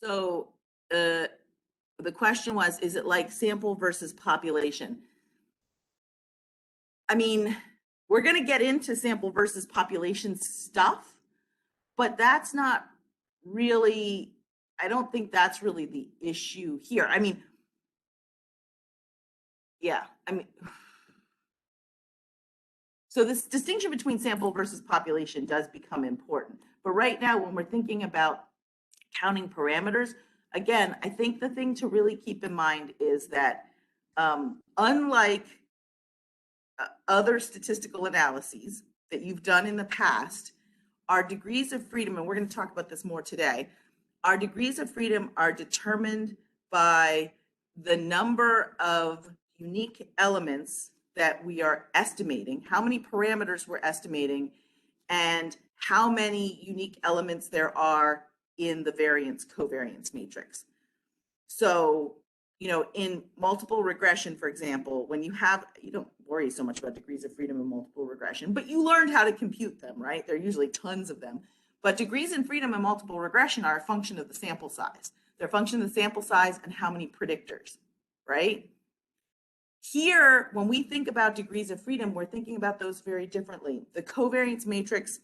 So the question was, is it like sample versus population? I mean, we're going to get into sample versus population stuff, but that's not really, I don't think that's really the issue here. I mean, yeah, I mean, so this distinction between sample versus population does become important. But right now, when we're thinking about counting parameters, again, I think the thing to really keep in mind is that unlike other statistical analyses that you've done in the past, our degrees of freedom, and we're going to talk about this more today, our degrees of freedom are determined by the number of unique elements that we are estimating, how many parameters we're estimating, and how many unique elements there are in the variance covariance matrix. So, you know, in multiple regression, for example, when you don't worry so much about degrees of freedom in multiple regression, but you learned how to compute them, right? There are usually tons of them. But degrees in freedom in multiple regression are a function of the sample size. They're a function of the sample size and how many predictors, right? Here, when we think about degrees of freedom, we're thinking about those very differently. The covariance matrix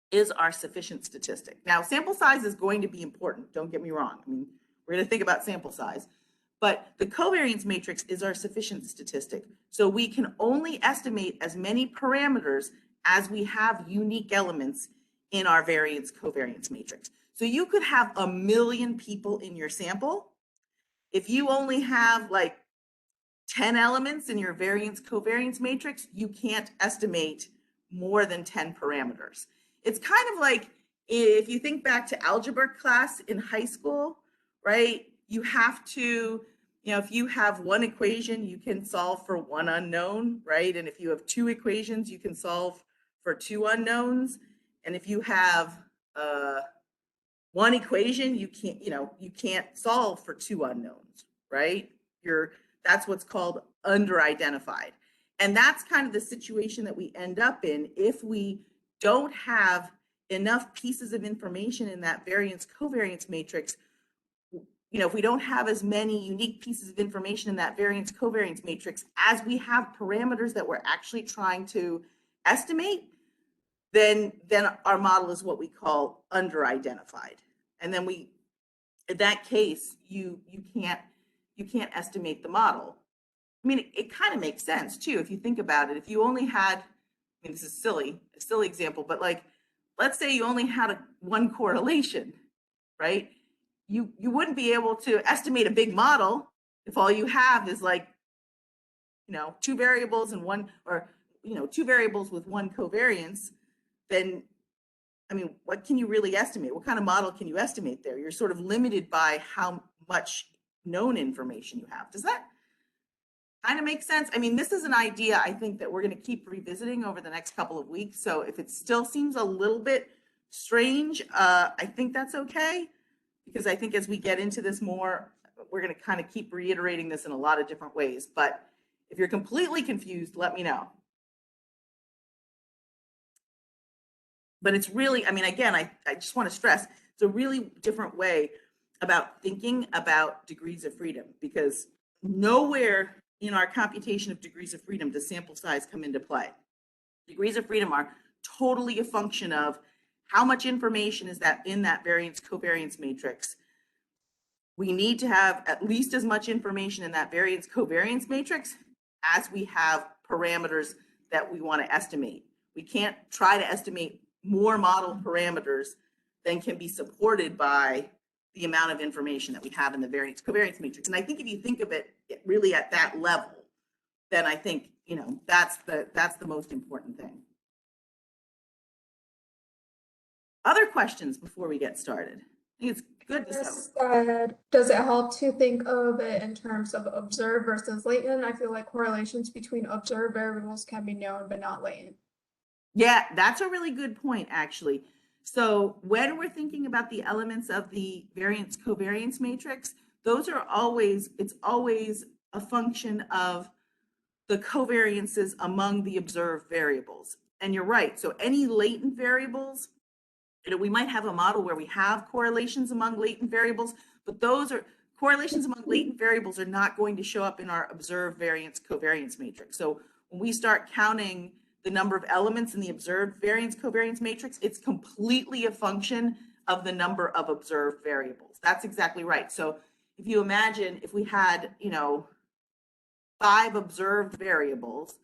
is our sufficient statistic. Now, sample size is going to be important, don't get me wrong. I mean, we're going to think about sample size, but the covariance matrix is our sufficient statistic. So we can only estimate as many parameters as we have unique elements in our variance covariance matrix. So you could have 1 million people in your sample. If you only have like 10 elements in your variance covariance matrix, you can't estimate more than 10 parameters. It's kind of like if you think back to algebra class in high school, right? You have to, you know, if you have one equation, you can solve for one unknown, right? And if you have two equations, you can solve for two unknowns. And if you have one equation, you can't solve for two unknowns, right? That's what's called under-identified. And that's kind of the situation that we end up in if we don't have enough pieces of information in that variance covariance matrix. You know, if we don't have as many unique pieces of information in that variance covariance matrix as we have parameters that we're actually trying to estimate, then our model is what we call under-identified. And then in that case, you can't estimate the model. I mean, it kind of makes sense too, if you think about it. If you only had, I mean, this is a silly example, but like, let's say you only had one correlation, right? You wouldn't be able to estimate a big model if all you have is like, you know, two variables and one, or, you know, two variables with one covariance. Then, I mean, what can you really estimate? What kind of model can you estimate there? You're sort of limited by how much known information you have. Does that kind of make sense? I mean, this is an idea I think that we're going to keep revisiting over the next couple of weeks. So if it still seems a little bit strange, I think that's okay, because I think as we get into this more, we're going to kind of keep reiterating this in a lot of different ways. But if you're completely confused, let me know. But it's really, I mean, again, I just want to stress, it's a really different way about thinking about degrees of freedom, because nowhere in our computation of degrees of freedom does sample size come into play. Degrees of freedom are totally a function of how much information is that in that variance covariance matrix. We need to have at least as much information in that variance covariance matrix as we have parameters that we want to estimate. We can't try to estimate more model parameters than can be supported by the amount of information that we have in the variance covariance matrix. And I think if you think of it really at that level, then I think, you know, that's the most important thing. Other questions before we get started? I think it's good to does it help to think of it in terms of observed versus latent? I feel like correlations between observed variables can be known but not latent. Yeah, that's a really good point, actually. So when we're thinking about the elements of the variance covariance matrix, it's always a function of the covariances among the observed variables. And you're right, so any latent variables we might have a model where we have correlations among latent variables, but those are correlations among latent variables are not going to show up in our observed variance covariance matrix. So when we start counting the number of elements in the observed variance covariance matrix, it's completely a function of the number of observed variables. That's exactly right. So if you imagine if we had, 5 observed variables,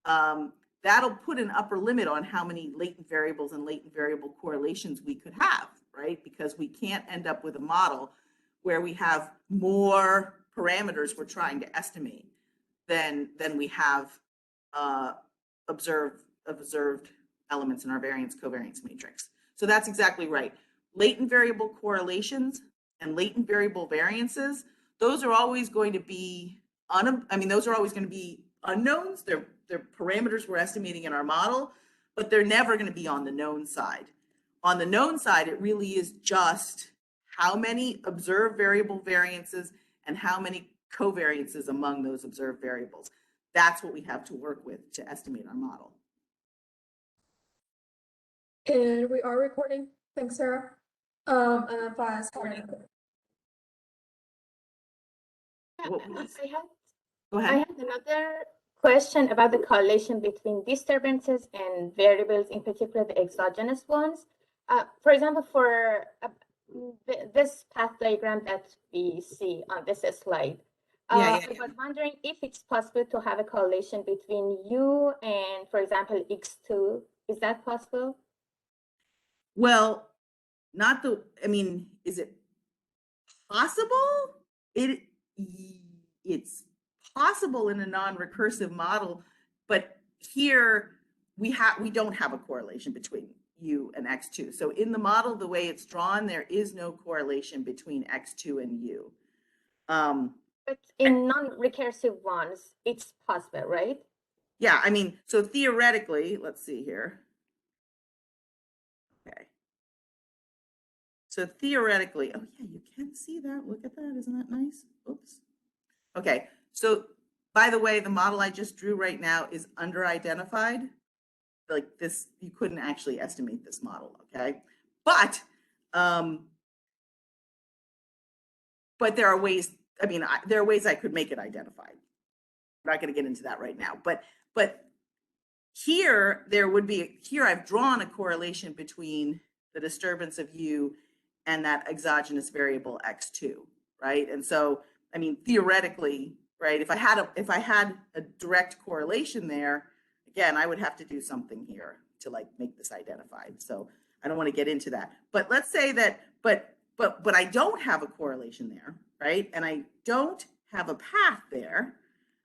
that'll put an upper limit on how many latent variables and latent variable correlations we could have, right? Because we can't end up with a model where we have more parameters we're trying to estimate than we have observed elements in our variance covariance matrix. So that's exactly right. Latent variable correlations and latent variable variances, those are always going to be those are always going to be unknowns. They're parameters we're estimating in our model, but they're never going to be on the known side. On the known side, it really is just how many observed variable variances and how many covariances among those observed variables. That's what we have to work with to estimate our model. And we are recording. Thanks, Sarah. And then Faiz. Go ahead. I have another question about the correlation between disturbances and variables, in particular the exogenous ones. For example, for this path diagram that we see on this slide, I was wondering if it's possible to have a correlation between U and, for example, X2. Is that possible? Well, is it possible? It's possible in a non-recursive model, but here we don't have a correlation between U and X2. So in the model, the way it's drawn, there is no correlation between X2 and U. But in non-recursive ones, it's possible, right? Yeah, so theoretically, let's see here. Okay. So theoretically, oh yeah, you can see that. Look at that. Isn't that nice? Oops. Okay. So by the way, the model I just drew right now is under-identified. Like this, you couldn't actually estimate this model, okay? But there are ways, there are ways I could make it identified. I'm not going to get into that right now, but here I've drawn a correlation between the disturbance of U and that exogenous variable X2, right? And so, theoretically, right, if I had a direct correlation there, again, I would have to do something here to make this identified. So I don't want to get into that. But let's say that, but I don't have a correlation there, right? And I don't have a path there,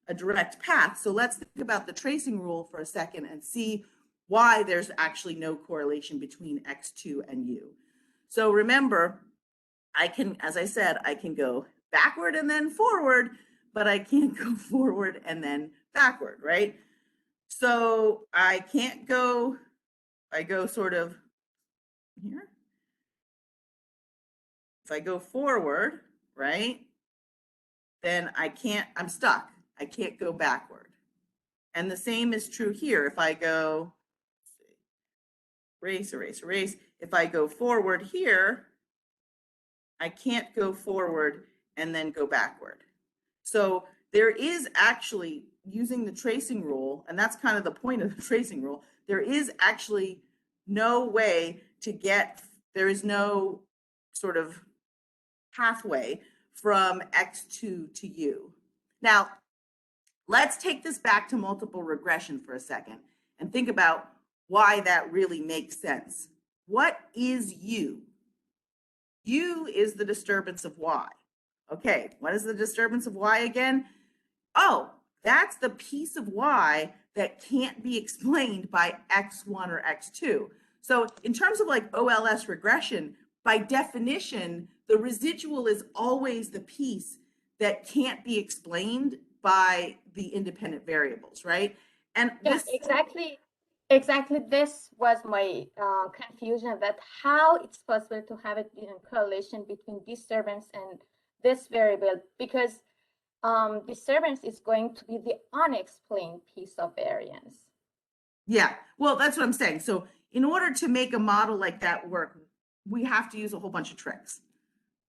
a direct path. So let's think about the tracing rule for a second and see why there's actually no correlation between X2 and U. So remember, as I said, I can go backward and then forward, but I can't go forward and then backward, right? So I can't go, I go sort of here. If I go forward, right, then I'm stuck. I can't go backward. And the same is true here. If I go, erase. If I go forward here, I can't go forward and then go backward. So there is actually, using the tracing rule, and that's kind of the point of the tracing rule, there is actually no way to there is no sort of pathway from X2 to U. Now, let's take this back to multiple regression for a second and think about why that really makes sense. What is U? U is the disturbance of Y. Okay, what is the disturbance of Y again? Oh, that's the piece of Y that can't be explained by X1 or X2. So in terms of OLS regression, by definition, the residual is always the piece that can't be explained by the independent variables, right? And yes, exactly. This was my confusion, that how it's possible to have a correlation between disturbance and this variable, because disturbance is going to be the unexplained piece of variance. Yeah, well, that's what I'm saying. So in order to make a model like that work, we have to use a whole bunch of tricks.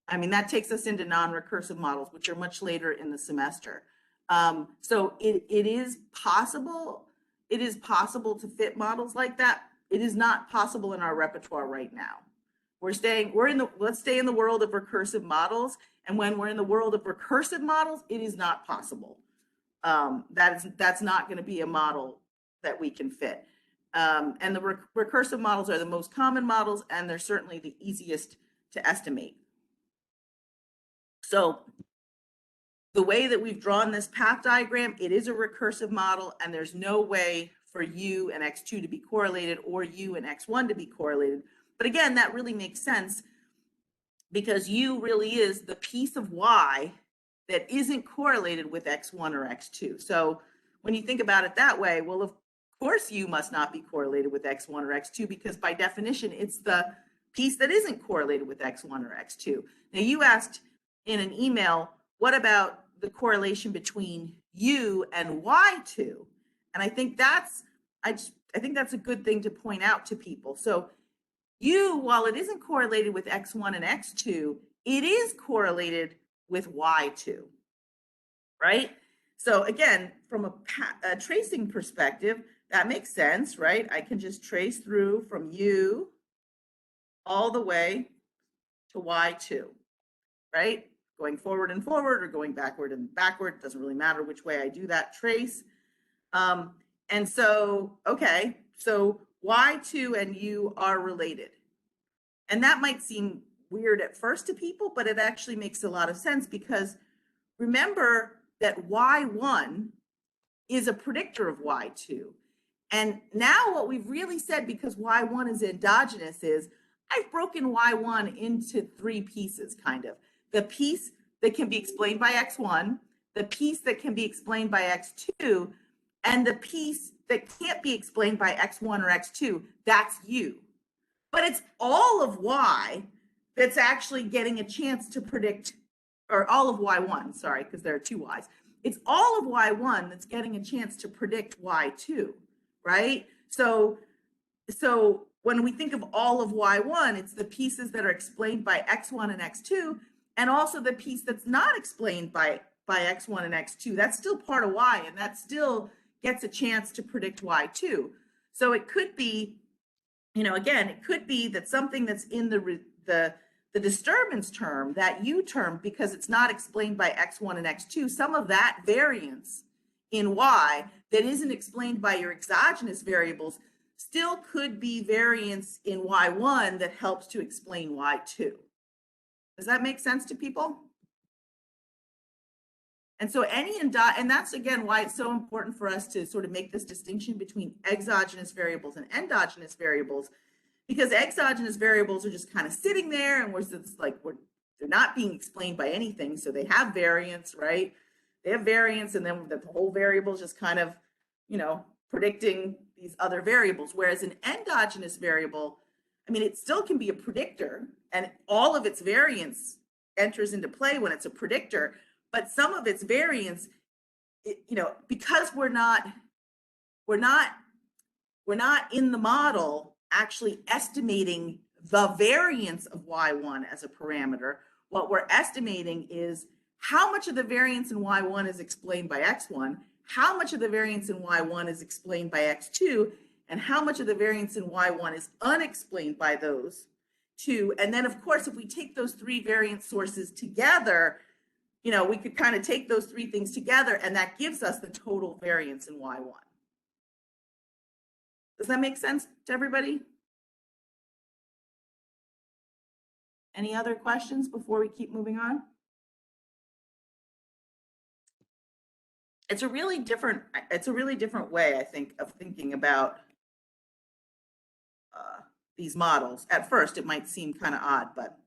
I mean, that takes us into non-recursive models, which are much later in the semester. So it is possible to fit models like that. It is not possible in our repertoire right now. Let's stay in the world of recursive models. And when we're in the world of recursive models, it is not possible. That's not going to be a model that we can fit. And the recursive models are the most common models, and they're certainly the easiest to estimate. So the way that we've drawn this path diagram, it is a recursive model, and there's no way for U and X2 to be correlated or U and X1 to be correlated. But again, that really makes sense because U really is the piece of Y that isn't correlated with X1 or X2. So when you think about it that way, well, of course, U must not be correlated with X1 or X2 because by definition, it's the piece that isn't correlated with X1 or X2. Now, you asked in an email, what about the correlation between U and Y2? And I think that's a good thing to point out to people. So U, while it isn't correlated with X1 and X2, it is correlated with Y2, right? So again, from a tracing perspective, that makes sense, right? I can just trace through from U all the way to Y2, right? Going forward and forward or going backward and backward, doesn't really matter which way I do that trace. And so, okay, so Y2 and U are related. And that might seem weird at first to people, but it actually makes a lot of sense because remember that Y1 is a predictor of Y2. And now what we've really said, because Y1 is endogenous, is I've broken Y1 into three pieces, kind of. The piece that can be explained by X1, the piece that can be explained by X2, and the piece that can't be explained by X1 or X2, that's U. But it's all of Y that's actually getting a chance to predict, or all of Y1, sorry, because there are two Ys. It's all of Y1 that's getting a chance to predict Y2, right? So when we think of all of Y1, it's the pieces that are explained by X1 and X2, and also the piece that's not explained by X1 and X2. That's still part of Y, and that still gets a chance to predict Y2. So it could be, again, it could be that something that's in the disturbance term, that U term, because it's not explained by X1 and X2, some of that variance in Y that isn't explained by your exogenous variables still could be variance in Y1 that helps to explain Y2. Does that make sense to people? And so and that's again why it's so important for us to sort of make this distinction between exogenous variables and endogenous variables, because exogenous variables are just kind of sitting there and they're not being explained by anything. So they have variance, right? They have variance, and then the whole variable is just kind of, predicting these other variables. Whereas an endogenous variable, I mean, it still can be a predictor, and all of its variance enters into play when it's a predictor. But some of its variance, because we're not in the model actually estimating the variance of Y1 as a parameter. What we're estimating is how much of the variance in Y1 is explained by X1, how much of the variance in Y1 is explained by X2, and how much of the variance in Y1 is unexplained by those two. And then, of course, if we take those three variance sources together, we could kind of take those three things together, and that gives us the total variance in Y1. Does that make sense to everybody? Any other questions before we keep moving on? It's a really different way, I think, of thinking about these models. At first, it might seem kind of odd, but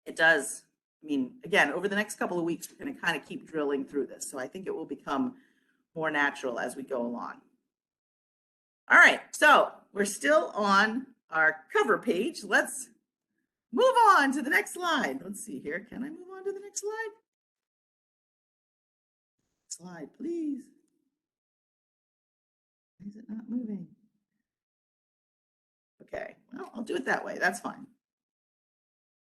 it does. I mean, again, over the next couple of weeks, we're going to kind of keep drilling through this. So I think it will become more natural as we go along. All right, so we're still on our cover page. Let's move on to the next slide. Let's see here. Can I move on to the next slide? Slide, please. Why is it not moving? Okay, well, I'll do it that way. That's fine.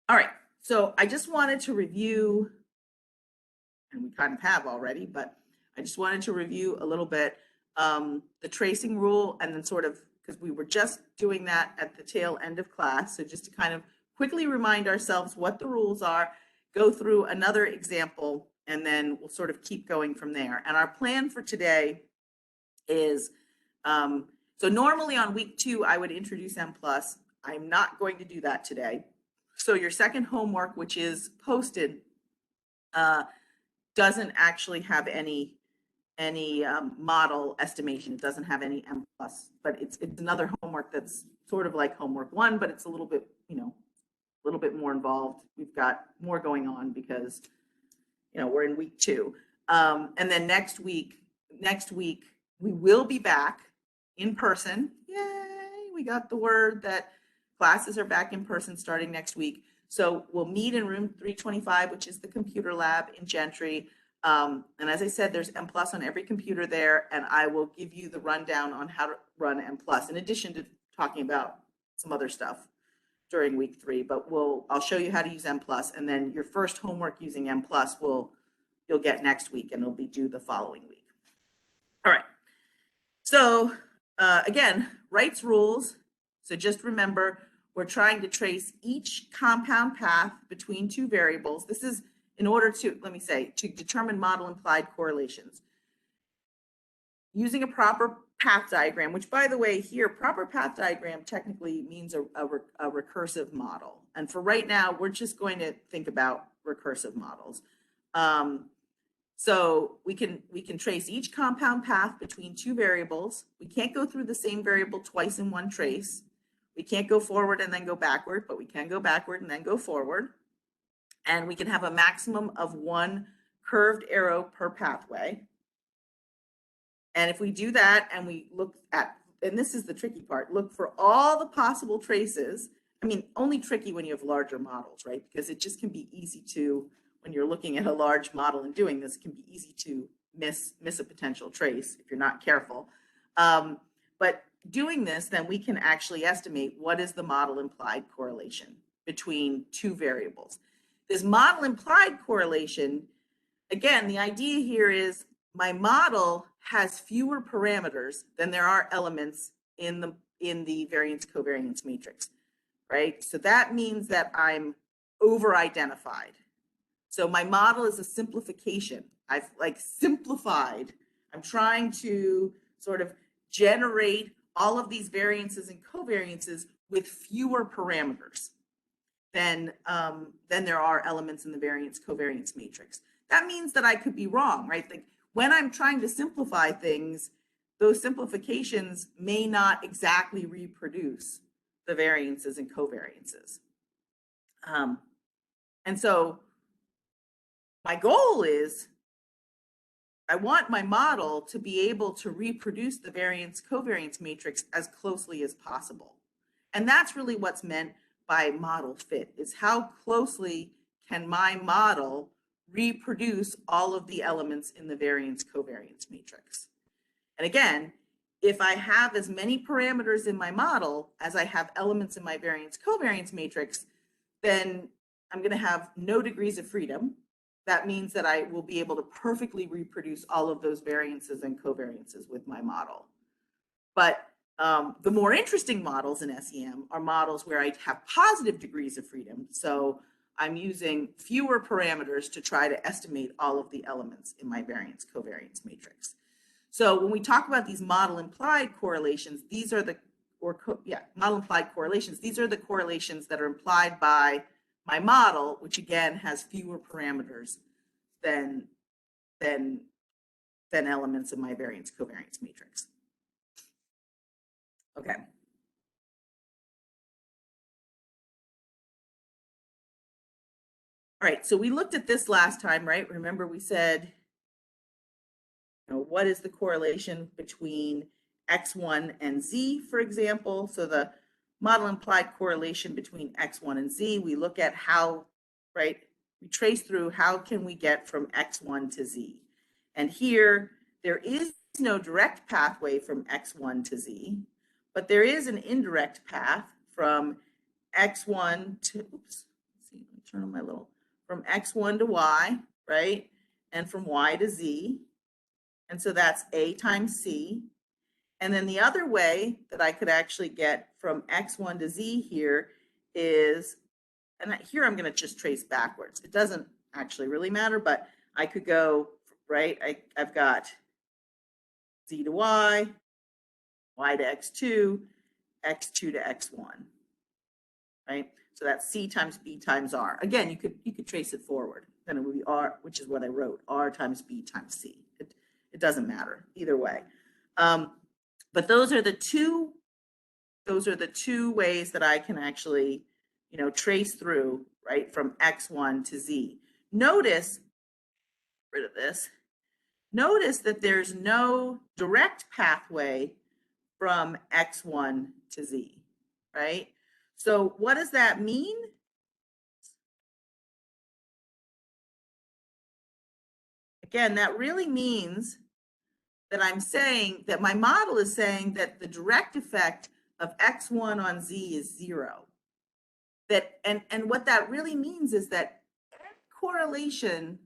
All right, so I just wanted to review, and we kind of have already, but I just wanted to review a little bit the tracing rule, and then sort of, because we were just doing that at the tail end of class. So just to kind of quickly remind ourselves what the rules are, go through another example, and then we'll sort of keep going from there. And our plan for today is, so normally on week 2, I would introduce M+. I'm not going to do that today. So your second homework, which is posted, doesn't actually have any model estimation. It doesn't have any M+, but it's another homework that's sort of like homework 1, but it's a little bit, a little bit more involved. We've got more going on because, we're in week 2. And then next week, we will be back in person. Yay, we got the word that classes are back in person starting next week. So we'll meet in room 325, which is the computer lab in Gentry. And as I said, there's M+ on every computer there, and I will give you the rundown on how to run M+, in addition to talking about some other stuff during week 3. But I'll show you how to use M+, and then your first homework using M+ you'll get next week, and it'll be due the following week. All right. So again, Wright's rules. So just remember, we're trying to trace each compound path between 2 variables. This is in order to, to determine model implied correlations. Using a proper path diagram, which by the way, here, proper path diagram technically means a recursive model. And for right now, we're just going to think about recursive models. So we can trace each compound path between 2 variables. We can't go through the same variable twice in one trace. We can't go forward and then go backward, but we can go backward and then go forward. And we can have a maximum of 1 curved arrow per pathway. And if we do that and we look at, and this is the tricky part, look for all the possible traces. I mean, only tricky when you have larger models, right? Because it just can be easy to, when you're looking at a large model and doing this, it can be easy to miss a potential trace if you're not careful. But doing this, then we can actually estimate what is the model implied correlation between 2 variables. This model implied correlation, again, the idea here is my model has fewer parameters than there are elements in the variance covariance matrix, right? So that means that I'm over-identified. So my model is a simplification. I've simplified. I'm trying to sort of generate all of these variances and covariances with fewer parameters than there are elements in the variance covariance matrix. That means that I could be wrong, right? Like when I'm trying to simplify things, those simplifications may not exactly reproduce the variances and covariances. And so my goal is I want my model to be able to reproduce the variance covariance matrix as closely as possible. And that's really what's meant by model fit, is how closely can my model reproduce all of the elements in the variance covariance matrix. And again, if I have as many parameters in my model as I have elements in my variance covariance matrix, then I'm going to have no degrees of freedom. That means that I will be able to perfectly reproduce all of those variances and covariances with my model. But the more interesting models in SEM are models where I have positive degrees of freedom. So I'm using fewer parameters to try to estimate all of the elements in my variance covariance matrix. So when we talk about these model implied correlations, these are the, model implied correlations, these are the correlations that are implied by my model, which again has fewer parameters than elements in my variance covariance matrix. Okay. All right, so we looked at this last time, right? Remember we said, what is the correlation between X1 and Z, for example? So the model implied correlation between X1 and Z, we look at how, right? We trace through how can we get from X1 to Z. And here, there is no direct pathway from X1 to Z, but there is an indirect path from X1 to, oops, let's see, let me turn on my little, from X1 to Y, right? And from Y to Z. And so that's A times C. And then the other way that I could actually get from X1 to Z here is, and here I'm going to just trace backwards. It doesn't actually really matter, but I could go, right? I've got Z to Y, Y to X2, X2 to X1, right? So that's C times B times R. Again, you could trace it forward. Then it would be R, which is what I wrote, R times B times C. It doesn't matter either way. But those are the two ways that I can actually, trace through, right, from X1 to Z. Notice, rid of this, notice that there's no direct pathway from X1 to Z, right? So what does that mean? Again, that really means that I'm saying that my model is saying that the direct effect of X1 on Z is 0. And what that really means is that correlation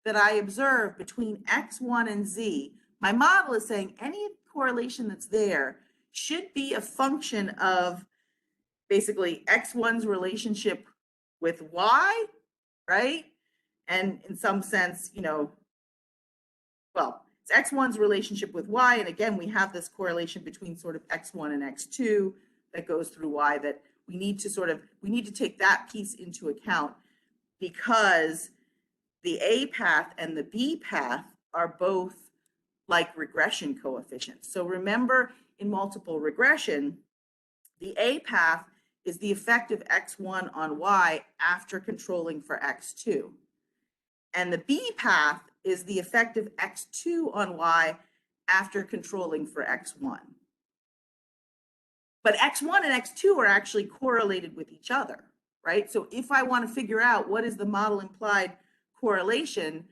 that I observe between X1 and Z, my model is saying any correlation that's there should be a function of basically X1's relationship with Y, right? And in some sense, well, it's X1's relationship with Y. And again, we have this correlation between sort of X1 and X2 that goes through Y that we need to take that piece into account because the A path and the B path are both like regression coefficients. So remember in multiple regression, the A path is the effect of X1 on Y after controlling for X2. And the B path is the effect of X2 on Y after controlling for X1. But X1 and X2 are actually correlated with each other, right? So if I want to figure out what is the model implied correlation,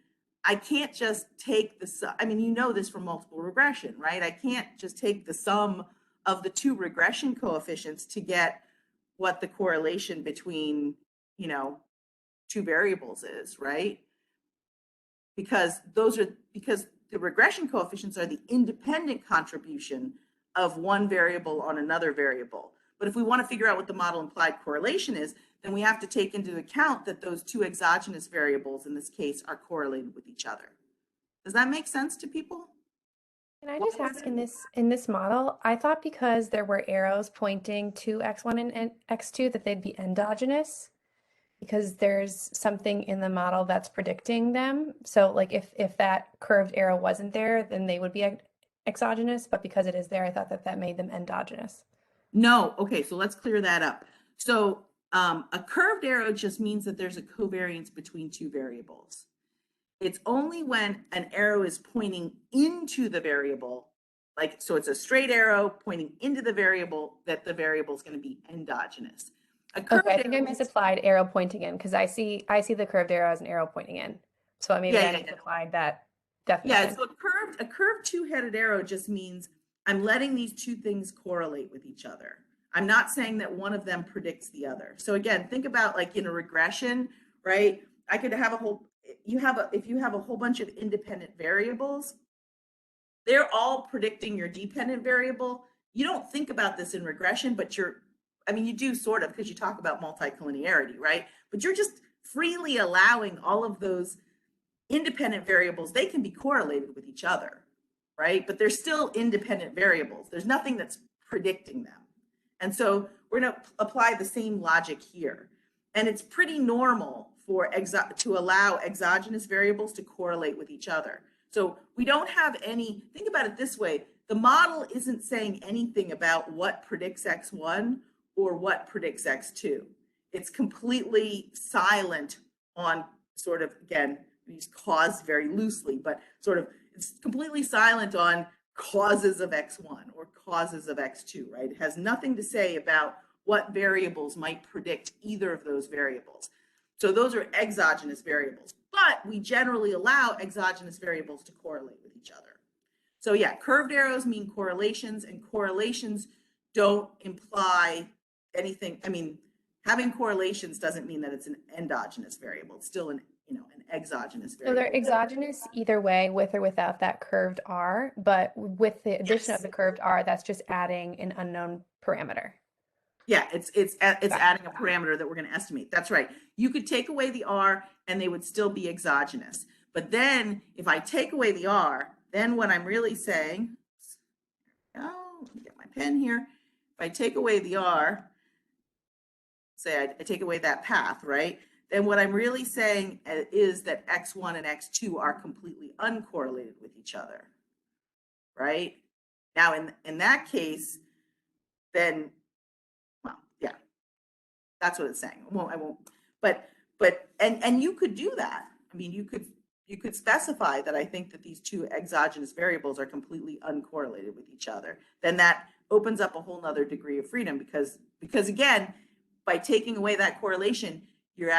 I can't just take the sum. I mean, you know this from multiple regression, right? I can't just take the sum of the two regression coefficients to get what the correlation between, two variables is, right? Because the regression coefficients are the independent contribution of one variable on another variable. But if we want to figure out what the model implied correlation is, then we have to take into account that those two exogenous variables in this case are correlated with each other. Does that make sense to people? Can I just ask in this model, I thought because there were arrows pointing to X1 and X2 that they'd be endogenous because there's something in the model that's predicting them. So like if that curved arrow wasn't there, then they would be exogenous, but because it is there, I thought that made them endogenous. No, okay, so let's clear that up. So a curved arrow just means that there's a covariance between two variables. It's only when an arrow is pointing into the variable, like, so it's a straight arrow pointing into the variable, that the variable is going to be endogenous. Okay, I think I misapplied arrow pointing in because I see the curved arrow as an arrow pointing in. So maybe I misapplied that definition. Yeah, so a curved two-headed arrow just means I'm letting these two things correlate with each other. I'm not saying that one of them predicts the other. So again, think about like in a regression, right? I could have if you have a whole bunch of independent variables, they're all predicting your dependent variable. You don't think about this in regression, but you do sort of because you talk about multicollinearity, right? But you're just freely allowing all of those independent variables, they can be correlated with each other, right? But they're still independent variables. There's nothing that's predicting them. And so we're going to apply the same logic here. And it's pretty normal to allow exogenous variables to correlate with each other. So we don't have think about it this way, the model isn't saying anything about what predicts X1 or what predicts X2. It's completely silent on sort of, again, we use cause very loosely, but sort of it's completely silent on causes of X1 or causes of X2, right? It has nothing to say about what variables might predict either of those variables. So those are exogenous variables, but we generally allow exogenous variables to correlate with each other. So yeah, curved arrows mean correlations, and correlations don't imply anything, I mean, having correlations doesn't mean that it's an endogenous variable. It's still an exogenous So they're variable. exogenous either way, with or without that curved R, but with the addition of the curved R, that's just adding an unknown parameter. Yeah, it's adding a parameter that we're going to estimate. That's right. You could take away the R and they would still be exogenous. But then if I take away the R, then what I'm really saying, oh, let me get my pen here. If I take away the R, say I take away that path, right? Then what I'm really saying is that X1 and X2 are completely uncorrelated with each other, right? Now, in that case, then, well, yeah, that's what it's saying. I won't, but you could do that. I mean, you could specify that I think that these two exogenous variables are completely uncorrelated with each other. Then that opens up a whole nother degree of freedom because again, by taking away that correlation, you're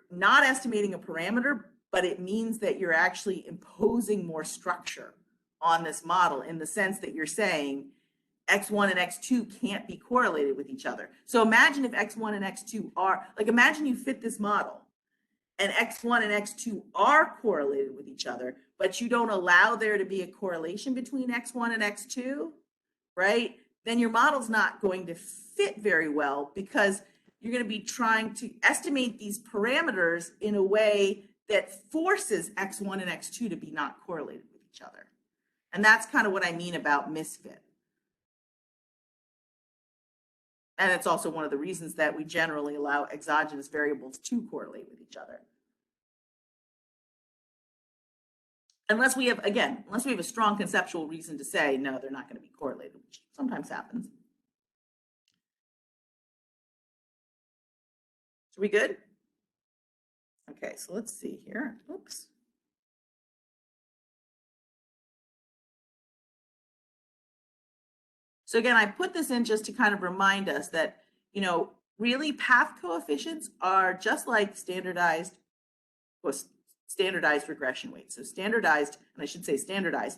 not estimating a parameter, but it means that you're actually imposing more structure on this model in the sense that you're saying X1 and X2 can't be correlated with each other. So imagine if X1 and X2 are, like, imagine you fit this model and X1 and X2 are correlated with each other, but you don't allow there to be a correlation between X1 and X2, right? Then your model's not going to fit very well because you're going to be trying to estimate these parameters in a way that forces X1 and X2 to be not correlated with each other. And that's kind of what I mean about misfit. And it's also one of the reasons that we generally allow exogenous variables to correlate with each other. Unless we have a strong conceptual reason to say, no, they're not going to be correlated, which sometimes happens. So we good? Okay, so let's see here. Oops. So again, I put this in just to kind of remind us that, really path coefficients are just like standardized regression weights. So standardized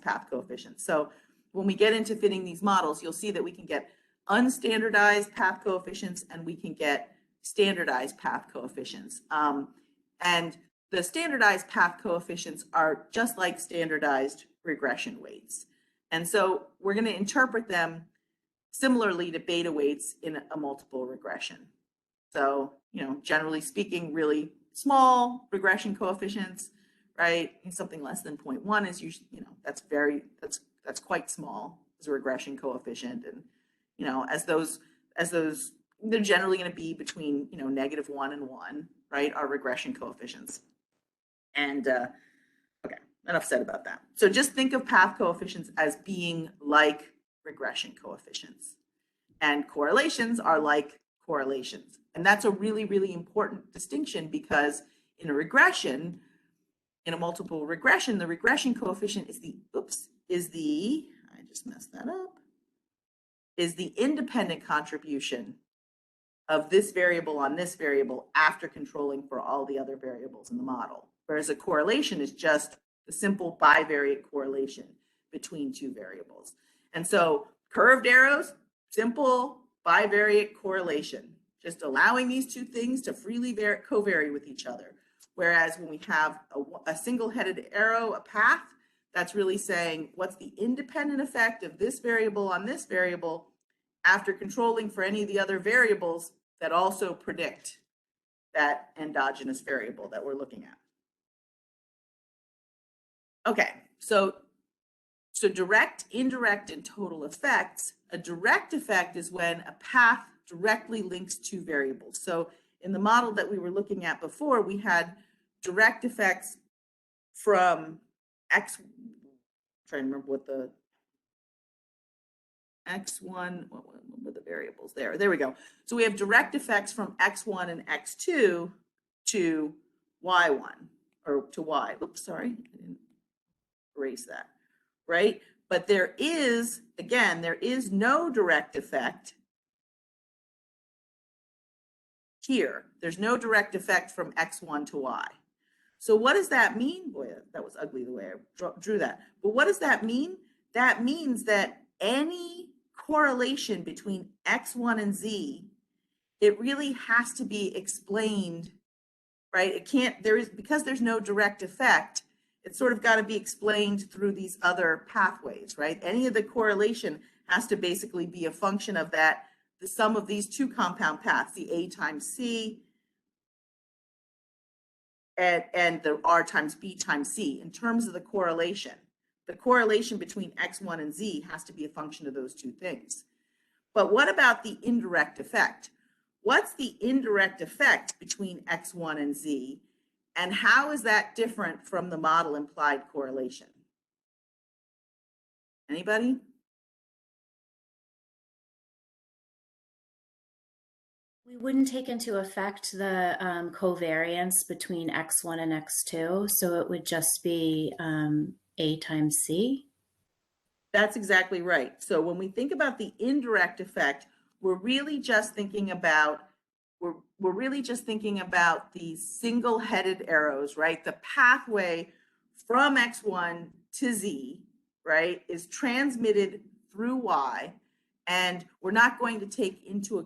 path coefficients. So when we get into fitting these models, you'll see that we can get unstandardized path coefficients and we can get standardized path coefficients. And the standardized path coefficients are just like standardized regression weights. And so we're going to interpret them similarly to beta weights in a multiple regression. So, generally speaking, really small regression coefficients, right? Something less than 0.1 is usually, that's quite small as a regression coefficient. And, as those, they're generally going to be between, -1 and 1, right? Our regression coefficients. And, okay, enough said about that. So just think of path coefficients as being like regression coefficients, and correlations are like correlations. And that's a really, really important distinction because in a regression, in a multiple regression, the regression coefficient is the independent contribution of this variable on this variable after controlling for all the other variables in the model. Whereas a correlation is just the simple bivariate correlation between two variables. And so curved arrows, simple bivariate correlation, just allowing these two things to freely covary with each other. Whereas when we have a single-headed arrow, a path, that's really saying what's the independent effect of this variable on this variable after controlling for any of the other variables that also predict that endogenous variable that we're looking at. Okay, so direct, indirect, and total effects. A direct effect is when a path directly links two variables. So in the model that we were looking at before, we had direct effects from X, I'm trying to remember what the X1, what were the variables there? There we go. So we have direct effects from X1 and X2 to Y1, or to Y. Oops, sorry, I didn't erase that, right? But there is no direct effect here. There's no direct effect from X1 to Y. So what does that mean? Boy, that was ugly the way I drew that. But what does that mean? That means that any correlation between X1 and Z, it really has to be explained, right? It can't, because there's no direct effect, it's sort of got to be explained through these other pathways, right? Any of the correlation has to basically be a function of that, the sum of these two compound paths, the A times C and the R times B times C, in terms of the correlation. The correlation between X1 and Z has to be a function of those two things. But what about the indirect effect? What's the indirect effect between X1 and Z? And how is that different from the model implied correlation? Anybody? We wouldn't take into effect the covariance between X1 and X2, so it would just be A times C. That's exactly right. So when we think about the indirect effect, we're really just thinking about these single-headed arrows, right? The pathway from X1 to Z, right, is transmitted through Y, and we're not going to take into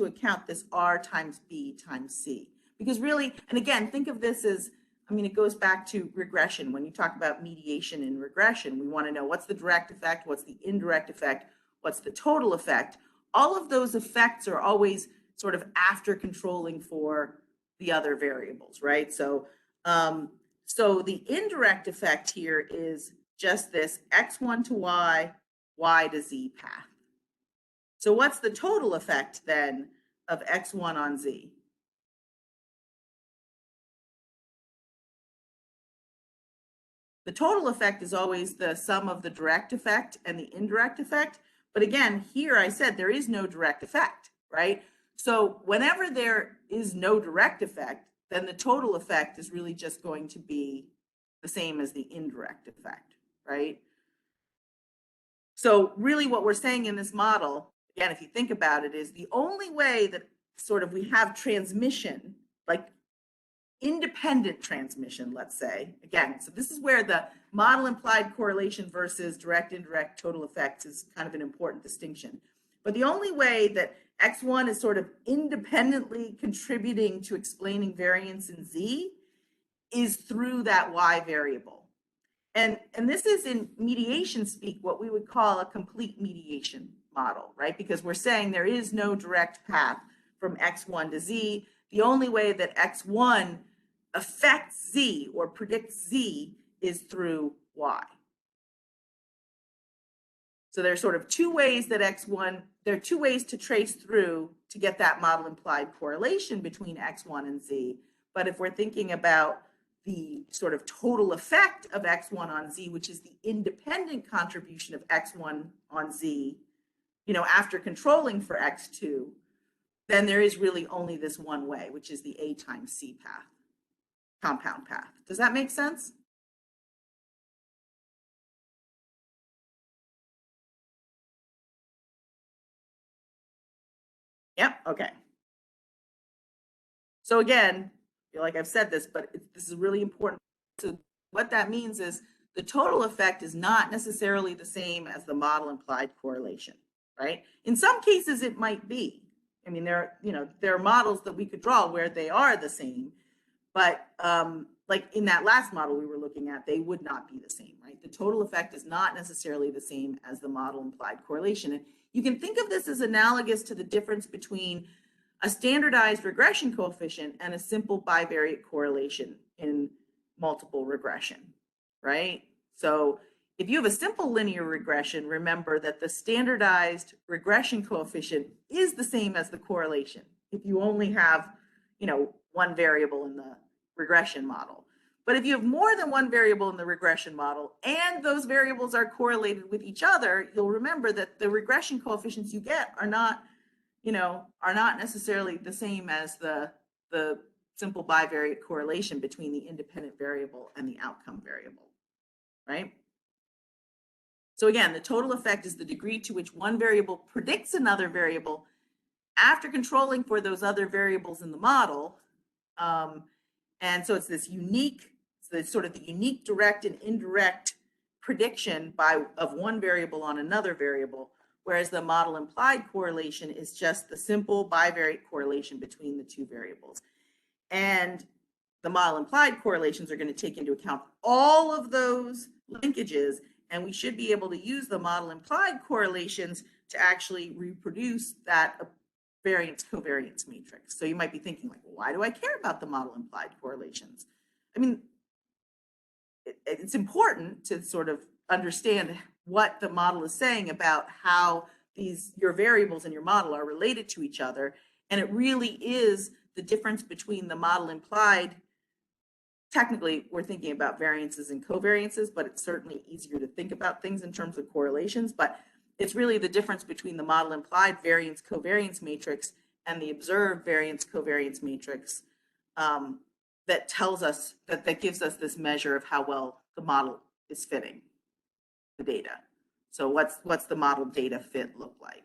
account this R times B times C. Because really, and again, think of this as, I mean, it goes back to regression. When you talk about mediation in regression, we want to know what's the direct effect, what's the indirect effect, what's the total effect. All of those effects are always sort of after controlling for the other variables, right? So, so the indirect effect here is just this X1 to Y, Y to Z path. So what's the total effect then of X1 on Z? The total effect is always the sum of the direct effect and the indirect effect. But again, here I said there is no direct effect, right? So whenever there is no direct effect, then the total effect is really just going to be the same as the indirect effect, right? So really what we're saying in this model, again, if you think about it, is the only way that sort of we have transmission, like independent transmission, let's say, again, so this is where the model implied correlation versus direct indirect total effects is kind of an important distinction. But the only way that X1 is sort of independently contributing to explaining variance in Z is through that Y variable. And this is in mediation speak, what we would call a complete mediation model, right? Because we're saying there is no direct path from X1 to Z. The only way that X1 affects Z or predicts Z is through Y. So there's sort of two ways that there are two ways to trace through to get that model implied correlation between X1 and Z. But if we're thinking about the sort of total effect of X1 on Z, which is the independent contribution of X1 on Z, you know, after controlling for X2, then there is really only this one way, which is the A times C path, compound path. Does that make sense? Yep, okay. So again, like I've said this, but this is really important. So what that means is the total effect is not necessarily the same as the model implied correlation, right? In some cases it might be. I mean, there are models that we could draw where they are the same, but like in that last model we were looking at, they would not be the same, right? The total effect is not necessarily the same as the model implied correlation. And you can think of this as analogous to the difference between a standardized regression coefficient and a simple bivariate correlation in multiple regression, right? So if you have a simple linear regression, remember that the standardized regression coefficient is the same as the correlation if you only have, you know, one variable in the regression model. But if you have more than one variable in the regression model and those variables are correlated with each other, you'll remember that the regression coefficients you get are not, you know, are not necessarily the same as the simple bivariate correlation between the independent variable and the outcome variable, right? So again, the total effect is the degree to which one variable predicts another variable after controlling for those other variables in the model. And so it's this unique, it's sort of the unique direct and indirect prediction of one variable on another variable, whereas the model implied correlation is just the simple bivariate correlation between the two variables. And the model implied correlations are going to take into account all of those linkages, and we should be able to use the model implied correlations to actually reproduce that variance covariance matrix. So you might be thinking, like, well, why do I care about the model implied correlations? I mean, it's important to sort of understand what the model is saying about how your variables in your model are related to each other. And it really is the difference between the model implied. Technically, we're thinking about variances and covariances, but it's certainly easier to think about things in terms of correlations. But it's really the difference between the model implied variance covariance matrix and the observed variance covariance matrix that tells us, that gives us this measure of how well the model is fitting the data. So what's the model data fit look like?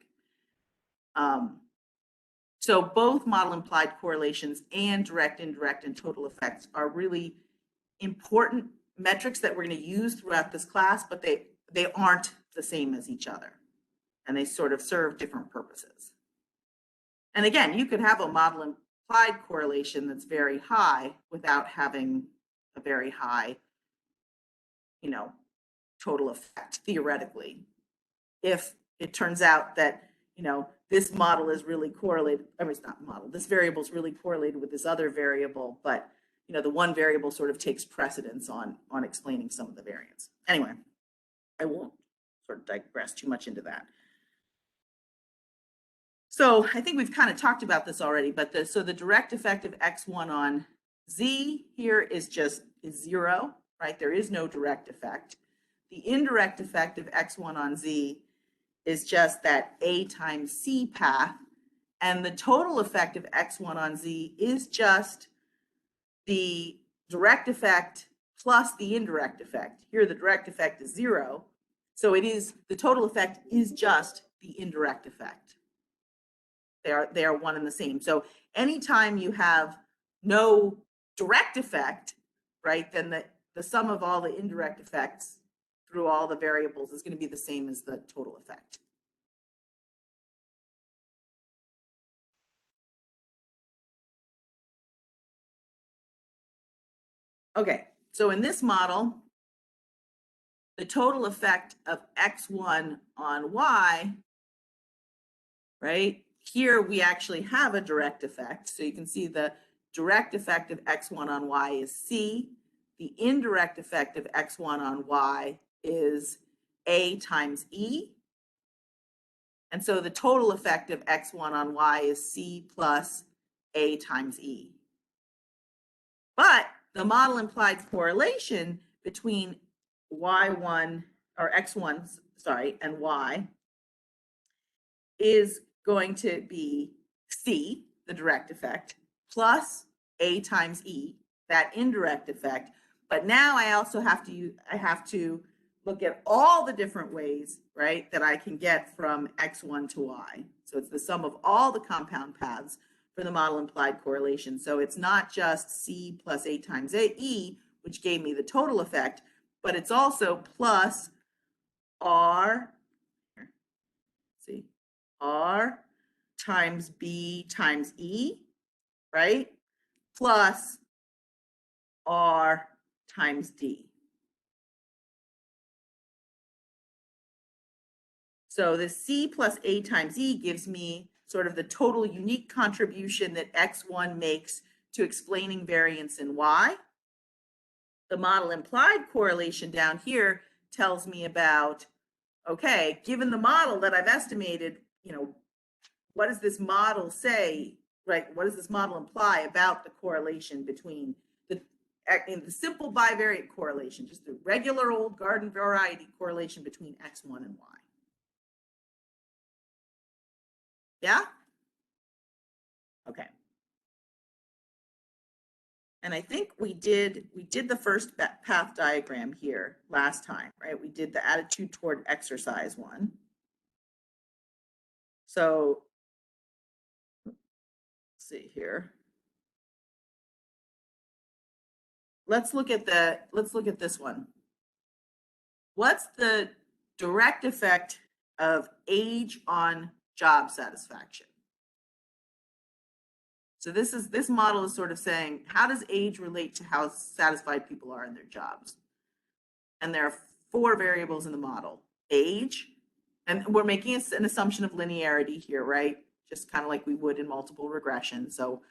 So both model implied correlations and direct, indirect, and total effects are really important metrics that we're going to use throughout this class, but they aren't the same as each other, and they sort of serve different purposes. And again, you could have a model implied correlation that's very high without having a very high, total effect, theoretically, if it turns out that, this model is really correlated, it's not model, this variable is really correlated with this other variable, but, the one variable sort of takes precedence on explaining some of the variance. Anyway, I won't sort of digress too much into that. So I think we've kind of talked about this already, but the direct effect of x1 on z here is 0, right? There is no direct effect. The indirect effect of x1 on z is just that a times c path, and the total effect of x1 on z is just the direct effect plus the indirect effect. Here the direct effect is 0, so the total effect is just the indirect effect. They are one and the same. So anytime you have no direct effect, right, then the sum of all the indirect effects through all the variables is going to be the same as the total effect. Okay, so in this model, the total effect of x1 on y, right, here we actually have a direct effect. So you can see the direct effect of x1 on y is c. The indirect effect of x1 on y is a times e. And so the total effect of x1 on y is c plus a times e. But the model implied correlation between y1 or x1, and y is going to be c, the direct effect, plus a times e, that indirect effect. But now I also have to look at all the different ways, right, that I can get from x1 to y. So it's the sum of all the compound paths for the model implied correlation. So it's not just c plus a times e, which gave me the total effect, but it's also plus r, r times b times e, right, plus r times d. So the c plus a times e gives me sort of the total unique contribution that x1 makes to explaining variance in y. The model implied correlation down here tells me about, okay, given the model that I've estimated, what does this model say, right? What does this model imply about the correlation between the simple bivariate correlation, just the regular old garden variety correlation between x1 and y? Yeah? Okay. And I think we did the first path diagram here last time, right? We did the attitude toward exercise one. So let's see here. Let's look at this one. What's the direct effect of age on job satisfaction. So this model is sort of saying, how does age relate to how satisfied people are in their jobs? And there are 4 variables in the model: age, and we're making an assumption of linearity here, right? Just kind of like we would in multiple regression. So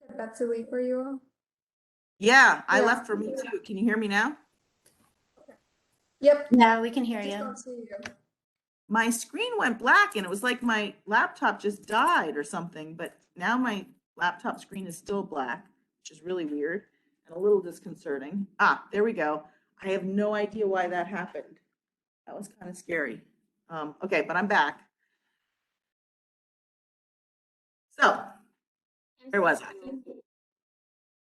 Did Betsy leave for you all? yeah, I Yeah. left for me too. Can you hear me now? Yep. Yeah, we can hear I just you. don't see you. My screen went black and it was like my laptop just died or something, but now my laptop screen is still black, which is really weird and a little disconcerting. Ah, there we go. I have no idea why that happened. That was kind of scary. Okay, but I'm back. So, where was I?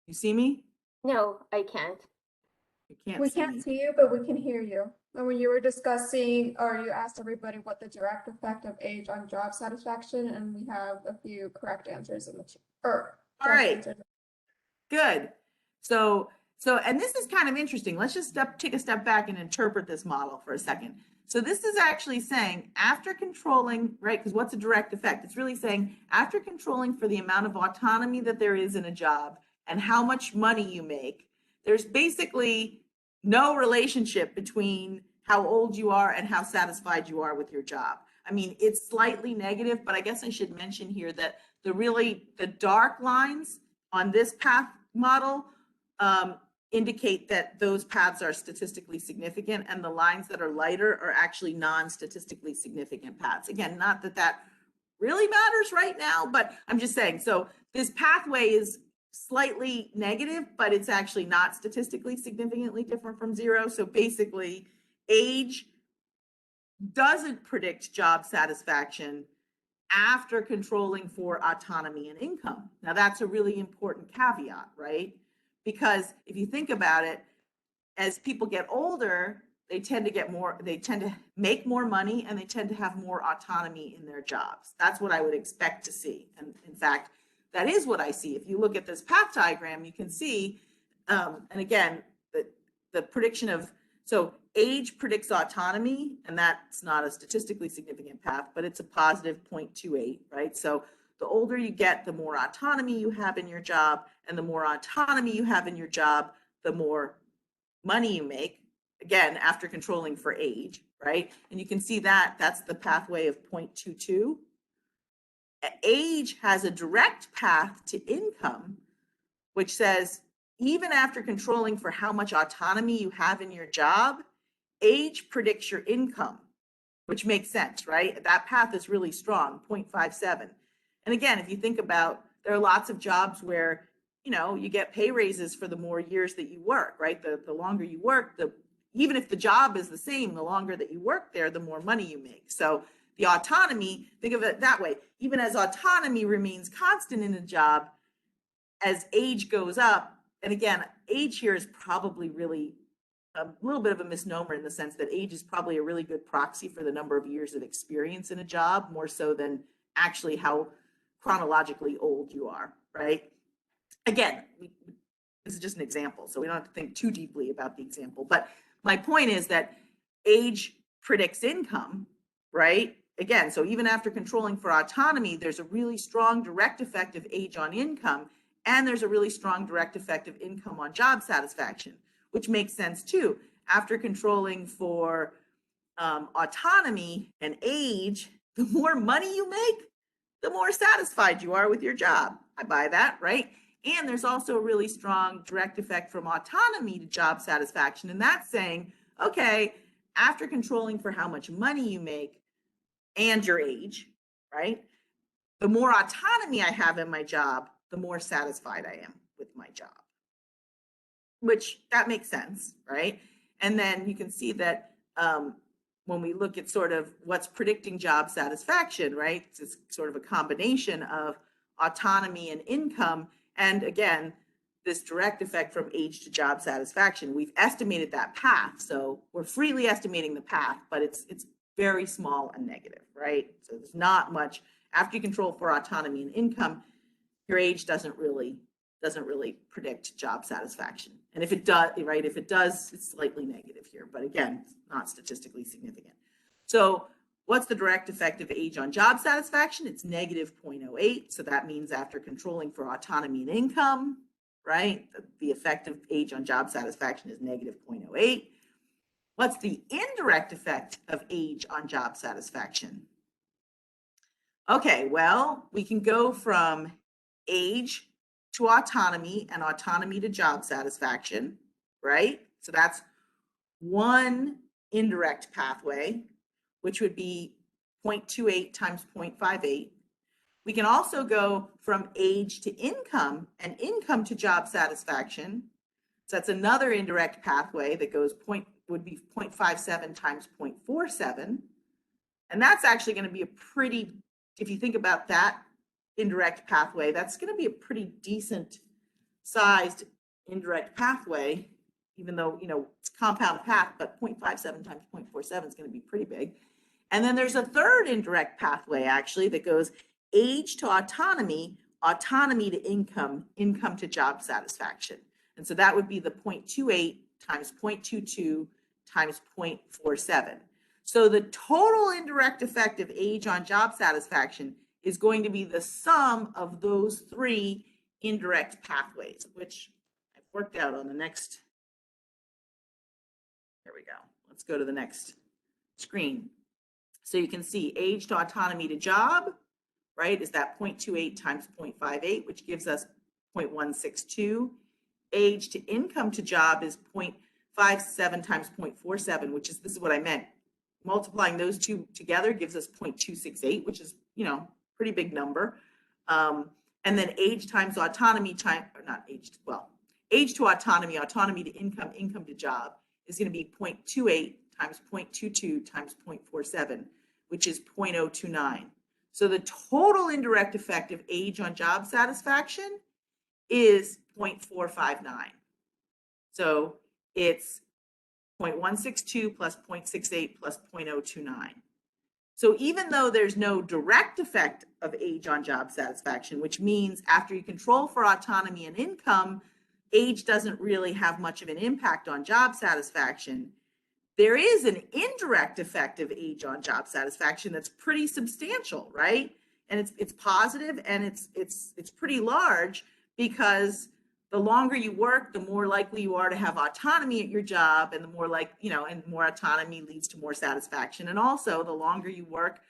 You see me? No, I can't. You can't We see can't me. see you, but we can hear you. And when you were discussing, or you asked everybody what the direct effect of age on job satisfaction, and we have a few correct answers in the or All correct right. answers. Good. So, and this is kind of interesting. Let's just take a step back and interpret this model for a second. So this is actually saying after controlling, right? Because what's a direct effect? It's really saying after controlling for the amount of autonomy that there is in a job and how much money you make, there's basically no relationship between how old you are and how satisfied you are with your job. I mean, it's slightly negative, but I guess I should mention here that the dark lines on this path model indicate that those paths are statistically significant, and the lines that are lighter are actually non-statistically significant paths. Again, not that that really matters right now, but I'm just saying, so this pathway is slightly negative, but it's actually not statistically significantly different from 0. So basically, age doesn't predict job satisfaction after controlling for autonomy and income. Now, that's a really important caveat, right? Because if you think about it, as people get older, they tend to make more money, and they tend to have more autonomy in their jobs. That's what I would expect to see. And in fact, that is what I see. If you look at this path diagram, you can see, and again, the prediction of, so age predicts autonomy, and that's not a statistically significant path, but it's a positive 0.28, right? So the older you get, the more autonomy you have in your job, and the more autonomy you have in your job, the more money you make, again, after controlling for age, right? And you can see that that's the pathway of 0.22. Age has a direct path to income, which says even after controlling for how much autonomy you have in your job, age predicts your income, which makes sense, right? That path is really strong, 0.57. And again, if you think about, there are lots of jobs where, you know, you get pay raises for the more years that you work, right? The longer you work, even if the job is the same, the longer that you work there, the more money you make. So the autonomy, think of it that way, even as autonomy remains constant in a job, as age goes up, and again, age here is probably really a little bit of a misnomer in the sense that age is probably a really good proxy for the number of years of experience in a job, more so than actually how chronologically old you are, right? Again, this is just an example, so we don't have to think too deeply about the example. But my point is that age predicts income, right? Again, so even after controlling for autonomy, there's a really strong direct effect of age on income, and there's a really strong direct effect of income on job satisfaction, which makes sense too. After controlling for autonomy and age, the more money you make, the more satisfied you are with your job. I buy that, right? And there's also a really strong direct effect from autonomy to job satisfaction. And that's saying, okay, after controlling for how much money you make and your age, right? The more autonomy I have in my job, the more satisfied I am with my job. Which that makes sense, right? And then you can see that when we look at sort of what's predicting job satisfaction, right? It's sort of a combination of autonomy and income. And again, this direct effect from age to job satisfaction. We've estimated that path. So we're freely estimating the path, but it's very small and negative, right? So there's not much. After you control for autonomy and income, your age doesn't really predict job satisfaction. And if it does, right, if it does, it's slightly negative here, but again, it's not statistically significant. So what's the direct effect of age on job satisfaction? It's negative 0.08. So that means after controlling for autonomy and income, right, the effect of age on job satisfaction is negative 0.08. What's the indirect effect of age on job satisfaction? Okay, well, we can go from age to autonomy and autonomy to job satisfaction, right? So that's one indirect pathway, which would be 0.28 times 0.58. We can also go from age to income and income to job satisfaction. So that's another indirect pathway that goes would be 0.57 times 0.47. And that's actually going to be a pretty, if you think about that indirect pathway, that's going to be a pretty decent sized indirect pathway, even though, you know, it's compound path, but 0.57 times 0.47 is going to be pretty big. And then there's a third indirect pathway actually that goes age to autonomy, autonomy to income, income to job satisfaction. And so that would be the 0.28 times 0.22 times 0.47. So the total indirect effect of age on job satisfaction is going to be the sum of those three indirect pathways, which I've worked out on the next. There we go. Let's go to the next screen. So you can see age to autonomy to job, right, is that 0.28 times 0.58, which gives us 0.162. Age to income to job is 0.57 times 0.47, which is, this is what I meant. Multiplying those two together gives us 0.268, which is, you know, pretty big number. And then age times autonomy time, or not age, well, age to autonomy, autonomy to income, income to job is going to be 0.28 times 0.22 times 0.47, which is 0.029. So the total indirect effect of age on job satisfaction is 0.459. So it's 0.162 plus 0.68 plus 0.029. So even though there's no direct effect of age on job satisfaction, which means after you control for autonomy and income, age doesn't really have much of an impact on job satisfaction, there is an indirect effect of age on job satisfaction that's pretty substantial, right? And it's positive and it's pretty large, because the longer you work, the more likely you are to have autonomy at your job, and the more like, you know, and more autonomy leads to more satisfaction. And also the longer you work,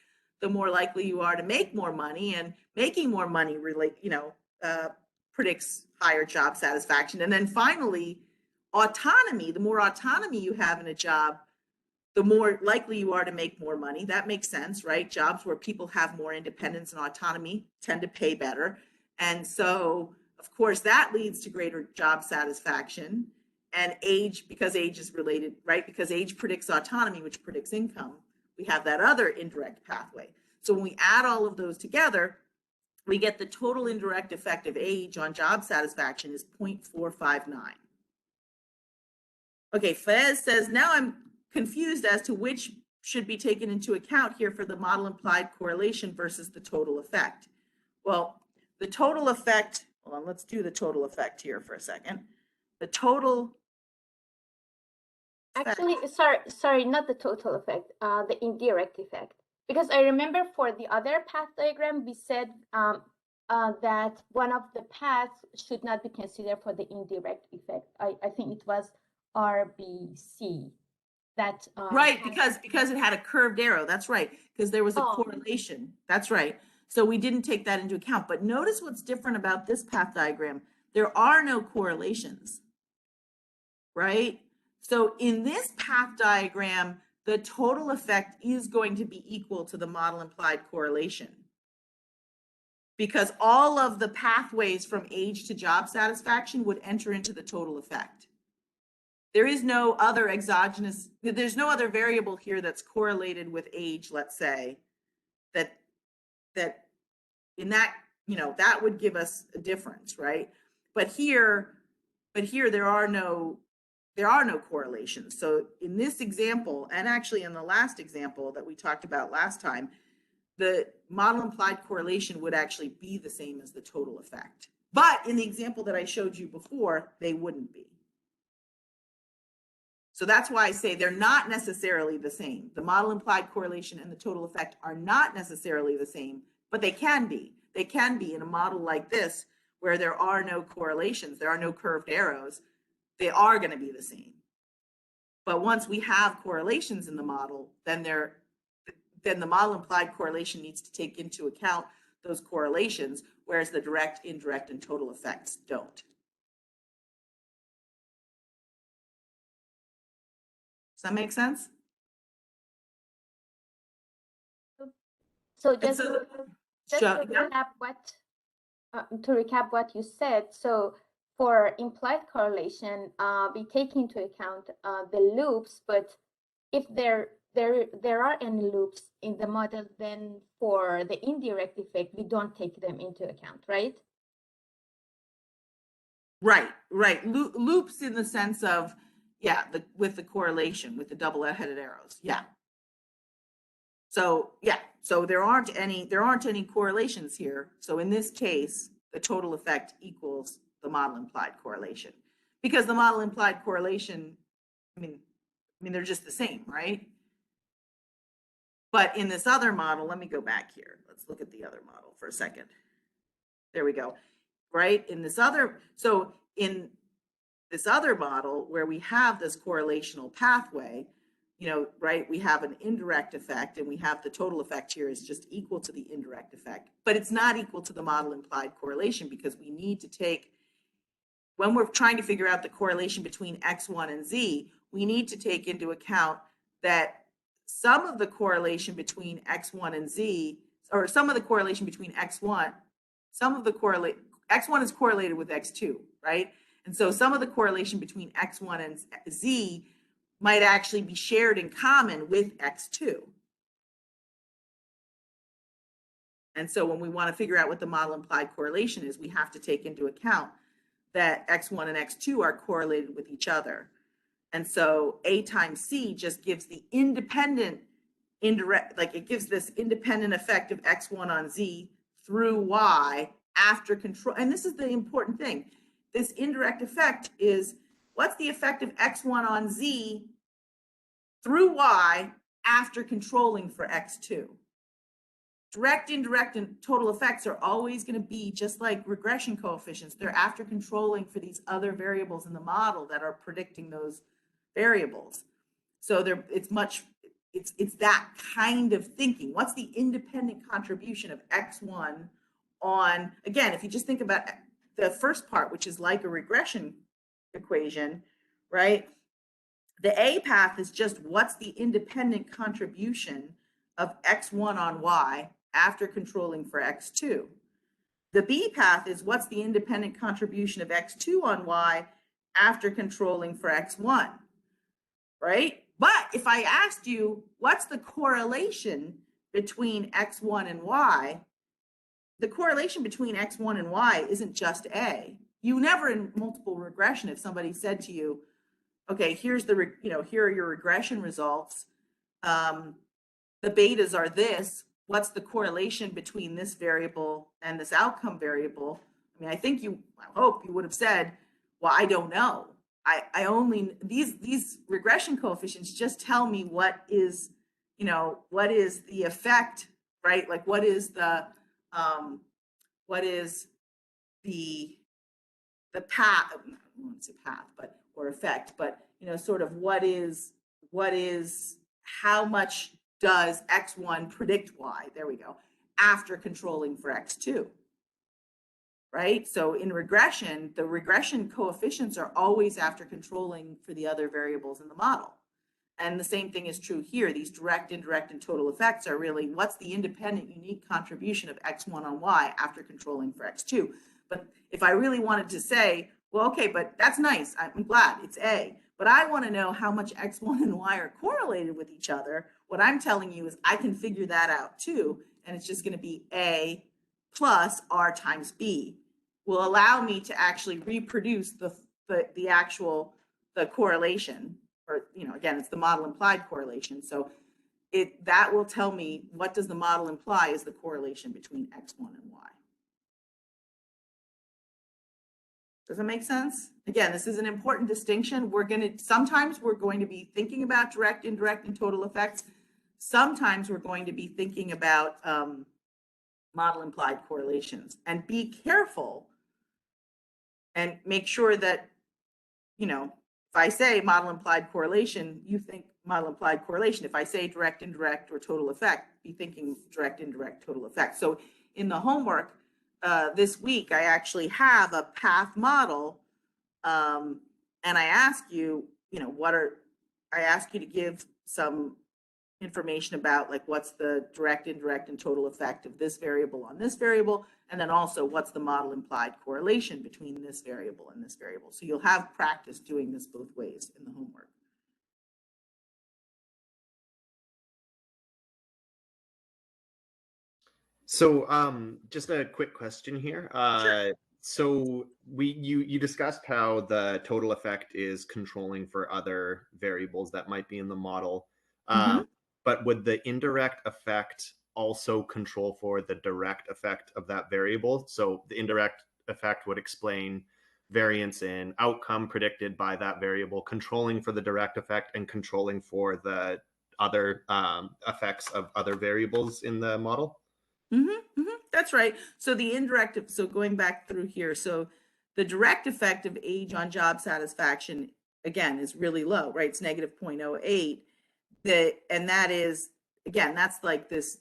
the more likely you are to make more money, and making more money really, you know, predicts higher job satisfaction. And then finally, autonomy, the more autonomy you have in a job, the more likely you are to make more money. That makes sense, right? Jobs where people have more independence and autonomy tend to pay better. And so, of course, that leads to greater job satisfaction. And age, because age is related, right? Because age predicts autonomy, which predicts income, we have that other indirect pathway. So when we add all of those together, we get the total indirect effect of age on job satisfaction is 0.459. Okay, Fez says, now I'm confused as to which should be taken into account here for the model implied correlation versus the total effect. Well, the total effect, hold on, let's do the total effect here for a second. The total Actually, sorry, not the total effect, the indirect effect. Because I remember for the other path diagram, we said that one of the paths should not be considered for the indirect effect. I think it was RBC. That right, because it had a curved arrow. That's right, because there was a correlation. That's right. So we didn't take that into account. But notice what's different about this path diagram. There are no correlations, right? So in this path diagram, the total effect is going to be equal to the model implied correlation, because all of the pathways from age to job satisfaction would enter into the total effect. There is no other exogenous, there's no other variable here that's correlated with age, let's say, that in that, you know, that would give us a difference, right? But here, But here there are no correlations. So in this example, and actually in the last example that we talked about last time, the model implied correlation would actually be the same as the total effect. But in the example that I showed you before, they wouldn't be. So that's why I say they're not necessarily the same. The model implied correlation and the total effect are not necessarily the same, but they can be. They can be in a model like this where there are no correlations, there are no curved arrows, they are going to be the same. But once we have correlations in the model, then the model implied correlation needs to take into account those correlations, whereas the direct, indirect, and total effects don't. Does that make sense? So just, so- just to recap what you said, so for implied correlation, we take into account the loops, but if there are any loops in the model, then for the indirect effect, we don't take them into account, right? Right. Loops in the sense of, yeah, with the correlation, with the double-headed arrows, yeah. So yeah, so there aren't any correlations here. So in this case, the total effect equals the model implied correlation, because the model implied correlation, I mean they're just the same, right? But in this other model, let me go back here. Let's look at the other model for a second. There we go. Right? In this other model where we have this correlational pathway, right, we have an indirect effect, and we have the total effect here is just equal to the indirect effect, but it's not equal to the model implied correlation, because we need to take, when we're trying to figure out the correlation between X1 and Z, we need to take into account that some of the correlation between X1 and Z, or some of the correlation between X1 is correlated with X2, right? And so some of the correlation between X1 and Z might actually be shared in common with X2. And so when we want to figure out what the model implied correlation is, we have to take into account that X1 and X2 are correlated with each other. And so A times C just gives the independent indirect, like it gives this independent effect of X1 on Z through Y after control. And this is the important thing. This indirect effect is, what's the effect of X1 on Z through Y after controlling for X2? Direct, indirect, and total effects are always going to be just like regression coefficients. They're after controlling for these other variables in the model that are predicting those variables. So it's that kind of thinking. What's the independent contribution of X1 on, again, if you just think about the first part, which is like a regression equation, right? The A path is just what's the independent contribution of X1 on Y after controlling for X2. The B path is what's the independent contribution of X2 on Y after controlling for X1, right? But if I asked you, what's the correlation between X1 and Y? The correlation between X1 and Y isn't just A. You never, in multiple regression, if somebody said to you, okay, here's the, here are your regression results. The betas are this. What's the correlation between this variable and this outcome variable? I mean, I hope you would have said, well, I don't know. I only, these regression coefficients just tell me what is the effect, right? Like what is the path, I won't say path, but, or effect, but, sort of what is, how much does X1 predict Y? There we go. After controlling for X2, right? So in regression, the regression coefficients are always after controlling for the other variables in the model. And the same thing is true here. These direct, indirect, and total effects are really what's the independent unique contribution of X1 on Y after controlling for X2. But if I really wanted to say, well, okay, but that's nice. I'm glad it's A. But I want to know how much X1 and Y are correlated with each other. What I'm telling you is I can figure that out too. And it's just going to be A plus R times B will allow me to actually reproduce the the actual, the correlation, or, you know, again, it's the model implied correlation. So that will tell me what does the model imply is the correlation between X1 and Y. Does that make sense? Again, this is an important distinction. Sometimes we're going to be thinking about direct, indirect, and total effects. Sometimes we're going to be thinking about model implied correlations, and be careful and make sure that, you know, if I say model implied correlation, you think model implied correlation. If I say direct, indirect, or total effect, be thinking direct, indirect, total effect. So in the homework this week, I actually have a path model, and I ask you, you know, I ask you to give some information about, like, what's the direct, indirect, and total effect of this variable on this variable, and then also what's the model implied correlation between this variable and this variable. So you'll have practice doing this both ways in the homework. So just a quick question here. Sure. So you discussed how the total effect is controlling for other variables that might be in the model. But would the indirect effect also control for the direct effect of that variable? So the indirect effect would explain variance in outcome predicted by that variable, controlling for the direct effect and controlling for the other effects of other variables in the model? That's right. So the indirect, so going back through here, so the direct effect of age on job satisfaction, again, is really low, right? It's negative 0.08. And that is, again, that's like this,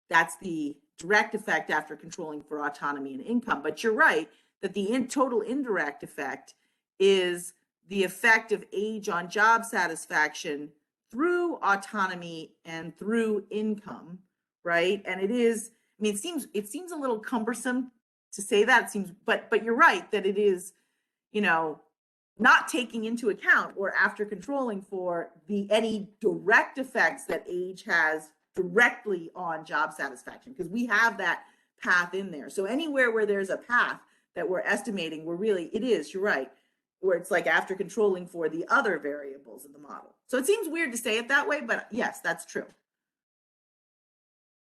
that's the direct effect after controlling for autonomy and income. But you're right that the total indirect effect is the effect of age on job satisfaction through autonomy and through income, right? And it is, I mean, it seems a little cumbersome to say that. It seems, but you're right that it is, you know, not taking into account or after controlling for any direct effects that age has directly on job satisfaction, because we have that path in there. So anywhere where there's a path that we're estimating, you're right, where it's like after controlling for the other variables in the model. So it seems weird to say it that way, but yes, that's true.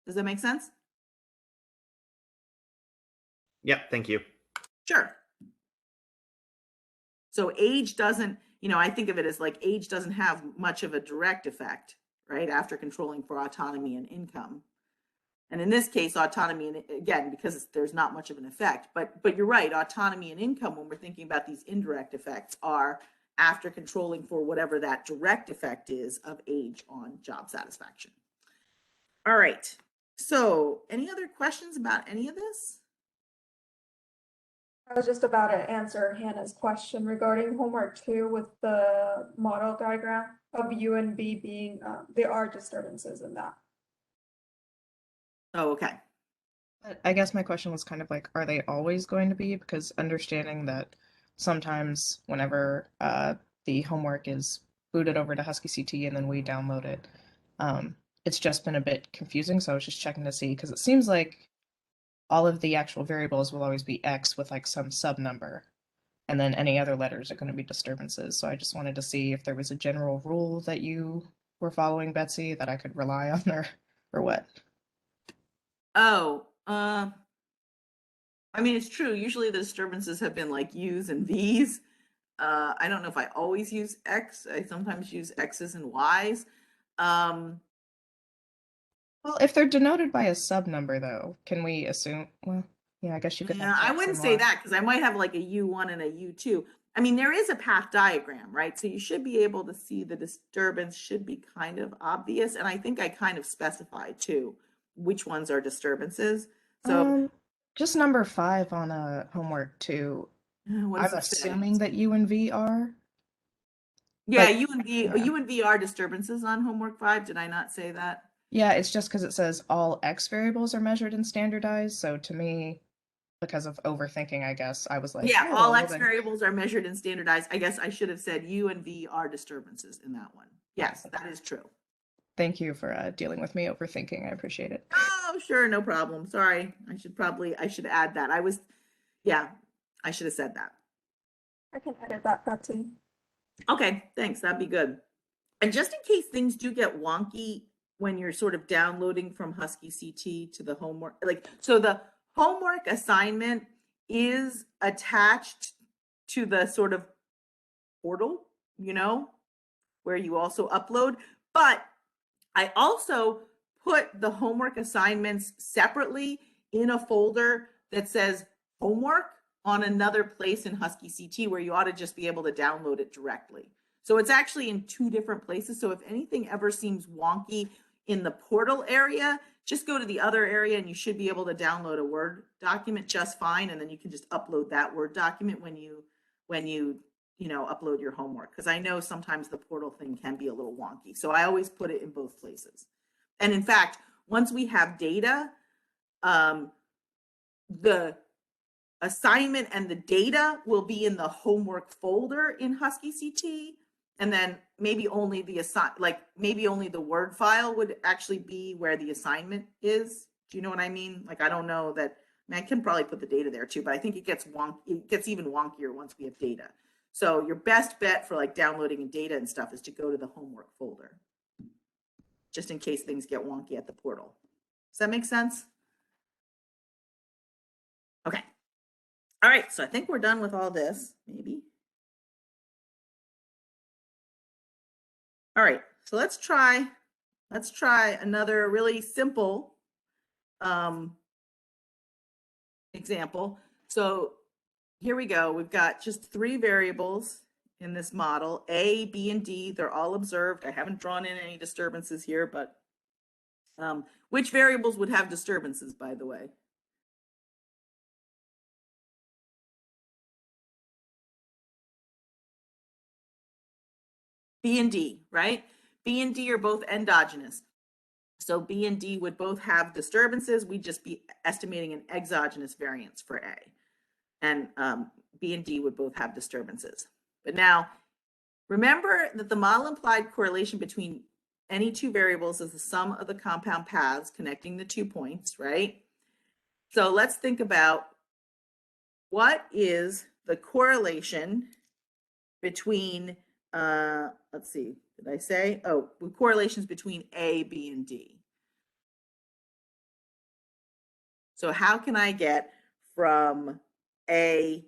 Does that make sense? Yeah, thank you. Sure. So age doesn't, you know, I think of it as like age doesn't have much of a direct effect, right? After controlling for autonomy and income. And in this case, autonomy, and again, because there's not much of an effect, but you're right, autonomy and income, when we're thinking about these indirect effects, are after controlling for whatever that direct effect is of age on job satisfaction. All right. So any other questions about any of this? I was just about to answer Hannah's question regarding homework 2 with the model diagram of U and V being, there are disturbances in that. Oh, okay. I guess my question was kind of like, are they always going to be? Because understanding that sometimes whenever the homework is booted over to Husky CT and then we download it, it's just been a bit confusing. So I was just checking to see, because it seems like all of the actual variables will always be X with like some sub number, and then any other letters are going to be disturbances. So I just wanted to see if there was a general rule that you were following, Betsy, that I could rely on, or what. Oh, I mean, it's true. Usually the disturbances have been like U's and V's. I don't know if I always use X. I sometimes use X's and Y's. Well, if they're denoted by a sub number, though, can we assume? Well, yeah, I guess you could. Yeah, I wouldn't say that, because I might have like a U1 and a U2. I mean, there is a path diagram, right? So you should be able to see the disturbance should be kind of obvious. And I think I kind of specified too which ones are disturbances. So just number 5 on a homework 2. what I'm does it say? assuming that U and V are. Yeah, but- U and V, yeah. U and V are disturbances on homework 5. Did I not say that? Yeah, it's just because it says all X variables are measured and standardized. So to me, because of overthinking, I guess, I was like, Yeah, oh, all well, X then- variables are measured and standardized. I guess I should have said U and V are disturbances in that one. Yes, that is true. Thank you for dealing with me overthinking. I appreciate it. Oh, sure, no problem. Sorry, I should add that. I should have said that. I can edit that, Betsy. Okay, thanks. That'd be good. And just in case things do get wonky when you're sort of downloading from Husky CT to the homework, like, so the homework assignment is attached to the sort of portal, you know, where you also upload. But I also put the homework assignments separately in a folder that says homework on another place in Husky CT where you ought to just be able to download it directly. So it's actually in two different places. So if anything ever seems wonky in the portal area, just go to the other area and you should be able to download a Word document just fine. And then you can just upload that Word document when you upload your homework. Because I know sometimes the portal thing can be a little wonky. So I always put it in both places. And in fact, once we have data, the assignment and the data will be in the homework folder in Husky CT. And then maybe only maybe only the Word file would actually be where the assignment is. Do you know what I mean? Like, I don't know that, I can probably put the data there too, but I think it gets even wonkier once we have data. So your best bet for like downloading data and stuff is to go to the homework folder, just in case things get wonky at the portal. Does that make sense? Okay. All right, so I think we're done with all this, maybe. All right, so let's try another really simple example. So here we go. We've got just 3 variables in this model, A, B, and D. They're all observed. I haven't drawn in any disturbances here, but which variables would have disturbances, by the way? B and D, right? B and D are both endogenous. So B and D would both have disturbances. We'd just be estimating an exogenous variance for A. And B and D would both have disturbances. But now, remember that the model implied correlation between any 2 variables is the sum of the compound paths connecting the 2 points, right? So let's think about what is the correlation between, let's see, did I say? Oh, correlations between A, B, and D. So how can I get from A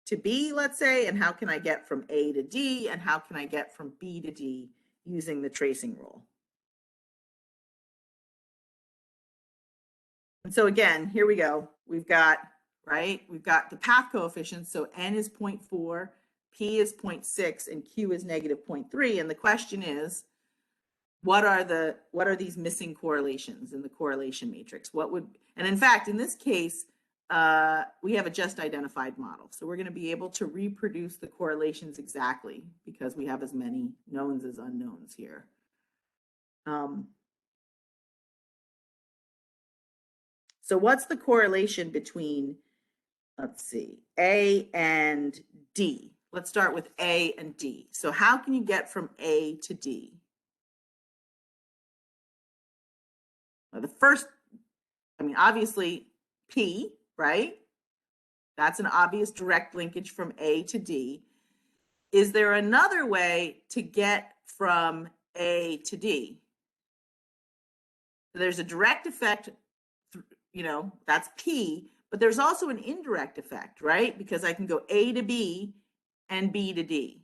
to B, let's say, and how can I get from A to D, and how can I get from B to D using the tracing rule? And so again, here we go. We've got the path coefficients. So N is 0.4, P is 0.6, and Q is -0.3. And the question is, what are these missing correlations in the correlation matrix? And in fact, in this case, we have a just identified model. So we're going to be able to reproduce the correlations exactly because we have as many knowns as unknowns here. So what's the correlation between, let's see, A and D? Let's start with A and D. So how can you get from A to D? Well, the first, obviously P, right? That's an obvious direct linkage from A to D. Is there another way to get from A to D? There's a direct effect, that's P, but there's also an indirect effect, right? Because I can go A to B and B to D.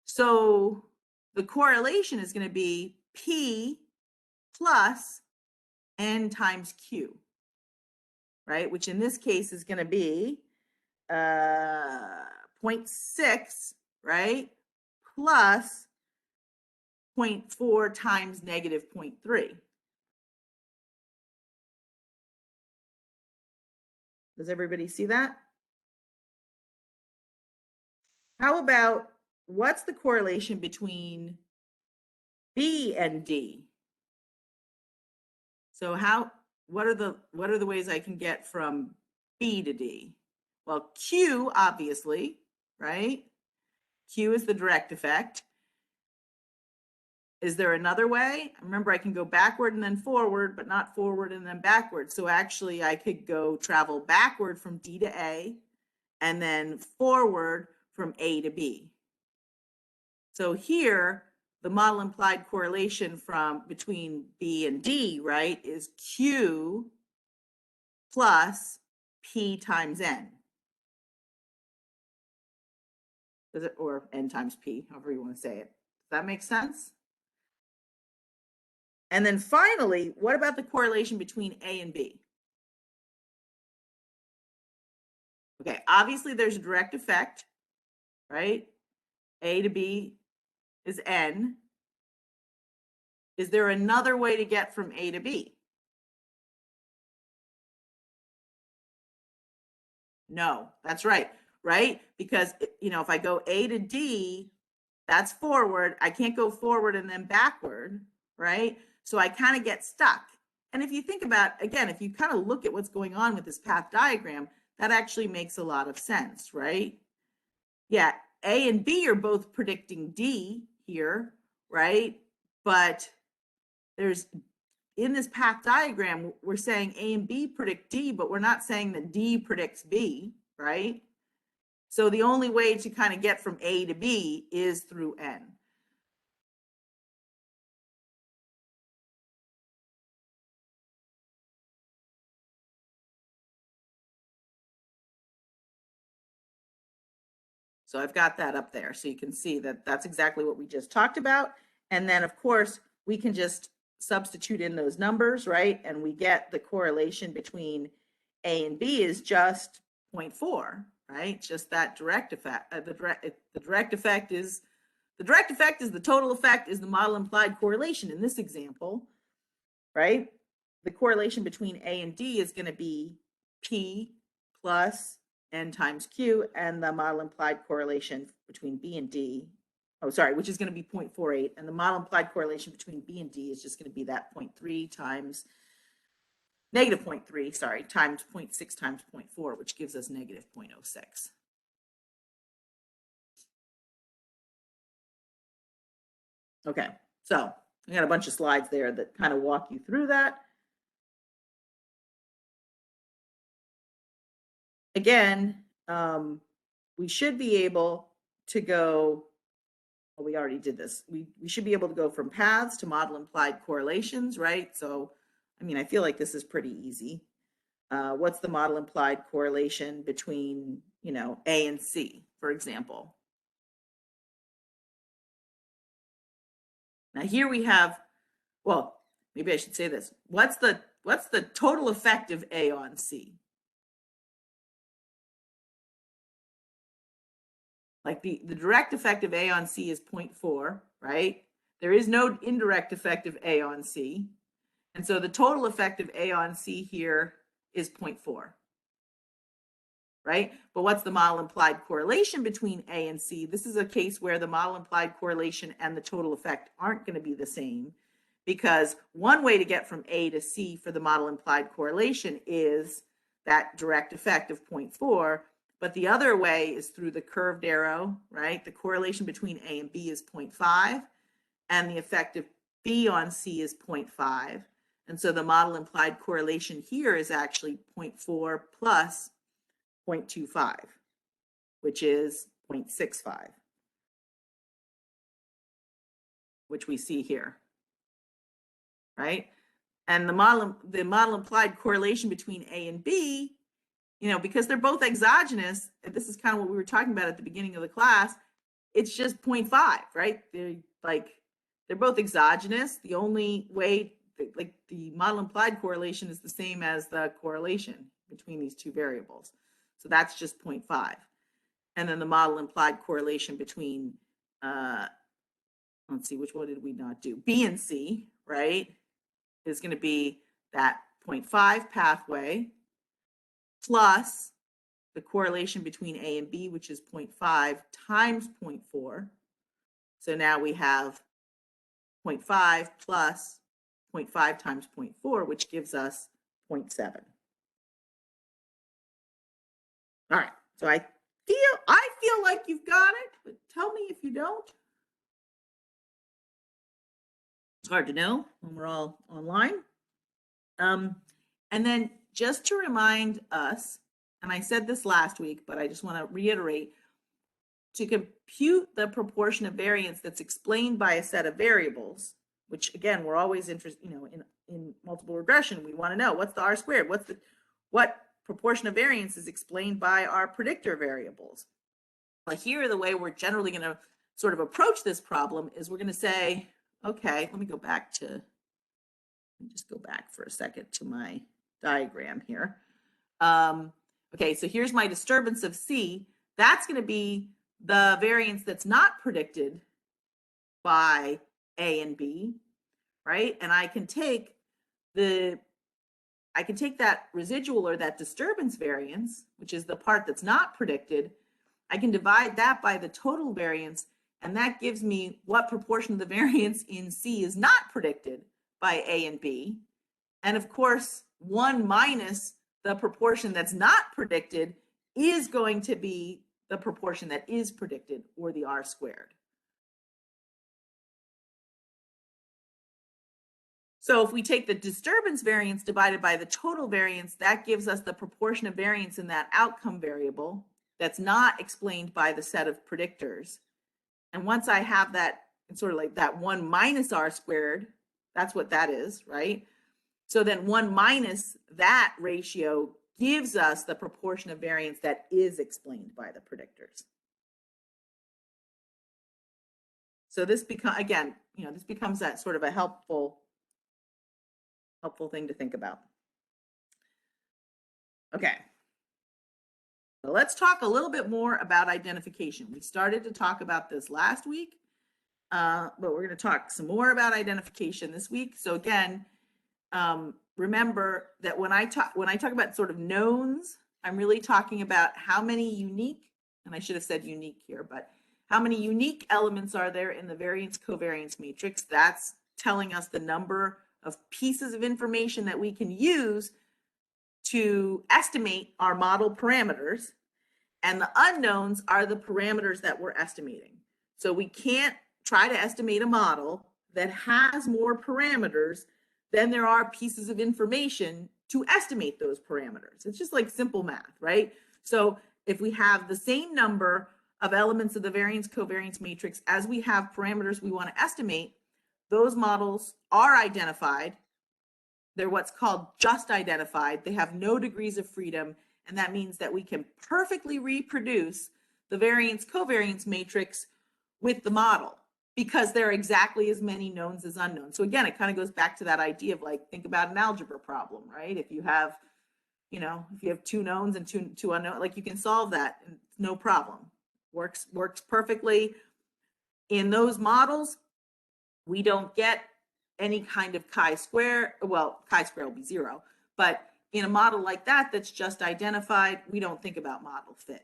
So the correlation is going to be P plus N times Q, right? Which in this case is going to be 0.6, right? Plus 0.4 times -0.3. Does everybody see that? How about what's the correlation between B and D? So what are the ways I can get from B to D? Well, Q, obviously, right? Q is the direct effect. Is there another way? Remember, I can go backward and then forward, but not forward and then backward. So actually, I could travel backward from D to A and then forward from A to B. So here, the model implied correlation between B and D, right, is Q plus P times N. Or N times P, however you want to say it. Does that make sense? And then finally, what about the correlation between A and B? Okay, obviously there's a direct effect, right? A to B is N. Is there another way to get from A to B? No, that's right, right? Because, if I go A to D, that's forward. I can't go forward and then backward, right? So I kind of get stuck. And if you think about, again, if you kind of look at what's going on with this path diagram, that actually makes a lot of sense, right? Yeah, A and B are both predicting D here, right? But in this path diagram, we're saying A and B predict D, but we're not saying that D predicts B, right? So the only way to kind of get from A to B is through N. So I've got that up there. So you can see that that's exactly what we just talked about. And then of course, we can just substitute in those numbers, right? And we get the correlation between A and B is just 0.4, right? Just that direct effect. The direct effect is the total effect is the model implied correlation in this example, right? The correlation between A and D is going to be P plus N times Q, and the model implied correlation between B and D, which is going to be 0.48, and the model implied correlation between B and D is just going to be that 0.3 times negative 0.3, times 0.6 times 0.4, which gives us negative 0.06. Okay, so I got a bunch of slides there that kind of walk you through that. Again, we should be able to go, well, we already did this. We should be able to go from paths to model implied correlations, right? So, I feel like this is pretty easy. What's the model implied correlation between, A and C, for example? Now here we have, well, maybe I should say this. What's the total effect of A on C? Like the direct effect of A on C is 0.4, right? There is no indirect effect of A on C. And so the total effect of A on C here is 0.4, right? But what's the model implied correlation between A and C? This is a case where the model implied correlation and the total effect aren't going to be the same, because one way to get from A to C for the model implied correlation is that direct effect of 0.4. But the other way is through the curved arrow, right? The correlation between A and B is 0.5, and the effect of B on C is 0.5. And so the model implied correlation here is actually 0.4 plus 0.25, which is 0.65, which we see here, right? And the model implied correlation between A and B, because they're both exogenous, and this is kind of what we were talking about at the beginning of the class, it's just 0.5, right? They're both exogenous. The only way, the model implied correlation is the same as the correlation between these two variables. So that's just 0.5. And then the model implied correlation between, let's see, which one did we not do? B and C, right, is going to be that 0.5 pathway plus the correlation between A and B, which is 0.5 times 0.4. So now we have 0.5 plus 0.5 times 0.4, which gives us 0.7. All right, so I feel like you've got it, but tell me if you don't. It's hard to know when we're all online. And then just to remind us, and I said this last week, but I just want to reiterate, to compute the proportion of variance that's explained by a set of variables, which again, we're always interested, in multiple regression, we want to know what's the R squared, what proportion of variance is explained by our predictor variables. Well, here, the way we're generally going to sort of approach this problem is we're going to say, okay, let me just go back for a second to my diagram here. Okay, so here's my disturbance of C. That's going to be the variance that's not predicted by A and B, right? And I can take that residual or that disturbance variance, which is the part that's not predicted. I can divide that by the total variance, and that gives me what proportion of the variance in C is not predicted by A and B. And of course, 1 minus the proportion that's not predicted is going to be the proportion that is predicted, or the R squared. So if we take the disturbance variance divided by the total variance, that gives us the proportion of variance in that outcome variable that's not explained by the set of predictors. And once I have that, it's sort of like that 1 minus R squared, that's what that is, right? So then 1 minus that ratio gives us the proportion of variance that is explained by the predictors. So this becomes that sort of a helpful thing to think about. Okay. So let's talk a little bit more about identification. We started to talk about this last week, but we're going to talk some more about identification this week. So again, remember that when I talk about sort of knowns, I'm really talking about how many unique, and I should have said unique here, but how many unique elements are there in the variance covariance matrix. That's telling us the number of pieces of information that we can use to estimate our model parameters, and the unknowns are the parameters that we're estimating. So we can't try to estimate a model that has more parameters than there are pieces of information to estimate those parameters. It's just like simple math, right? So if we have the same number of elements of the variance covariance matrix as we have parameters we want to estimate, those models are identified. They're what's called just identified. They have no degrees of freedom, and that means that we can perfectly reproduce the variance covariance matrix with the model, because there are exactly as many knowns as unknowns. So again, it kind of goes back to that idea of, like, think about an algebra problem, right? If you have, if you have 2 knowns and two unknowns, like, you can solve that, and no problem. Works perfectly. In those models, we don't get any kind of chi-square. Well, chi-square will be 0, but in a model like that that's just identified, we don't think about model fit.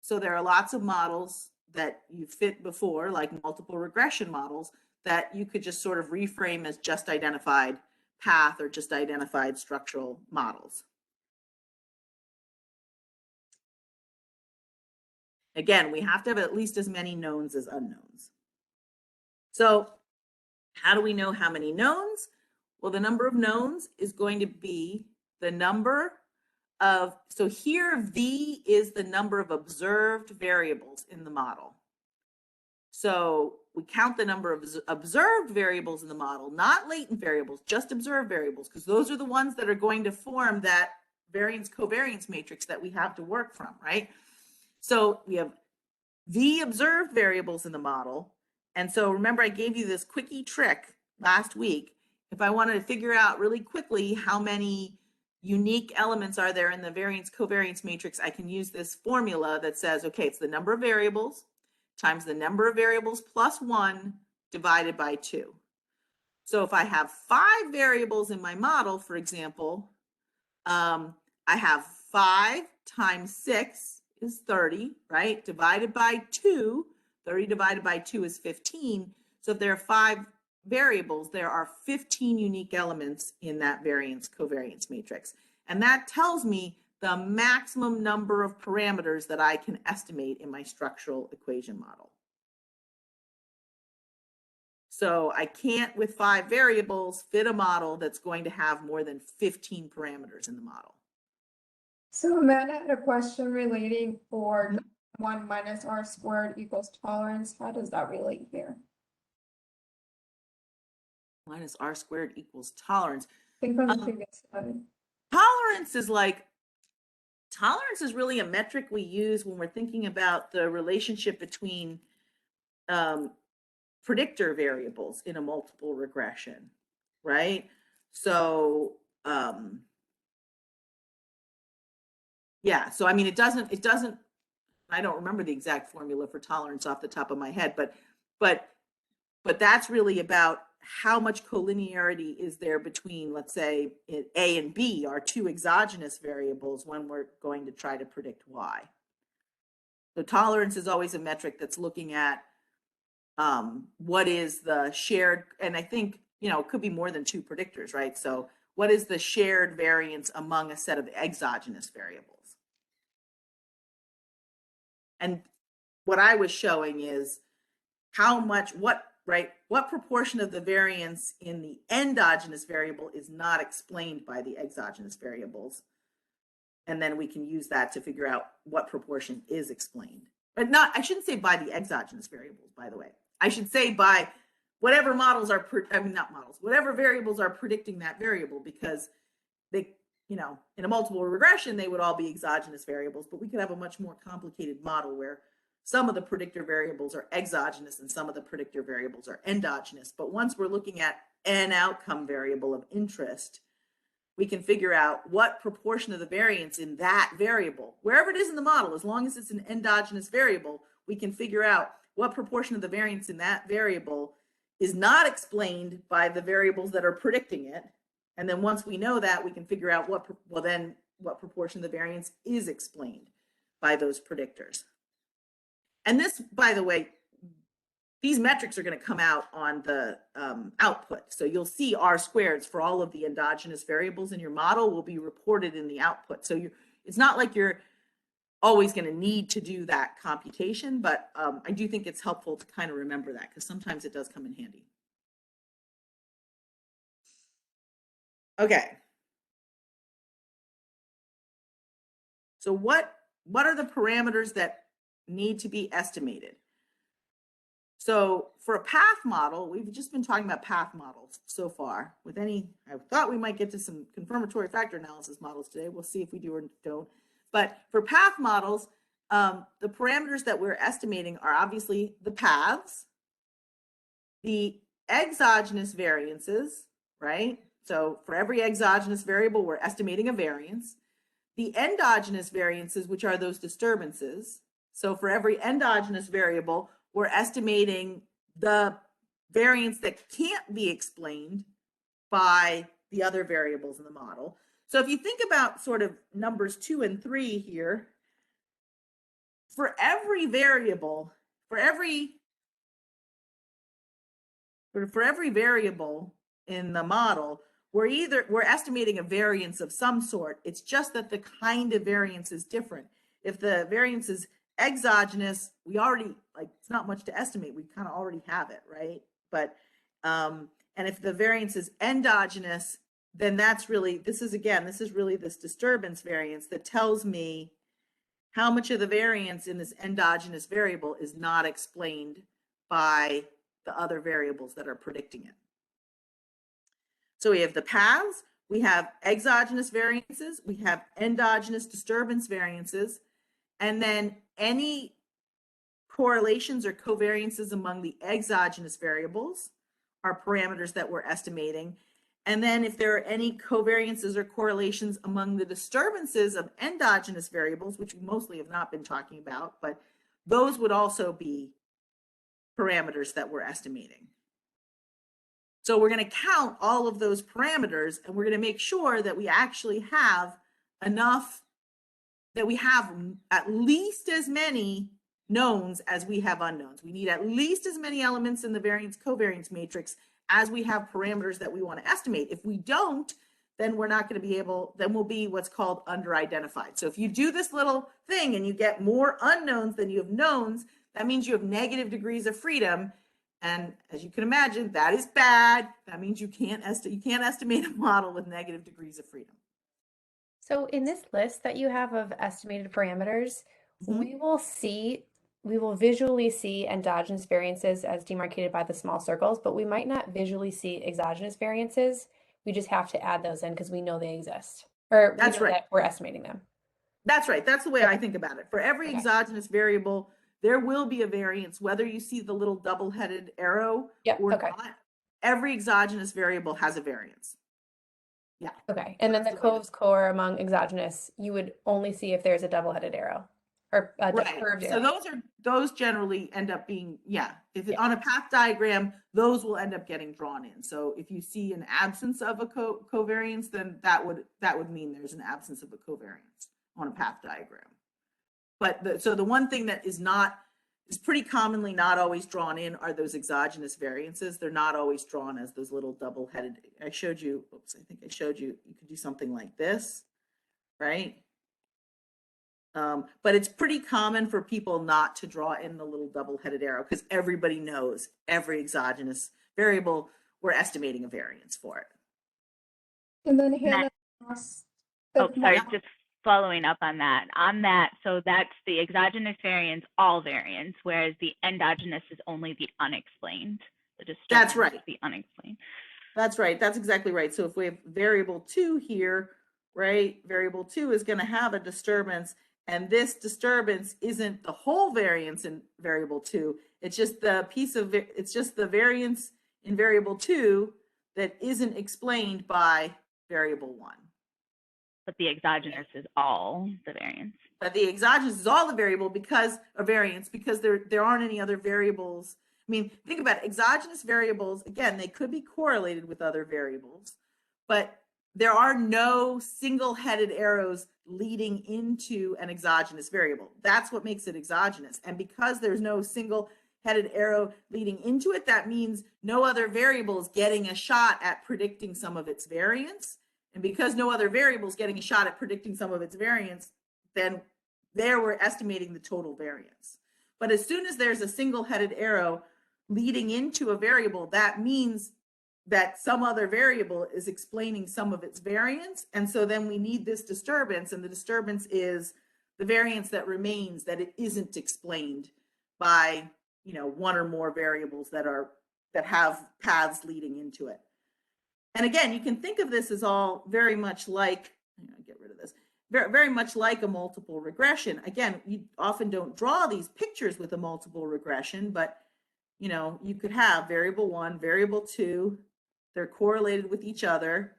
So there are lots of models that you fit before, like multiple regression models, that you could just sort of reframe as just identified path or just identified structural models. Again, we have to have at least as many knowns as unknowns. So how do we know how many knowns? Well, the number of knowns is going to be the number of, so here V is the number of observed variables in the model. So we count the number of observed variables in the model, not latent variables, just observed variables, because those are the ones that are going to form that variance covariance matrix that we have to work from, right? So we have V observed variables in the model. And so remember, I gave you this quickie trick last week. If I wanted to figure out really quickly how many unique elements are there in the variance covariance matrix, I can use this formula that says, okay, it's the number of variables times the number of variables plus 1 divided by 2. So if I have 5 variables in my model, for example, I have 5 times 6 is 30, right? Divided by 2, 30 divided by 2 is 15. So if there are 5 variables, there are 15 unique elements in that variance covariance matrix. And that tells me the maximum number of parameters that I can estimate in my structural equation model. So I can't, with 5 variables, fit a model that's going to have more than 15 parameters in the model. So Amanda had a question relating for 1 minus r squared equals tolerance. How does that relate here? Minus r squared equals tolerance. I think from the previous slide. Tolerance is really a metric we use when we're thinking about the relationship between predictor variables in a multiple regression, right? So, yeah, so I mean, it doesn't, I don't remember the exact formula for tolerance off the top of my head, but that's really about how much collinearity is there between, let's say, A and B are two exogenous variables when we're going to try to predict Y. So tolerance is always a metric that's looking at what is the shared, and I think, you know, it could be more than two predictors, right? So what is the shared variance among a set of exogenous variables? And what I was showing is how much, what proportion of the variance in the endogenous variable is not explained by the exogenous variables. And then we can use that to figure out what proportion is explained. But not, I shouldn't say by the exogenous variables, by the way. I should say by whatever models are, whatever variables are predicting that variable, because they, you know, in a multiple regression, they would all be exogenous variables, but we could have a much more complicated model where some of the predictor variables are exogenous and some of the predictor variables are endogenous. But once we're looking at an outcome variable of interest, we can figure out what proportion of the variance in that variable, wherever it is in the model, as long as it's an endogenous variable, we can figure out what proportion of the variance in that variable is not explained by the variables that are predicting it. And then once we know that, we can figure out what proportion of the variance is explained by those predictors. And this, by the way, these metrics are going to come out on the output. So you'll see R squareds for all of the endogenous variables in your model will be reported in the output. So it's not like you're always going to need to do that computation, but I do think it's helpful to kind of remember that because sometimes it does come in handy. Okay. So what are the parameters that need to be estimated? So for a path model, we've just been talking about path models so far. I thought we might get to some confirmatory factor analysis models today. We'll see if we do or don't. But for path models, the parameters that we're estimating are obviously the paths, the exogenous variances, right? So for every exogenous variable, we're estimating a variance. The endogenous variances, which are those disturbances. So for every endogenous variable, we're estimating the variance that can't be explained by the other variables in the model. So if you think about sort of numbers 2 and 3 here, for every variable, for every variable in the model, we're estimating a variance of some sort. It's just that the kind of variance is different. If the variance is exogenous, we already, like, it's not much to estimate. We kind of already have it, right? But, and if the variance is endogenous, then that's really, this is really this disturbance variance that tells me how much of the variance in this endogenous variable is not explained by the other variables that are predicting it. So we have the paths, we have exogenous variances, we have endogenous disturbance variances, and then any correlations or covariances among the exogenous variables are parameters that we're estimating. And then if there are any covariances or correlations among the disturbances of endogenous variables, which we mostly have not been talking about, but those would also be parameters that we're estimating. So we're going to count all of those parameters and we're going to make sure that we actually have enough, that we have at least as many knowns as we have unknowns. We need at least as many elements in the variance covariance matrix as we have parameters that we want to estimate. If we don't, then we're not going to be able, then we'll be what's called under-identified. So if you do this little thing and you get more unknowns than you have knowns, that means you have negative degrees of freedom. And as you can imagine, that is bad. That means you can't estimate a model with negative degrees of freedom. So in this list that you have of estimated parameters, we will visually see endogenous variances as demarcated by the small circles, but we might not visually see exogenous variances. We just have to add those in because we know they exist, or we That's know right. that we're estimating them. That's right. That's the way Okay. I think about it. For every Okay. exogenous variable, there will be a variance, whether you see the little double-headed arrow Yep. or Okay. not. Every exogenous variable has a variance. Yeah. Okay. And then the That's the way cove score among exogenous, you would only see if there's a double-headed arrow or a Right. curved So arrow. those generally end up being, yeah. If Yeah. on a path diagram, those will end up getting drawn in. So if you see an absence of a covariance, then that would mean there's an absence of a covariance on a path diagram. But so the one thing that is pretty commonly not always drawn in are those exogenous variances. They're not always drawn as those little double-headed. I showed you, oops, I think I showed you, you could do something like this, right? But it's pretty common for people not to draw in the little double-headed arrow because everybody knows every exogenous variable, we're estimating a variance for it. And then Hannah asked. Oh, sorry, Yeah. just following up on that. So that's the exogenous variance, all variance, whereas the endogenous is only the unexplained. The disturbance That's right. is the unexplained. That's right. That's exactly right. So if we have variable 2 here, right, variable 2 is going to have a disturbance, and this disturbance isn't the whole variance in variable 2. It's just it's just the variance in variable 2 that isn't explained by variable 1. But the exogenous is all the variance. But the exogenous is all the variable because there aren't any other variables. I mean, think about it. Exogenous variables, again, they could be correlated with other variables, but there are no single-headed arrows leading into an exogenous variable. That's what makes it exogenous. And because there's no single-headed arrow leading into it, that means no other variable is getting a shot at predicting some of its variance. And because no other variable is getting a shot at predicting some of its variance, then there we're estimating the total variance. But as soon as there's a single-headed arrow leading into a variable, that means that some other variable is explaining some of its variance. And so then we need this disturbance, and the disturbance is the variance that remains that it isn't explained by, one or more variables that have paths leading into it. And again, you can think of this as all very much like, get rid of this, very, very much like a multiple regression. Again, you often don't draw these pictures with a multiple regression, but you could have variable 1, variable 2, they're correlated with each other,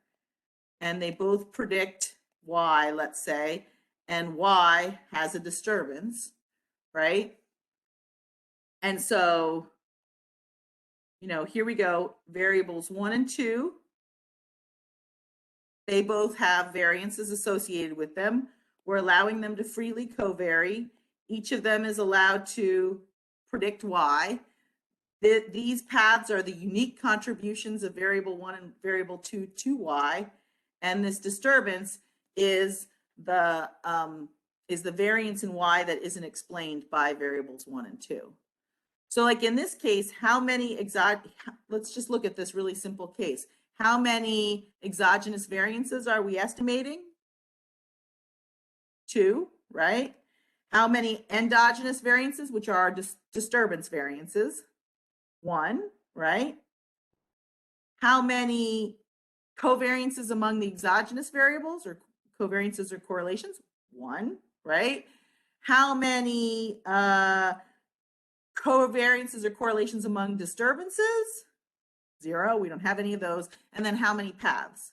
and they both predict Y, let's say, and Y has a disturbance, right? And so, here we go, variables 1 and 2, they both have variances associated with them. We're allowing them to freely covary. Each of them is allowed to predict Y. These paths are the unique contributions of variable 1 and variable 2 to Y, and this disturbance is the variance in Y that isn't explained by variables 1 and 2. So like in this case, let's just look at this really simple case. How many exogenous variances are we estimating? 2, right? How many endogenous variances, which are our disturbance variances? 1, right? How many covariances among the exogenous variables or covariances or correlations? 1, right? How many covariances or correlations among disturbances? 0, we don't have any of those. And then how many paths?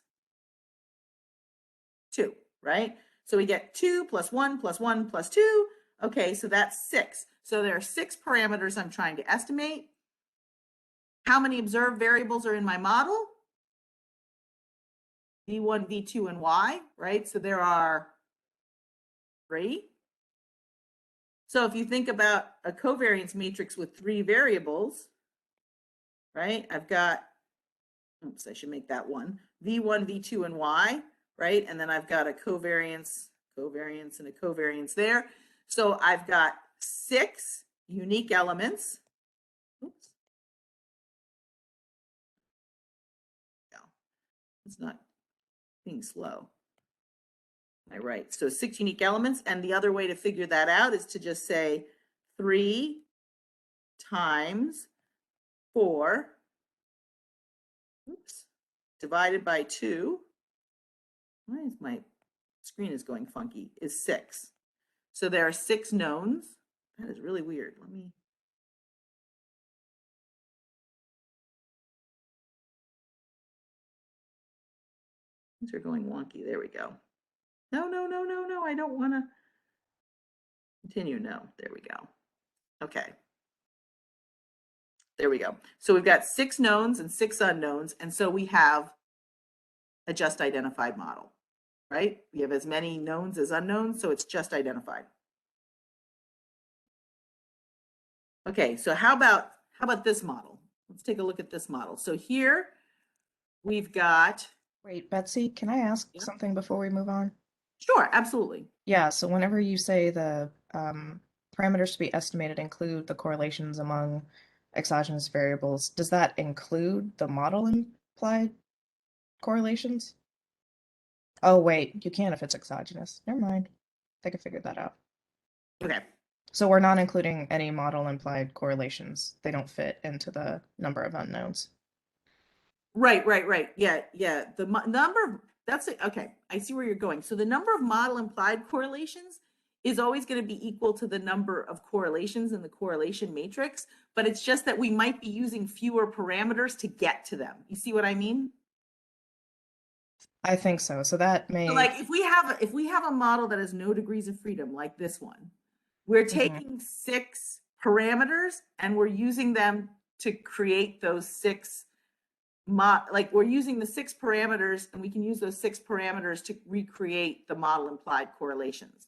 2, right? So we get 2 plus 1 plus 1 plus 2. Okay, so that's 6. So there are 6 parameters I'm trying to estimate. How many observed variables are in my model? V1, V2, and Y, right? So there are 3. So if you think about a covariance matrix with 3 variables, right? I've got, oops, I should make that 1. V1, V2, and Y, right? And then I've got a covariance, and a covariance there. So I've got 6 unique elements. Oops. No, it's not being slow. All right, so 6 unique elements, and the other way to figure that out is to just say 3 times 4, oops, divided by 2. Why is my screen is going funky? Is 6. So there are 6 knowns. That is really weird. Let me. Things are going wonky. There we go. No, no, no, no, no. I don't want to continue. No, there we go. Okay. There we go. So we've got 6 knowns and 6 unknowns. And so we have a just identified model, right? We have as many knowns as unknowns, so it's just identified. Okay, so how about this model? Let's take a look at this model. So here we've got. Wait, Betsy, can I ask something before we move on? Sure, absolutely. Yeah, so whenever you say the parameters to be estimated include the correlations among exogenous variables, does that include the model implied correlations? Oh, wait, you can if it's exogenous. Never mind. I think I figured that out. Okay. So we're not including any model implied correlations. They don't fit into the number of unknowns. Right. Yeah. The number, that's it. Okay, I see where you're going. So the number of model implied correlations is always going to be equal to the number of correlations in the correlation matrix, but it's just that we might be using fewer parameters to get to them. You see what I mean? I think so. So that may. So like if we have a model that has no degrees of freedom, like this one, we're taking 6 parameters and we're using them to create those 6 like we're using the 6 parameters, and we can use those 6 parameters to recreate the model implied correlations.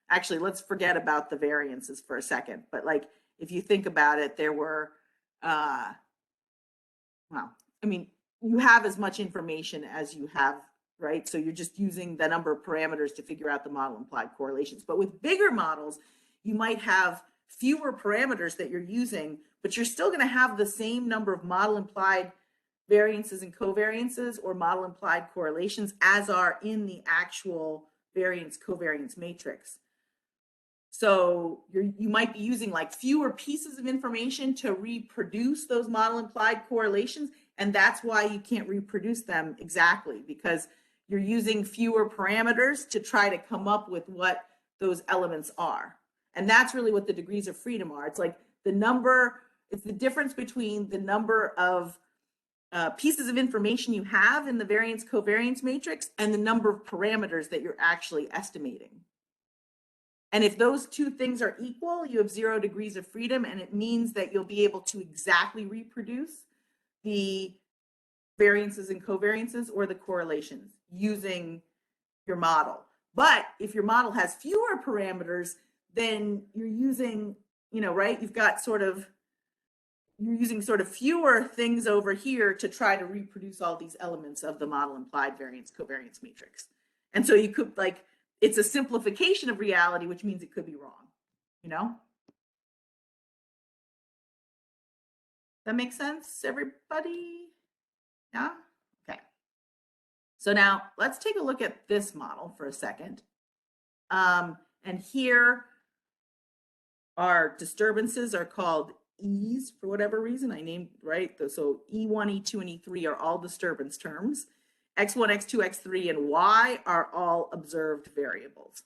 Actually, let's forget about the variances for a second. But like, if you think about it, there were, well, I mean, you have as much information as you have, right? So you're just using the number of parameters to figure out the model implied correlations. But with bigger models, you might have fewer parameters that you're using, but you're still going to have the same number of model implied variances and covariances or model implied correlations as are in the actual variance covariance matrix. So you might be using like fewer pieces of information to reproduce those model implied correlations, and that's why you can't reproduce them exactly, because you're using fewer parameters to try to come up with what those elements are. And that's really what the degrees of freedom are. It's like the number, it's the difference between the number of pieces of information you have in the variance covariance matrix and the number of parameters that you're actually estimating. And if those two things are equal, you have 0 degrees of freedom, and it means that you'll be able to exactly reproduce the variances and covariances or the correlations using your model. But if your model has fewer parameters, then you're using, right? You've got you're using sort of fewer things over here to try to reproduce all these elements of the model implied variance covariance matrix. And so you could it's a simplification of reality, which means it could be wrong, That makes sense, everybody? Yeah? Okay. So now let's take a look at this model for a second. And here our disturbances are called E's for whatever reason. I named, right? So E1, E2, and E3 are all disturbance terms. X1, X2, X3, and Y are all observed variables.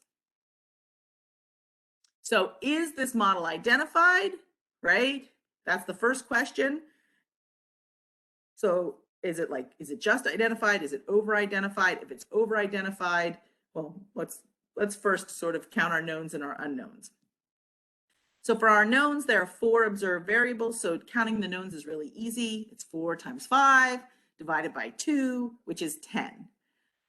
So is this model identified, right? That's the first question. So is it just identified? Is it over-identified? If it's over-identified, well, let's first sort of count our knowns and our unknowns. So for our knowns, there are 4 observed variables. So counting the knowns is really easy. It's 4 times 5 divided by 2, which is 10.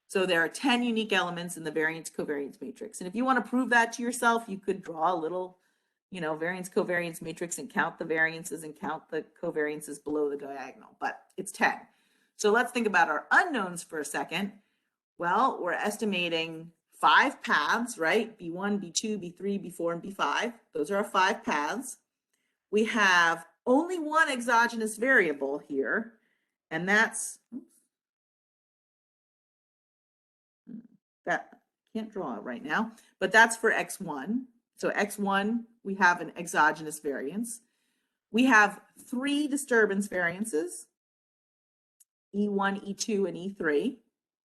So there are 10 unique elements in the variance covariance matrix. And if you want to prove that to yourself, you could draw a little, variance covariance matrix and count the variances and count the covariances below the diagonal, but it's 10. So let's think about our unknowns for a second. Well, we're estimating 5 paths, right? B1, B2, B3, B4, and B5. Those are our 5 paths. We have only one exogenous variable here, and that's, can't draw it right now, but that's for X1. So X1, we have an exogenous variance. We have 3 disturbance variances, E1, E2, and E3,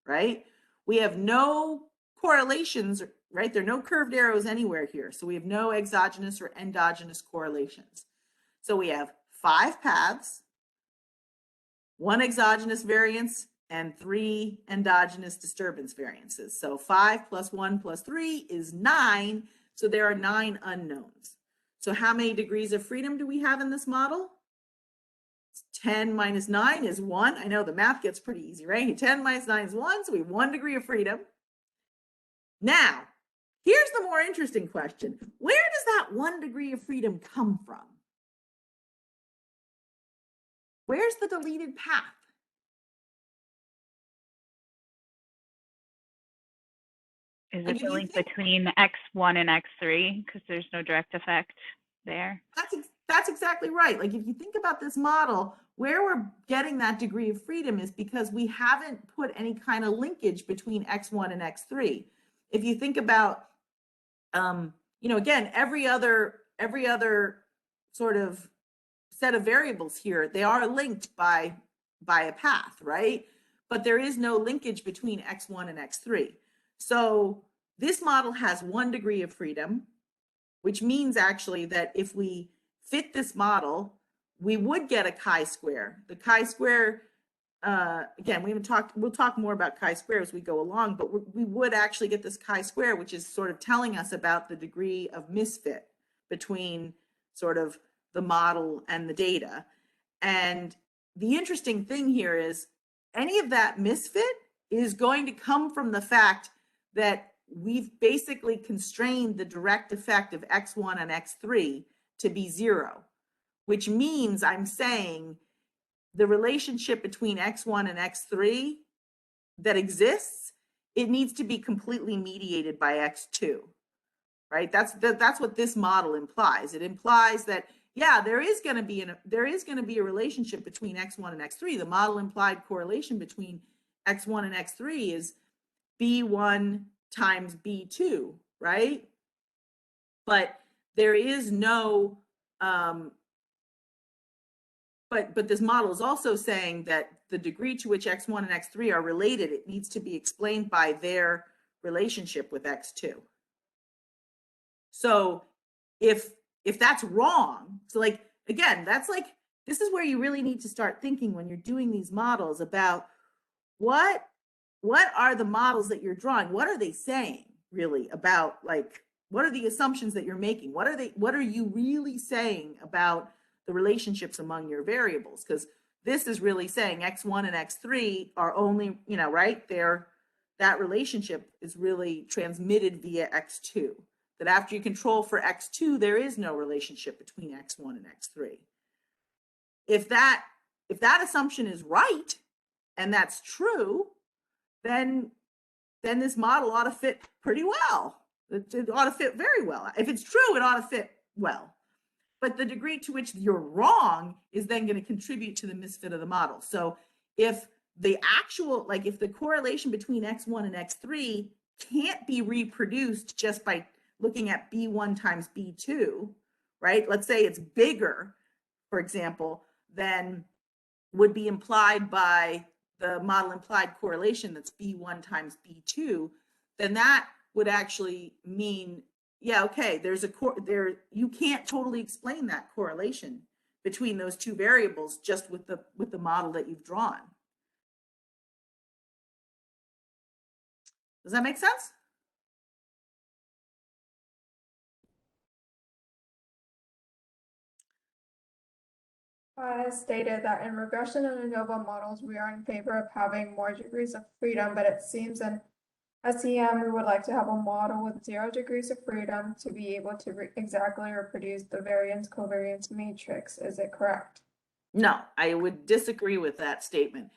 right? We have no correlations, right? There are no curved arrows anywhere here. So we have no exogenous or endogenous correlations. So we have 5 paths, 1 exogenous variance, and 3 endogenous disturbance variances. So 5 plus 1 plus 3 is 9. So there are 9 unknowns. So how many degrees of freedom do we have in this model? 10 minus 9 is 1. I know the math gets pretty easy, right? 10 minus 9 is 1, so we have 1 degree of freedom. Now, here's the more interesting question. Where does that 1 degree of freedom come from? Where's the deleted path? Is Like, it if the you link think- between X1 and X3? Because there's no direct effect there. That's exactly right. Like, if you think about this model, where we're getting that degree of freedom is because we haven't put any kind of linkage between X1 and X3. If you think about, you know, again, every other sort of set of variables here, they are linked by a path, right? But there is no linkage between X1 and X3. So this model has 1 degree of freedom, which means actually that if we fit this model, we would get a chi-square. The chi-square, again, we'll talk more about chi-square as we go along, but we would actually get this chi-square, which is sort of telling us about the degree of misfit between sort of the model and the data. And the interesting thing here is any of that misfit is going to come from the fact that we've basically constrained the direct effect of X1 and X3 to be 0, which means I'm saying the relationship between X1 and X3 that exists, it needs to be completely mediated by X2, right? That's what this model implies. It implies that, yeah, there is going to be a relationship between X1 and X3. The model implied correlation between X1 and X3 is B1 times B2, right? But there is no, but this model is also saying that the degree to which X1 and X3 are related, it needs to be explained by their relationship with X2. So if that's wrong, so like, again, that's like, this is where you really need to start thinking when you're doing these models about what are the models that you're drawing? What are they saying really about, like, what are the assumptions that you're making? What are you really saying about the relationships among your variables? Because this is really saying X1 and X3 are only, you know, right there, that relationship is really transmitted via X2. That after you control for X2, there is no relationship between X1 and X3. If that assumption is right, and that's true, then this model ought to fit pretty well. It ought to fit very well. If it's true, it ought to fit well. But the degree to which you're wrong is then going to contribute to the misfit of the model. So if the actual, like, if the correlation between X1 and X3 can't be reproduced just by looking at B1 times B2, right? Let's say it's bigger, for example, than would be implied by the model implied correlation that's B1 times B2, then that would actually mean, yeah, okay, you can't totally explain that correlation between those two variables just with the model that you've drawn. Does that make sense? Stated that in regression and ANOVA models, we are in favor of having more degrees of freedom, but it seems in SEM, we would like to have a model with 0 degrees of freedom to be able to exactly reproduce the variance covariance matrix. Is it correct? No, I would disagree with that statement.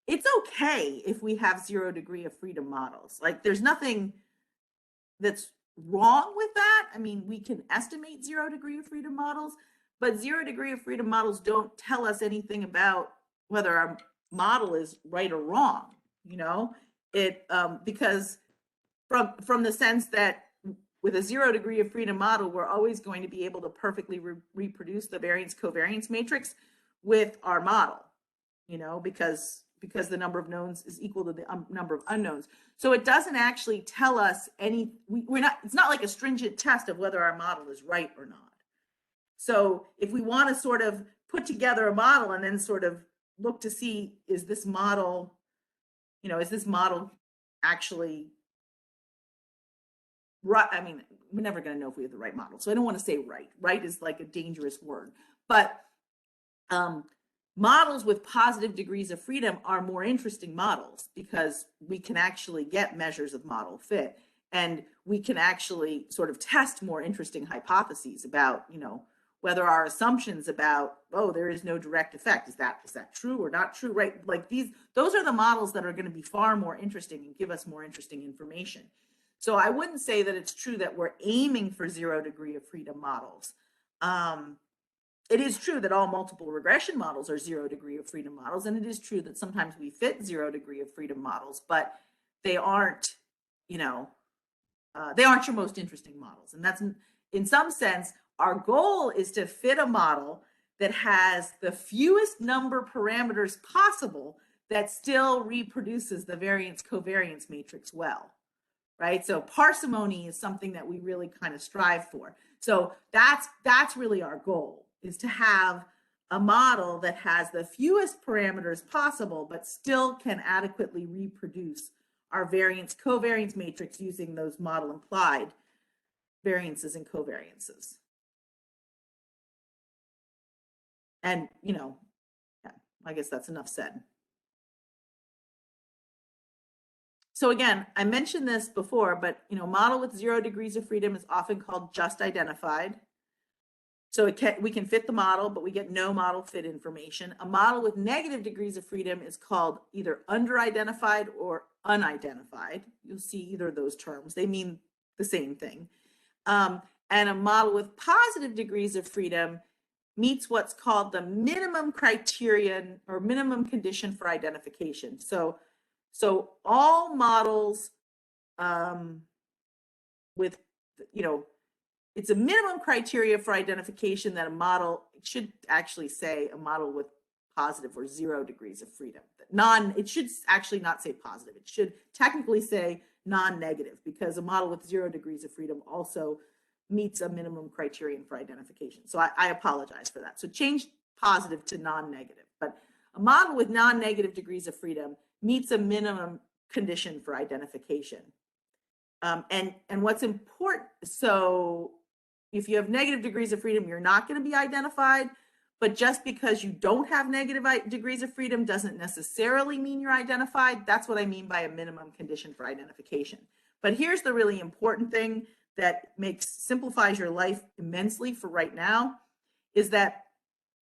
It's okay if we have 0 degree of freedom models. Like, there's nothing that's wrong with that. I mean, we can estimate 0 degree of freedom models, but 0 degree of freedom models don't tell us anything about whether our model is right or wrong. You know, because from the sense that with a 0 degree of freedom model, we're always going to be able to perfectly reproduce the variance covariance matrix with our model, you know, because the number of knowns is equal to the number of unknowns. So it doesn't actually tell us it's not like a stringent test of whether our model is right or not. So if we want to sort of put together a model and then sort of look to see, is this model actually right? I mean, we're never going to know if we have the right model. So I don't want to say right. Right is like a dangerous word. But models with positive degrees of freedom are more interesting models because we can actually get measures of model fit, and we can actually sort of test more interesting hypotheses about, you know, whether our assumptions about, oh, there is no direct effect, is that true or not true, right? Like those are the models that are going to be far more interesting and give us more interesting information. So I wouldn't say that it's true that we're aiming for 0 degree of freedom models. It is true that all multiple regression models are 0 degree of freedom models, and it is true that sometimes we fit 0 degree of freedom models, but they aren't, you know, they aren't your most interesting models. And that's, in some sense, our goal is to fit a model that has the fewest number parameters possible that still reproduces the variance covariance matrix well, right? So parsimony is something that we really kind of strive for. So that's really our goal, is to have a model that has the fewest parameters possible, but still can adequately reproduce our variance covariance matrix using those model implied variances and covariances. And, you know, yeah, I guess that's enough said. So again, I mentioned this before, but, you know, model with 0 degrees of freedom is often called just identified. So we can fit the model, but we get no model fit information. A model with negative degrees of freedom is called either under-identified or unidentified. You'll see either of those terms. They mean the same thing. And a model with positive degrees of freedom meets what's called the minimum criterion or minimum condition for identification. So all models with, you know, it's a minimum criteria for identification that a model, it should actually say a model with positive or 0 degrees of freedom. It should actually not say positive. It should technically say non-negative, because a model with 0 degrees of freedom also meets a minimum criterion for identification. So I apologize for that. So change positive to non-negative. But a model with non-negative degrees of freedom meets a minimum condition for identification. And what's important, so if you have negative degrees of freedom, you're not going to be identified, but just because you don't have negative degrees of freedom doesn't necessarily mean you're identified. That's what I mean by a minimum condition for identification. But here's the really important thing that simplifies your life immensely for right now, is that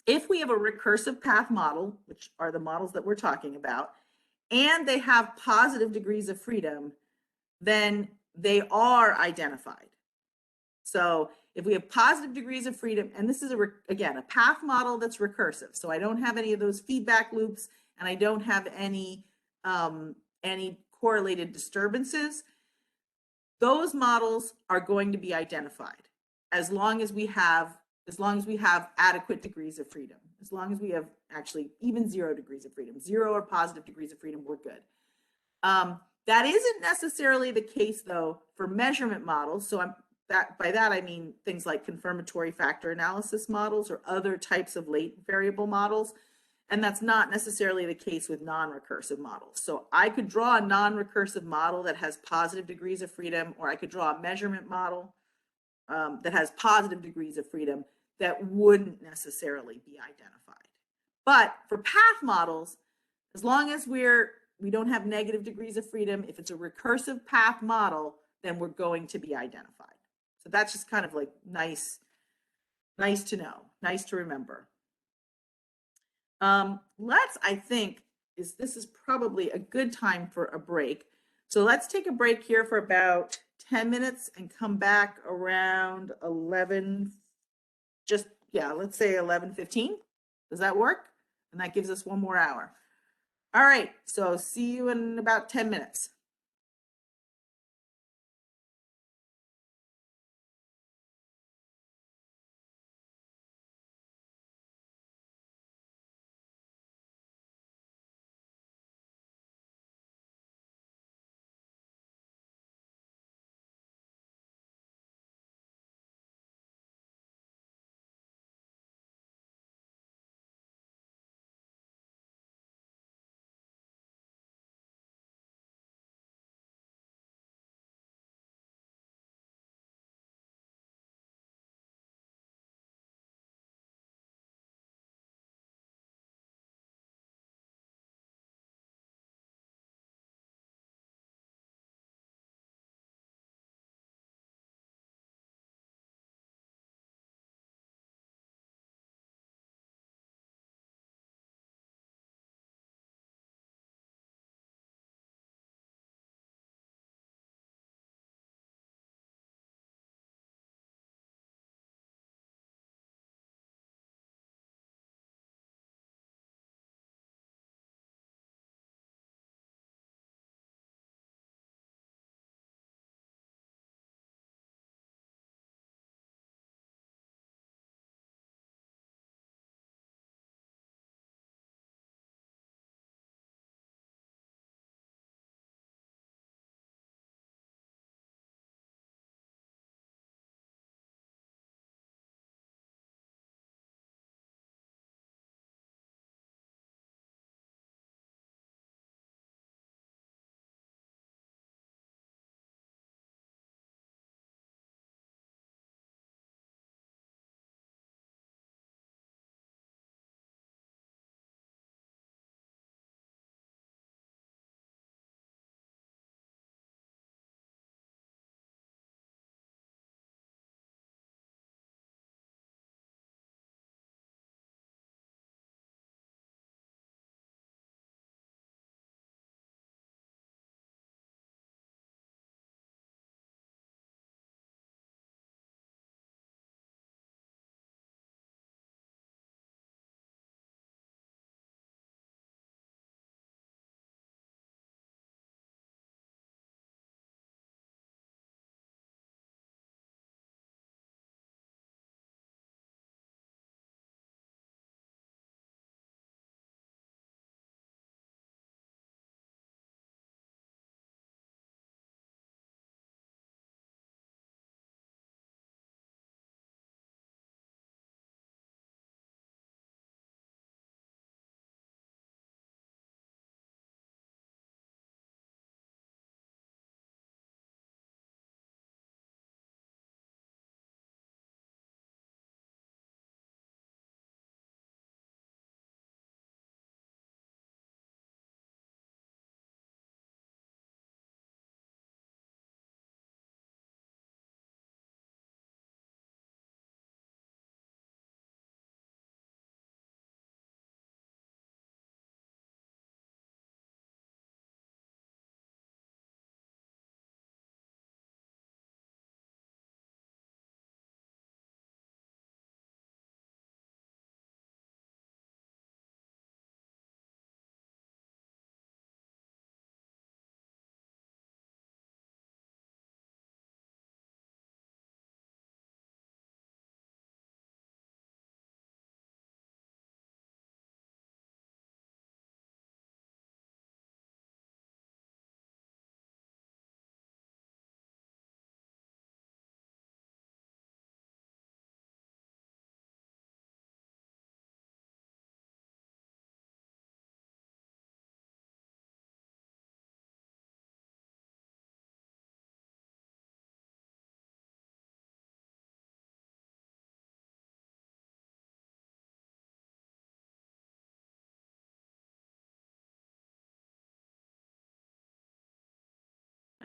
if we have a recursive path model, which are the models that we're talking about, and they have positive degrees of freedom, then they are identified. So if we have positive degrees of freedom, and this is again a path model that's recursive, so I don't have any of those feedback loops, and I don't have any correlated disturbances, those models are going to be identified as long as we have adequate degrees of freedom, as long as we have actually even 0 degrees of freedom, 0 or positive degrees of freedom, we're good. That isn't necessarily the case though for measurement models. So by that I mean things like confirmatory factor analysis models or other types of latent variable models. And that's not necessarily the case with non-recursive models. So I could draw a non-recursive model that has positive degrees of freedom, or I could draw a measurement model that has positive degrees of freedom that wouldn't necessarily be identified. But for path models, as long as we don't have negative degrees of freedom, if it's a recursive path model, then we're going to be identified. So that's just kind of like nice to know, nice to remember. This is probably a good time for a break. So let's take a break here for about 10 minutes and come back around 11, let's say 11:15. Does that work? And that gives us 1 more hour. All right, so see you in about 10 minutes.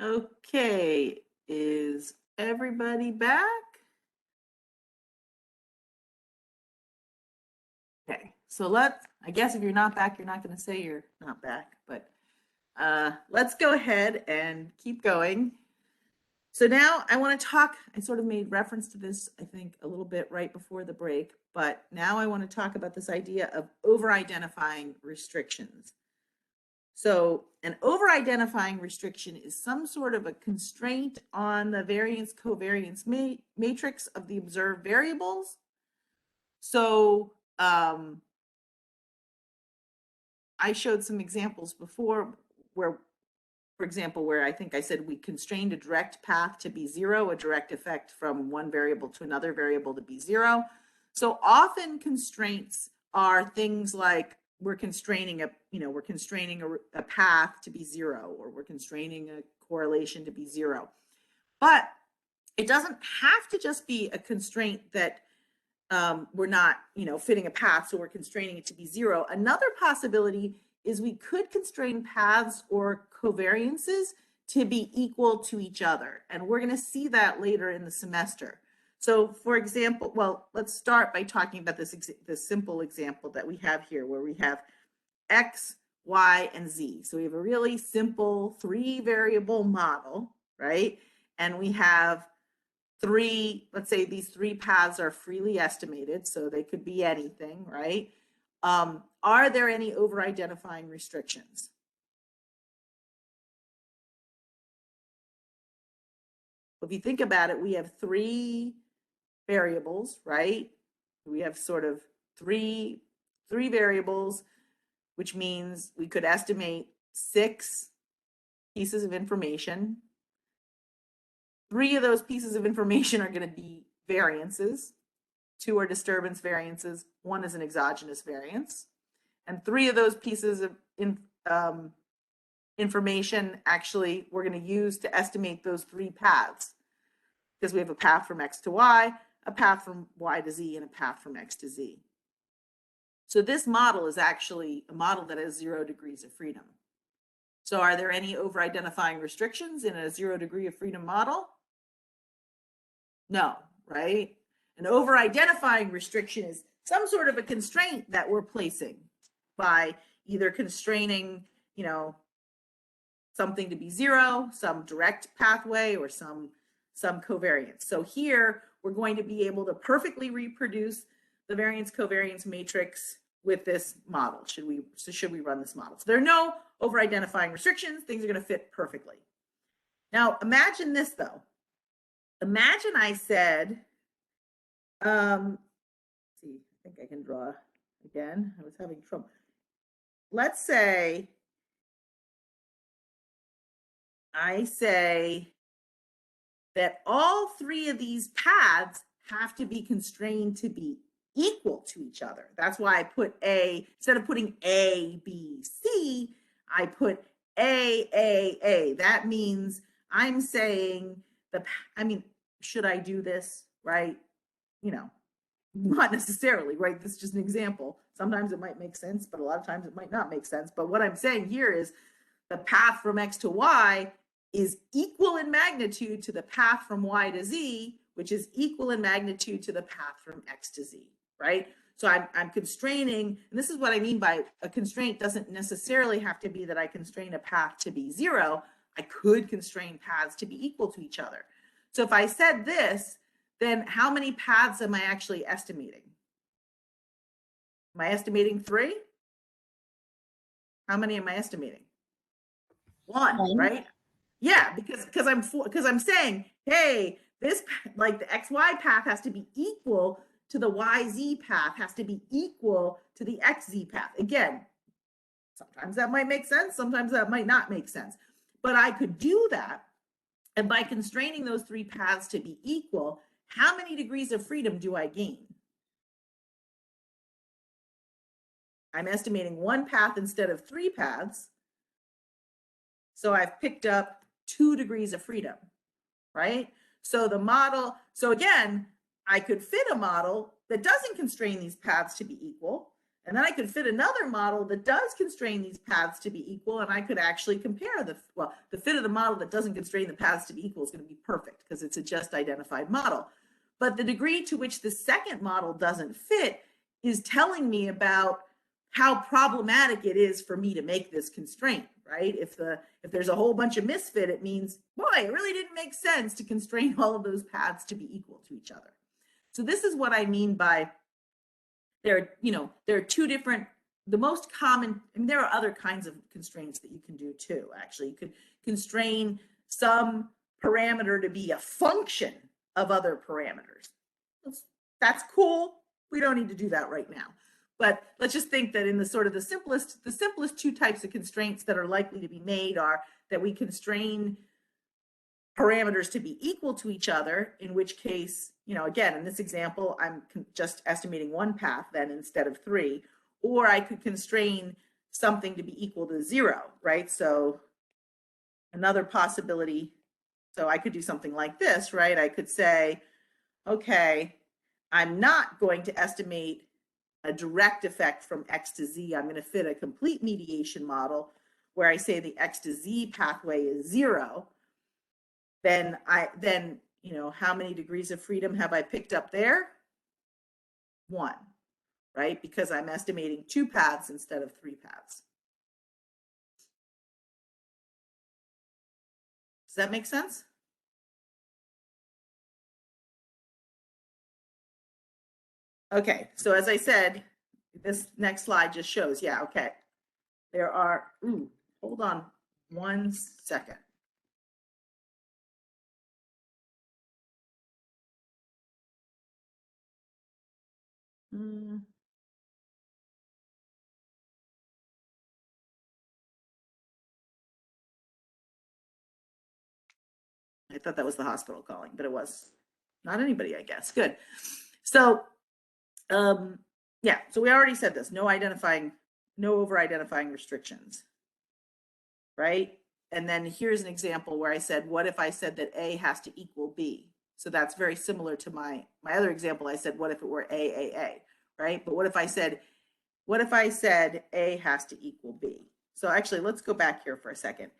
Okay, is everybody back? Okay, so I guess if you're not back, you're not going to say you're not back, but let's go ahead and keep going. So now I want to talk, I sort of made reference to this, I think, a little bit right before the break, but now I want to talk about this idea of over-identifying restrictions. So an over-identifying restriction is some sort of a constraint on the variance covariance matrix of the observed variables. So I showed some examples before where, for example, where I think I said we constrained a direct path to be 0, a direct effect from one variable to another variable to be 0. So often constraints are things like we're constraining a path to be 0, or we're constraining a correlation to be 0. But it doesn't have to just be a constraint that we're not, fitting a path, so we're constraining it to be 0. Another possibility is we could constrain paths or covariances to be equal to each other. And we're going to see that later in the semester. So for example, well, let's start by talking about this simple example that we have here, where we have X, Y, and Z. So we have a really simple 3-variable model, right? And we have let's say these 3 paths are freely estimated, so they could be anything, right? Are there any over-identifying restrictions? If you think about it, we have 3 variables, right? We have sort of three variables, which means we could estimate 6 pieces of information. 3 of those pieces of information are going to be variances. 2 are disturbance variances. 1 is an exogenous variance. And 3 of those pieces of information, actually, we're going to use to estimate those 3 paths, because we have a path from X to Y, a path from Y to Z, and a path from X to Z. So this model is actually a model that has 0 degrees of freedom. So are there any over-identifying restrictions in a 0 degree of freedom model? No, right? An over-identifying restriction is some sort of a constraint that we're placing by either constraining, something to be 0, some direct pathway, or some covariance. So here we're going to be able to perfectly reproduce the variance covariance matrix with this model. Should we run this model? So there are no over-identifying restrictions. Things are going to fit perfectly. Now imagine this though. Imagine I said, see, I think I can draw again. I was having trouble. Let's say I say that all 3 of these paths have to be constrained to be equal to each other. That's why I put A, instead of putting A, B, C, I put A. That means I'm saying should I do this, right? Not necessarily, right? This is just an example. Sometimes it might make sense, but a lot of times it might not make sense. But what I'm saying here is the path from X to Y is equal in magnitude to the path from Y to Z, which is equal in magnitude to the path from X to Z, right? So I'm constraining, and this is what I mean by a constraint doesn't necessarily have to be that I constrain a path to be 0. I could constrain paths to be equal to each other. So if I said this, then how many paths am I actually estimating? Am I estimating 3? How many am I estimating? 1, right? Yeah, because I'm saying, hey, this, like the XY path has to be equal to the YZ path, has to be equal to the XZ path. Again, sometimes that might make sense, sometimes that might not make sense. But I could do that, and by constraining those 3 paths to be equal, how many degrees of freedom do I gain? I'm estimating 1 path instead of 3 paths. So I've picked up 2 degrees of freedom, right? So the model, so again, I could fit a model that doesn't constrain these paths to be equal, And then I could fit another model that does constrain these paths to be equal, and I could actually compare the fit of the model that doesn't constrain the paths to be equal is going to be perfect because it's a just identified model. But the degree to which the second model doesn't fit is telling me about how problematic it is for me to make this constraint, right? If there's a whole bunch of misfit, it means, boy, it really didn't make sense to constrain all of those paths to be equal to each other. So this is what I mean by there are two different, the most common, and there are other kinds of constraints that you can do too, actually. You could constrain some parameter to be a function of other parameters. That's cool. We don't need to do that right now. But let's just think that in the sort of the simplest two types of constraints that are likely to be made are that we constrain parameters to be equal to each other, in which case, again, in this example, I'm just estimating one path then instead of three, or I could constrain something to be equal to 0, right? So another possibility, so I could do something like this, right? I could say, okay, I'm not going to estimate a direct effect from X to Z. I'm going to fit a complete mediation model where I say the X to Z pathway is 0. Then how many degrees of freedom have I picked up there? 1, right? Because I'm estimating 2 paths instead of 3 paths. Does that make sense? Okay, so as I said, this next slide just shows, yeah, okay. There are, hold on 1 second. I thought that was the hospital calling, but it was not anybody, I guess. Good. So, yeah, so we already said this, no over identifying restrictions, right? And then here's an example where I said, what if I said that A has to equal B? So that's very similar to my other example. I said, what if it were A, right? But what if I said A has to equal B? So actually, let's go back here for a second.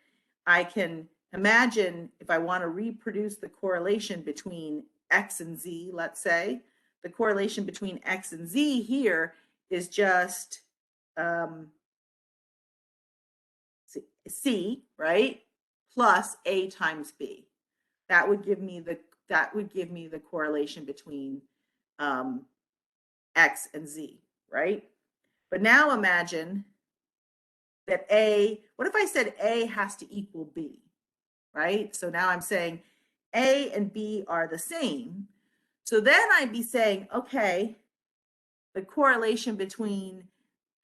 I can imagine if I want to reproduce the correlation between X and Z, let's say, the correlation between X and Z here is just C, right? Plus A times B. That would give me the correlation between X and Z, right? But now imagine that what if I said A has to equal B, right? So now I'm saying A and B are the same. So then I'd be saying, okay, the correlation between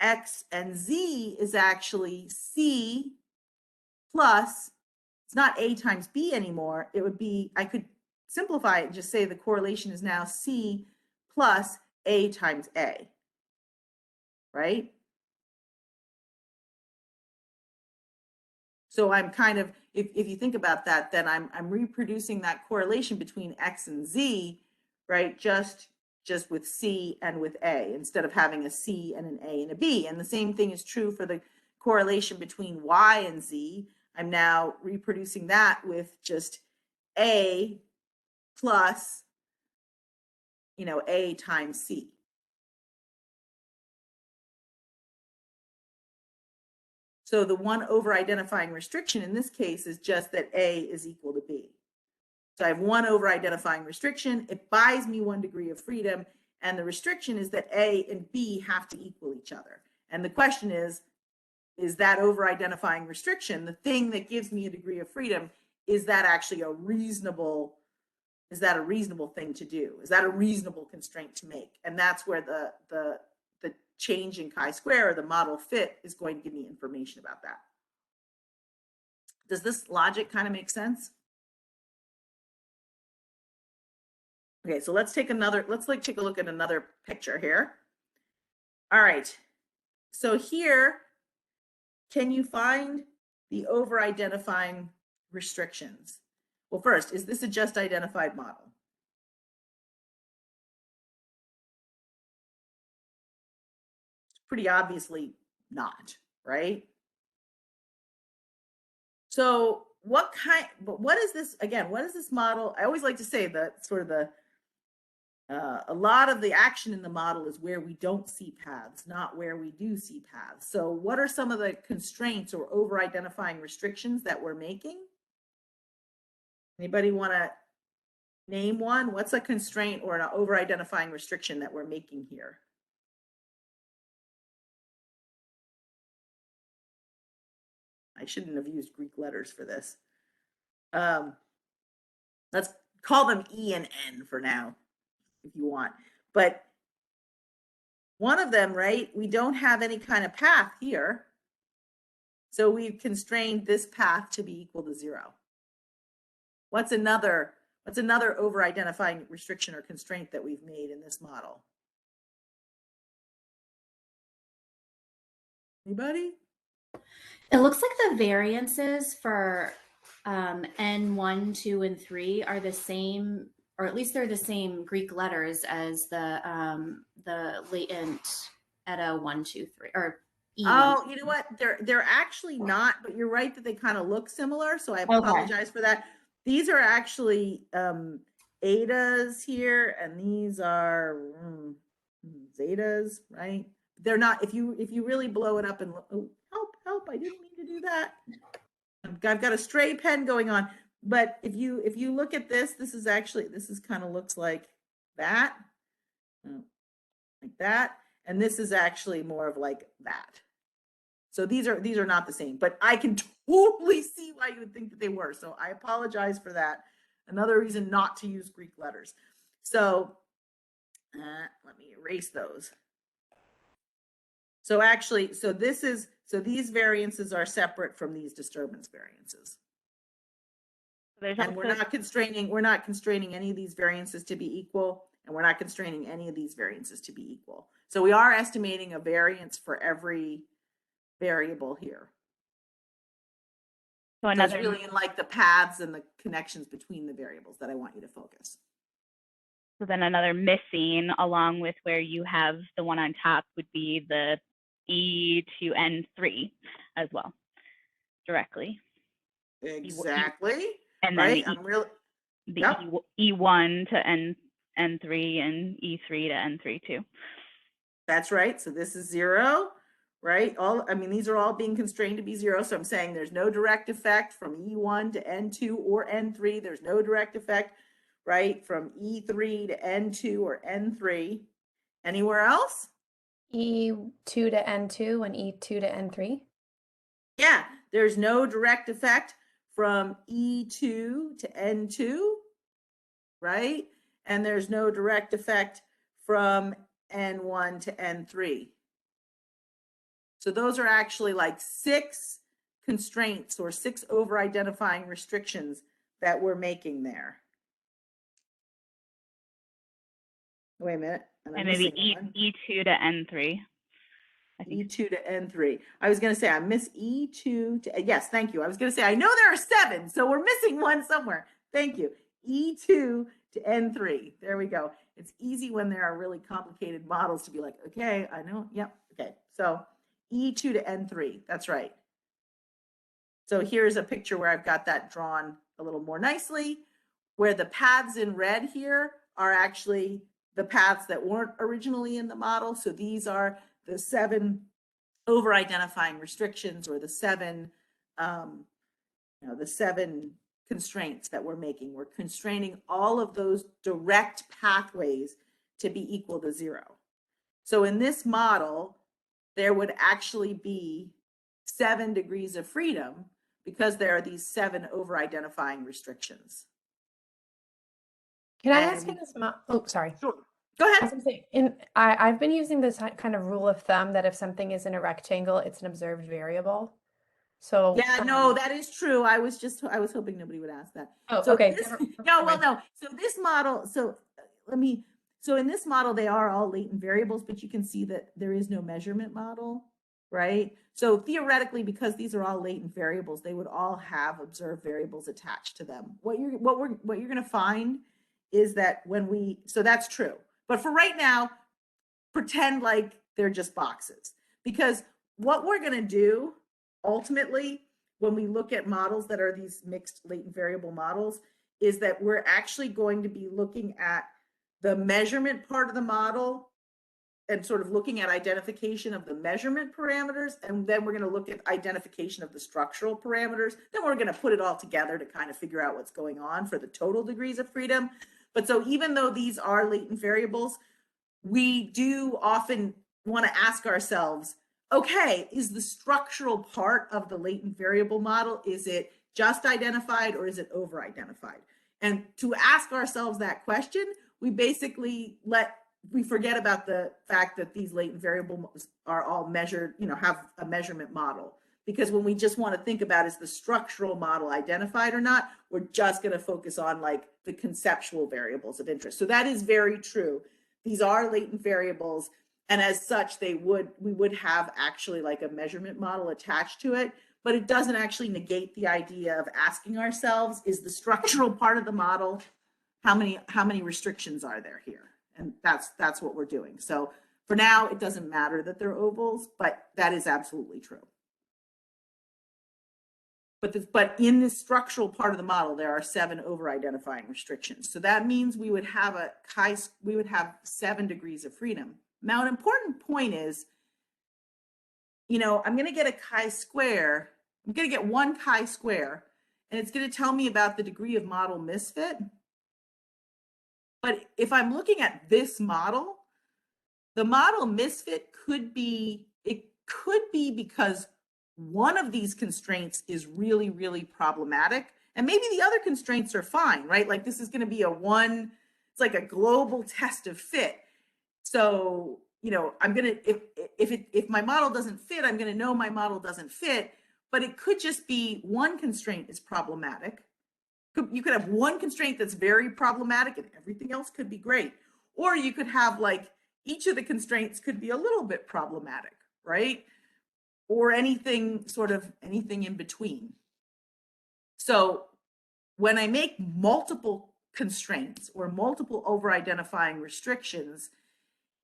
X and Z is actually C plus, it's not A times B anymore. It would be, I could simplify it and just say the correlation is now C plus A times A, right? So I'm kind of, if you think about that, then I'm reproducing that correlation between X and Z, right? Just with C and with A, instead of having a C and an A and a B. And the same thing is true for the correlation between Y and Z. I'm now reproducing that with just A plus, A times C. So the one over identifying restriction in this case is just that A is equal to B. So I have one over identifying restriction. It buys me 1 degree of freedom. And the restriction is that A and B have to equal each other. And the question is that over identifying restriction, the thing that gives me a degree of freedom, is that actually a reasonable thing to do? Is that a reasonable constraint to make? And that's where the change in chi-square, or the model fit, is going to give me information about that. Does this logic kind of make sense? Okay, so let's take a look at another picture here. All right, so here, can you find the over identifying restrictions? Well, first, is this a just identified model? pretty obviously not, right? So what is this, again, what is this model? I always like to say that sort of a lot of the action in the model is where we don't see paths, not where we do see paths. So what are some of the constraints or over-identifying restrictions that we're making? Anybody want to name one? What's a constraint or an over-identifying restriction that we're making here? I shouldn't have used Greek letters for this. Let's call them E and N for now, if you want. But one of them, right, we don't have any kind of path here. So we've constrained this path to be equal to 0. What's another over-identifying restriction or constraint that we've made in this model? Anybody? It looks like the variances for N1, 2, and 3 are the same, or at least they're the same Greek letters as the latent eta 1, 2, 3, or E1. Oh, you know what? They're actually not, but you're right that they kind of look similar. So I apologize for that. These are actually etas here, and these are zetas, right? They're not. If you really blow it up and look, oh, help! I didn't mean to do that. I've got a stray pen going on. But if you look at this, this is kind of looks like that, like that, and this is actually more of like that. So these are not the same, but I can totally see why you would think that they were. So I apologize for that. Another reason not to use Greek letters. So let me erase those. So actually, these variances are separate from these disturbance variances. And we're not constraining any of these variances to be equal, and we're not constraining any of these variances to be equal. So we are estimating a variance for every variable here. So it's really in like the paths and the connections between the variables that I want you to focus. So then another missing along with where you have the one on top would be the E to N3 as well, directly. Exactly. And right? then E1 to N3 and E3 to N3 too. That's right. So this is 0, right? These are all being constrained to be 0. So I'm saying there's no direct effect from E1 to N2 or N3. There's no direct effect, right, from E3 to N2 or N3. Anywhere else? E2 to N2 and E2 to N3? Yeah, there's no direct effect from E2 to N2, right? And there's no direct effect from N1 to N3. So those are actually like 6 constraints or 6 over-identifying restrictions that we're making there. Wait a minute. And maybe E2 to N3. E2 to N3. I was going to say I miss E2 to, yes, thank you. I was going to say, I know there are 7, so we're missing one somewhere. Thank you. E2 to N3. There we go. It's easy when there are really complicated models to be like, okay, I know. Yep. Okay. So E2 to N3. That's right. So here's a picture where I've got that drawn a little more nicely, where the paths in red here are actually the paths that weren't originally in the model. So these are the 7 over-identifying restrictions, or the 7 constraints that we're making. We're constraining all of those direct pathways to be equal to 0. So in this model, there would actually be 7 degrees of freedom because there are these 7 over-identifying restrictions. Can I ask you this? Oh, sorry. Sure. Go ahead. I've been using this kind of rule of thumb that if something is in a rectangle, it's an observed variable. So yeah, no, that is true. I was hoping nobody would ask that. Oh, so okay. No. So this model, so in this model, they are all latent variables, but you can see that there is no measurement model, right? So theoretically, because these are all latent variables, they would all have observed variables attached to them. What you're going to find is that so that's true. But for right now, pretend like they're just boxes. Because what we're going to do ultimately when we look at models that are these mixed latent variable models is that we're actually going to be looking at the measurement part of the model and sort of looking at identification of the measurement parameters. And then we're going to look at identification of the structural parameters. Then we're going to put it all together to kind of figure out what's going on for the total degrees of freedom. But so even though these are latent variables, we do often want to ask ourselves, okay, is the structural part of the latent variable model, is it just identified or is it over-identified? And to ask ourselves that question, we basically we forget about the fact that these latent variables are all measured, have a measurement model. Because when we just want to think about is the structural model identified or not, we're just going to focus on like the conceptual variables of interest. So that is very true. These are latent variables, and as such, we would have actually like a measurement model attached to it, but it doesn't actually negate the idea of asking ourselves, is the structural part of the model, how many restrictions are there here? And that's what we're doing. So for now, it doesn't matter that they're ovals, but that is absolutely true. But in this structural part of the model, there are 7 over-identifying restrictions. So that means we would have 7 degrees of freedom. Now, an important point is, I'm going to get a chi-square. I'm going to get one chi-square, and it's going to tell me about the degree of model misfit. But if I'm looking at this model, the model misfit could be because one of these constraints is really, really problematic. And maybe the other constraints are fine, right? Like this is going to be it's like a global test of fit. So, I'm going to, if my model doesn't fit, I'm going to know my model doesn't fit, but it could just be one constraint is problematic. You could have one constraint that's very problematic and everything else could be great. Or you could have like each of the constraints could be a little bit problematic, right? Or anything in between. So when I make multiple constraints or multiple over-identifying restrictions,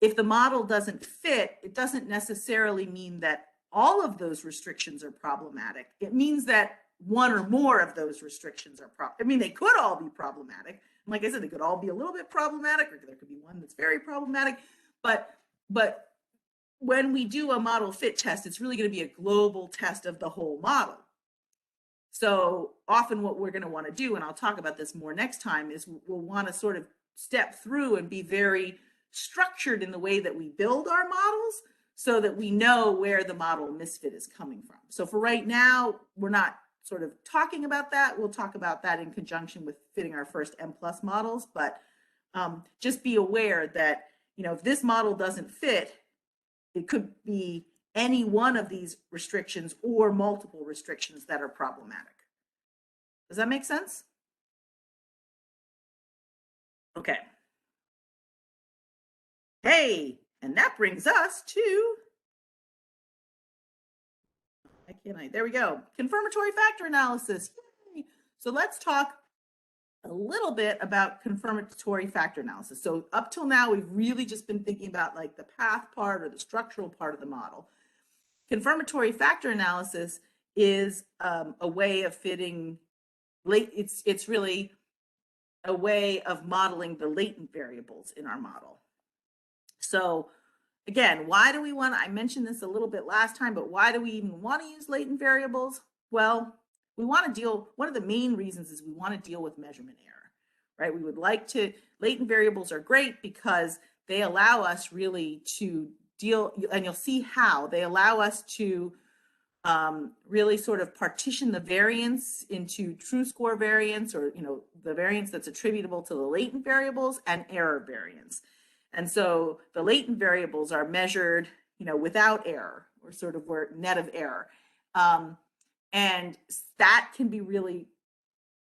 if the model doesn't fit, it doesn't necessarily mean that all of those restrictions are problematic. It means that one or more of those restrictions are they could all be problematic. And like I said, they could all be a little bit problematic, or there could be one that's very problematic. But when we do a model fit test, it's really going to be a global test of the whole model. So often what we're going to want to do, and I'll talk about this more next time, is we'll want to sort of step through and be very structured in the way that we build our models so that we know where the model misfit is coming from. So for right now, we're not sort of talking about that. We'll talk about that in conjunction with fitting our first M+ models, but just be aware that, if this model doesn't fit, it could be any one of these restrictions or multiple restrictions that are problematic. Does that make sense? Okay. Hey, and that brings us to, there we go. Confirmatory factor analysis. Yay. So let's talk a little bit about confirmatory factor analysis. So up till now, we've really just been thinking about like the path part or the structural part of the model. Confirmatory factor analysis is a way of fitting, it's really a way of modeling the latent variables in our model. So again, why do we want, I mentioned this a little bit last time, but why do we even want to use latent variables? Well, we want to deal, one of the main reasons is we want to deal with measurement error, right? We would like to, latent variables are great because they allow us really to deal, and you'll see how, they allow us to really sort of partition the variance into true score variance, or, the variance that's attributable to the latent variables, and error variance. And so the latent variables are measured, without error, or sort of where net of error. And that can be really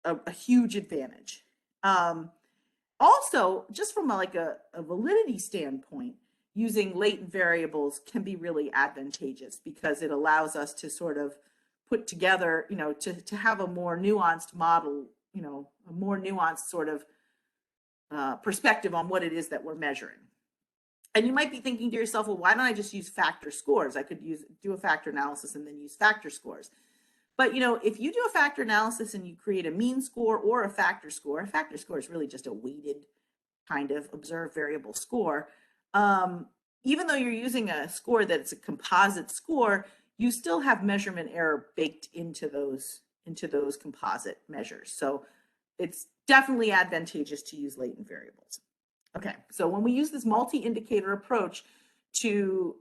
a huge advantage. Also, just from a validity standpoint, using latent variables can be really advantageous because it allows us to sort of put together, to have a more nuanced model, a more nuanced sort of perspective on what it is that we're measuring. And you might be thinking to yourself, well, why don't I just use factor scores? I could do a factor analysis and then use factor scores. But, you know, if you do a factor analysis and you create a mean score or a factor score is really just a weighted kind of observed variable score. Even though you're using a score that's a composite score, you still have measurement error baked into those composite measures. So it's definitely advantageous to use latent variables. Okay, so when we use this multi-indicator approach to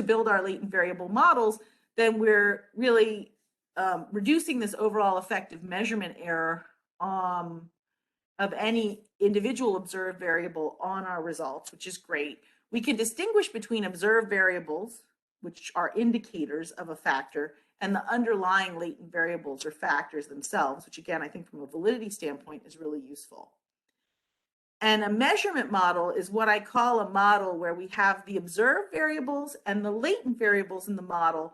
build our latent variable models, then we're really reducing this overall effective measurement error of any individual observed variable on our results, which is great. We can distinguish between observed variables, which are indicators of a factor, and the underlying latent variables or factors themselves, which again, I think from a validity standpoint is really useful. And a measurement model is what I call a model where we have the observed variables and the latent variables in the model,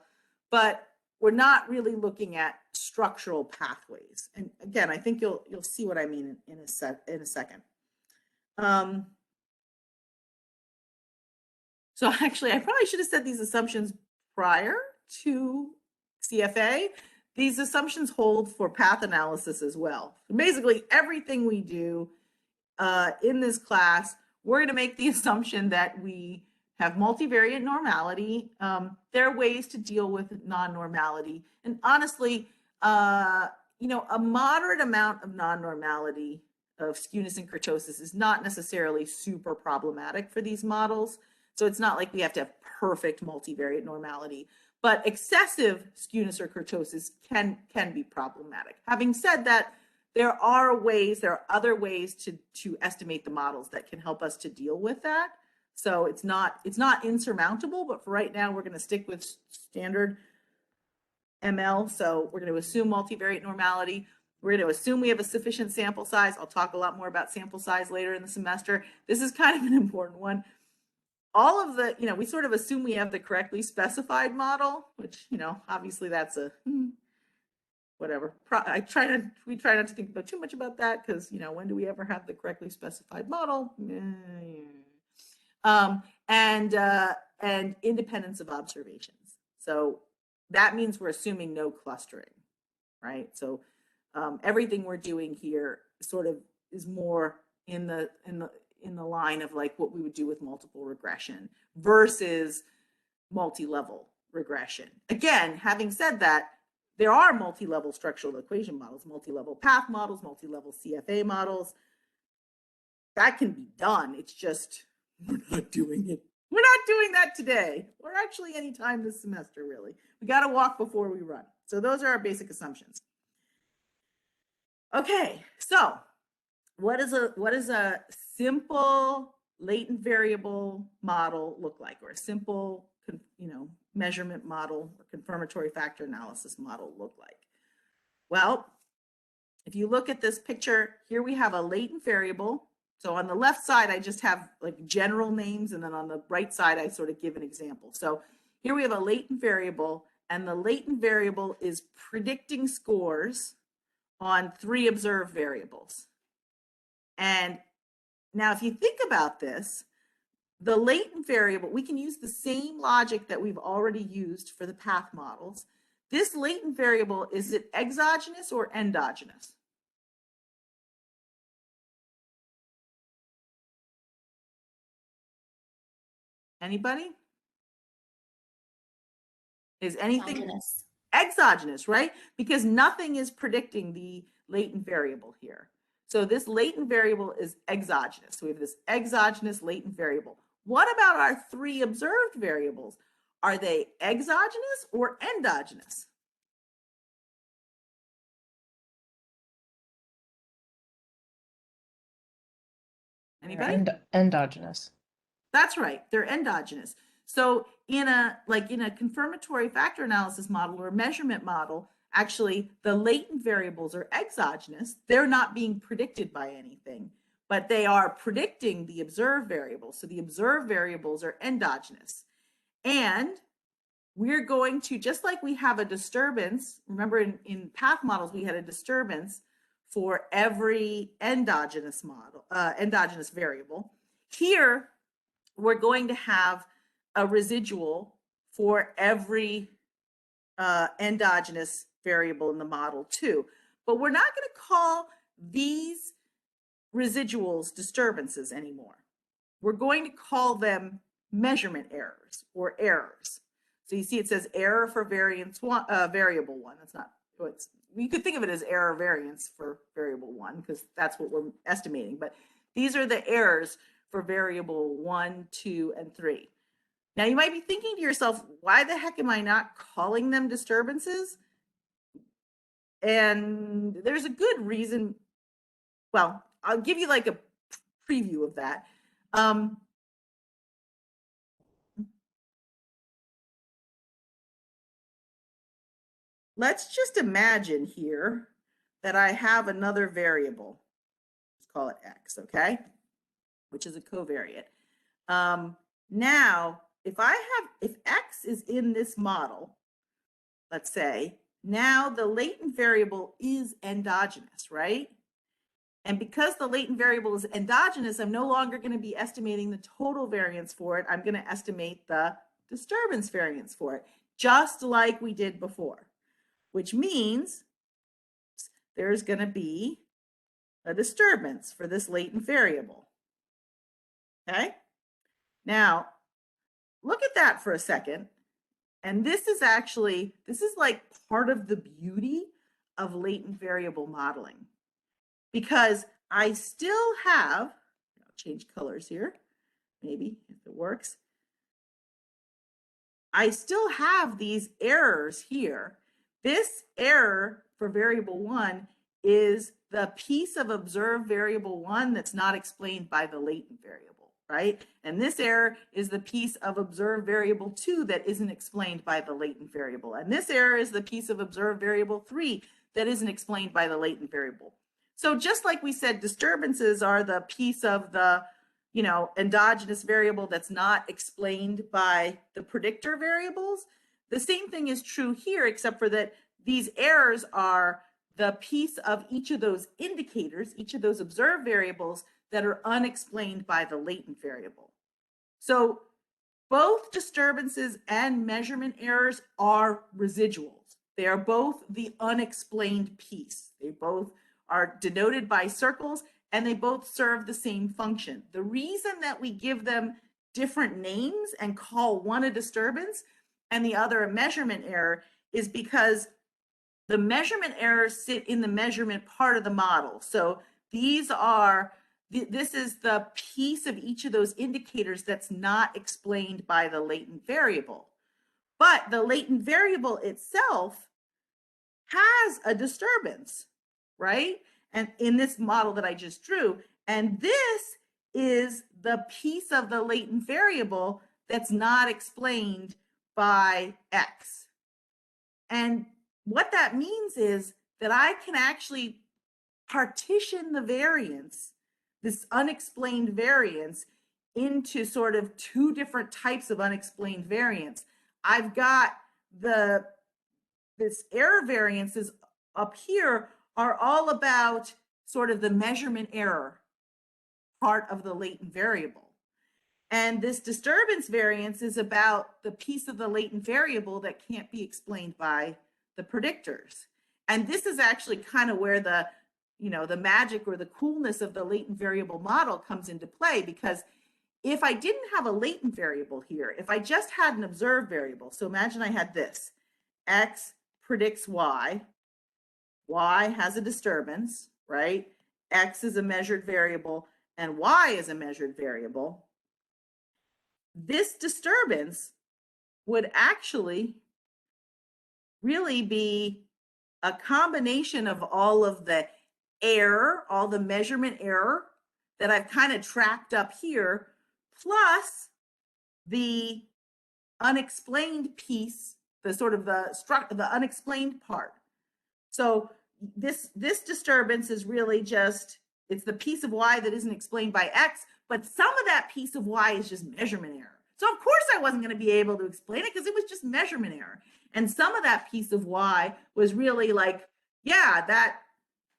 but we're not really looking at structural pathways. And again, I think you'll see what I mean in a second. So actually, I probably should have said these assumptions prior to CFA. These assumptions hold for path analysis as well. Basically, everything we do in this class, we're going to make the assumption that we have multivariate normality. There are ways to deal with non-normality. And honestly, you know, a moderate amount of non-normality of skewness and kurtosis is not necessarily super problematic for these models. So it's not like we have to have perfect multivariate normality, but excessive skewness or kurtosis can be problematic. Having said that, there are other ways to estimate the models that can help us to deal with that. So it's not insurmountable, but for right now, we're going to stick with standard ML. So we're going to assume multivariate normality. We're going to assume we have a sufficient sample size. I'll talk a lot more about sample size later in the semester. This is kind of an important one. All of the, you know, we sort of assume we have the correctly specified model, which, you know, obviously that's a whatever. We try not to think about too much about that because, you know, when do we ever have the correctly specified model? And independence of observations. So that means we're assuming no clustering, right? So everything we're doing here sort of is more in the line of like what we would do with multiple regression versus multi-level regression. Again, having said that, there are multi-level structural equation models, multi-level path models, multi-level CFA models. That can be done. It's just we're not doing it. We're not doing that today, or actually any time this semester, really. We got to walk before we run. So those are our basic assumptions. Okay, so what does a simple latent variable model look like, or a simple, you know, measurement model or confirmatory factor analysis model look like? Well, if you look at this picture here, we have a latent variable. So on the left side, I just have like general names, and then on the right side, I sort of give an example. So here we have a latent variable, and the latent variable is predicting scores on 3 observed variables. And now if you think about this, the latent variable, we can use the same logic that we've already used for the path models. This latent variable, is it exogenous or endogenous? Anybody? Is anything exogenous, right? Because nothing is predicting the latent variable here. So this latent variable is exogenous. So we have this exogenous latent variable. What about our 3 observed variables? Are they exogenous or endogenous? Anybody? Endogenous. That's right, they're endogenous. So in a confirmatory factor analysis model or measurement model, actually the latent variables are exogenous. They're not being predicted by anything, but they are predicting the observed variables. So the observed variables are endogenous. And we're going to, just like we have a disturbance, remember in path models, we had a disturbance for every endogenous model, endogenous variable. Here, we're going to have a residual for every endogenous variable in the model too. But we're not going to call these residuals disturbances anymore. We're going to call them measurement errors or errors. So you see it says error for variable one. That's not what's, you could think of it as error variance for variable one because that's what we're estimating. But these are the errors for variable 1, 2, and 3. Now you might be thinking to yourself, why the heck am I not calling them disturbances? And there's a good reason. Well, I'll give you like a preview of that. Let's just imagine here that I have another variable. Let's call it x, okay? Which is a covariate. Now, if x is in this model, let's say, now the latent variable is endogenous, right? And because the latent variable is endogenous, I'm no longer going to be estimating the total variance for it. I'm going to estimate the disturbance variance for it, just like we did before, which means there's going to be a disturbance for this latent variable. Okay? Now, look at that for a second. And this is like part of the beauty of latent variable modeling. Because I still have, I'll change colors here, maybe if it works. I still have these errors here. This error for variable 1 is the piece of observed variable 1 that's not explained by the latent variable, right? And this error is the piece of observed variable 2 that isn't explained by the latent variable. And this error is the piece of observed variable 3 that isn't explained by the latent variable. So just like we said, disturbances are the piece of the, endogenous variable that's not explained by the predictor variables. The same thing is true here, except for that these errors are the piece of each of those indicators, each of those observed variables that are unexplained by the latent variable. So both disturbances and measurement errors are residuals. They are both the unexplained piece. They both are denoted by circles, and they both serve the same function. The reason that we give them different names and call one a disturbance and the other a measurement error is because the measurement errors sit in the measurement part of the model. So this is the piece of each of those indicators that's not explained by the latent variable. But the latent variable itself has a disturbance, right? And in this model that I just drew, and this is the piece of the latent variable that's not explained by X. And what that means is that I can actually partition the variance, this unexplained variance, into sort of two different types of unexplained variance. I've got this error variances up here are all about sort of the measurement error part of the latent variable. And this disturbance variance is about the piece of the latent variable that can't be explained by the predictors. And this is actually kind of where the magic or the coolness of the latent variable model comes into play, because if I didn't have a latent variable here, if I just had an observed variable, so imagine I had this, X predicts Y, Y has a disturbance, right? X is a measured variable and Y is a measured variable. This disturbance would actually really be a combination of all of the error, all the measurement error that I've kind of tracked up here, plus the unexplained piece, the sort of the unexplained part. So this disturbance is really just, it's the piece of Y that isn't explained by X, but some of that piece of Y is just measurement error. So of course I wasn't going to be able to explain it because it was just measurement error. And some of that piece of Y was really like, yeah,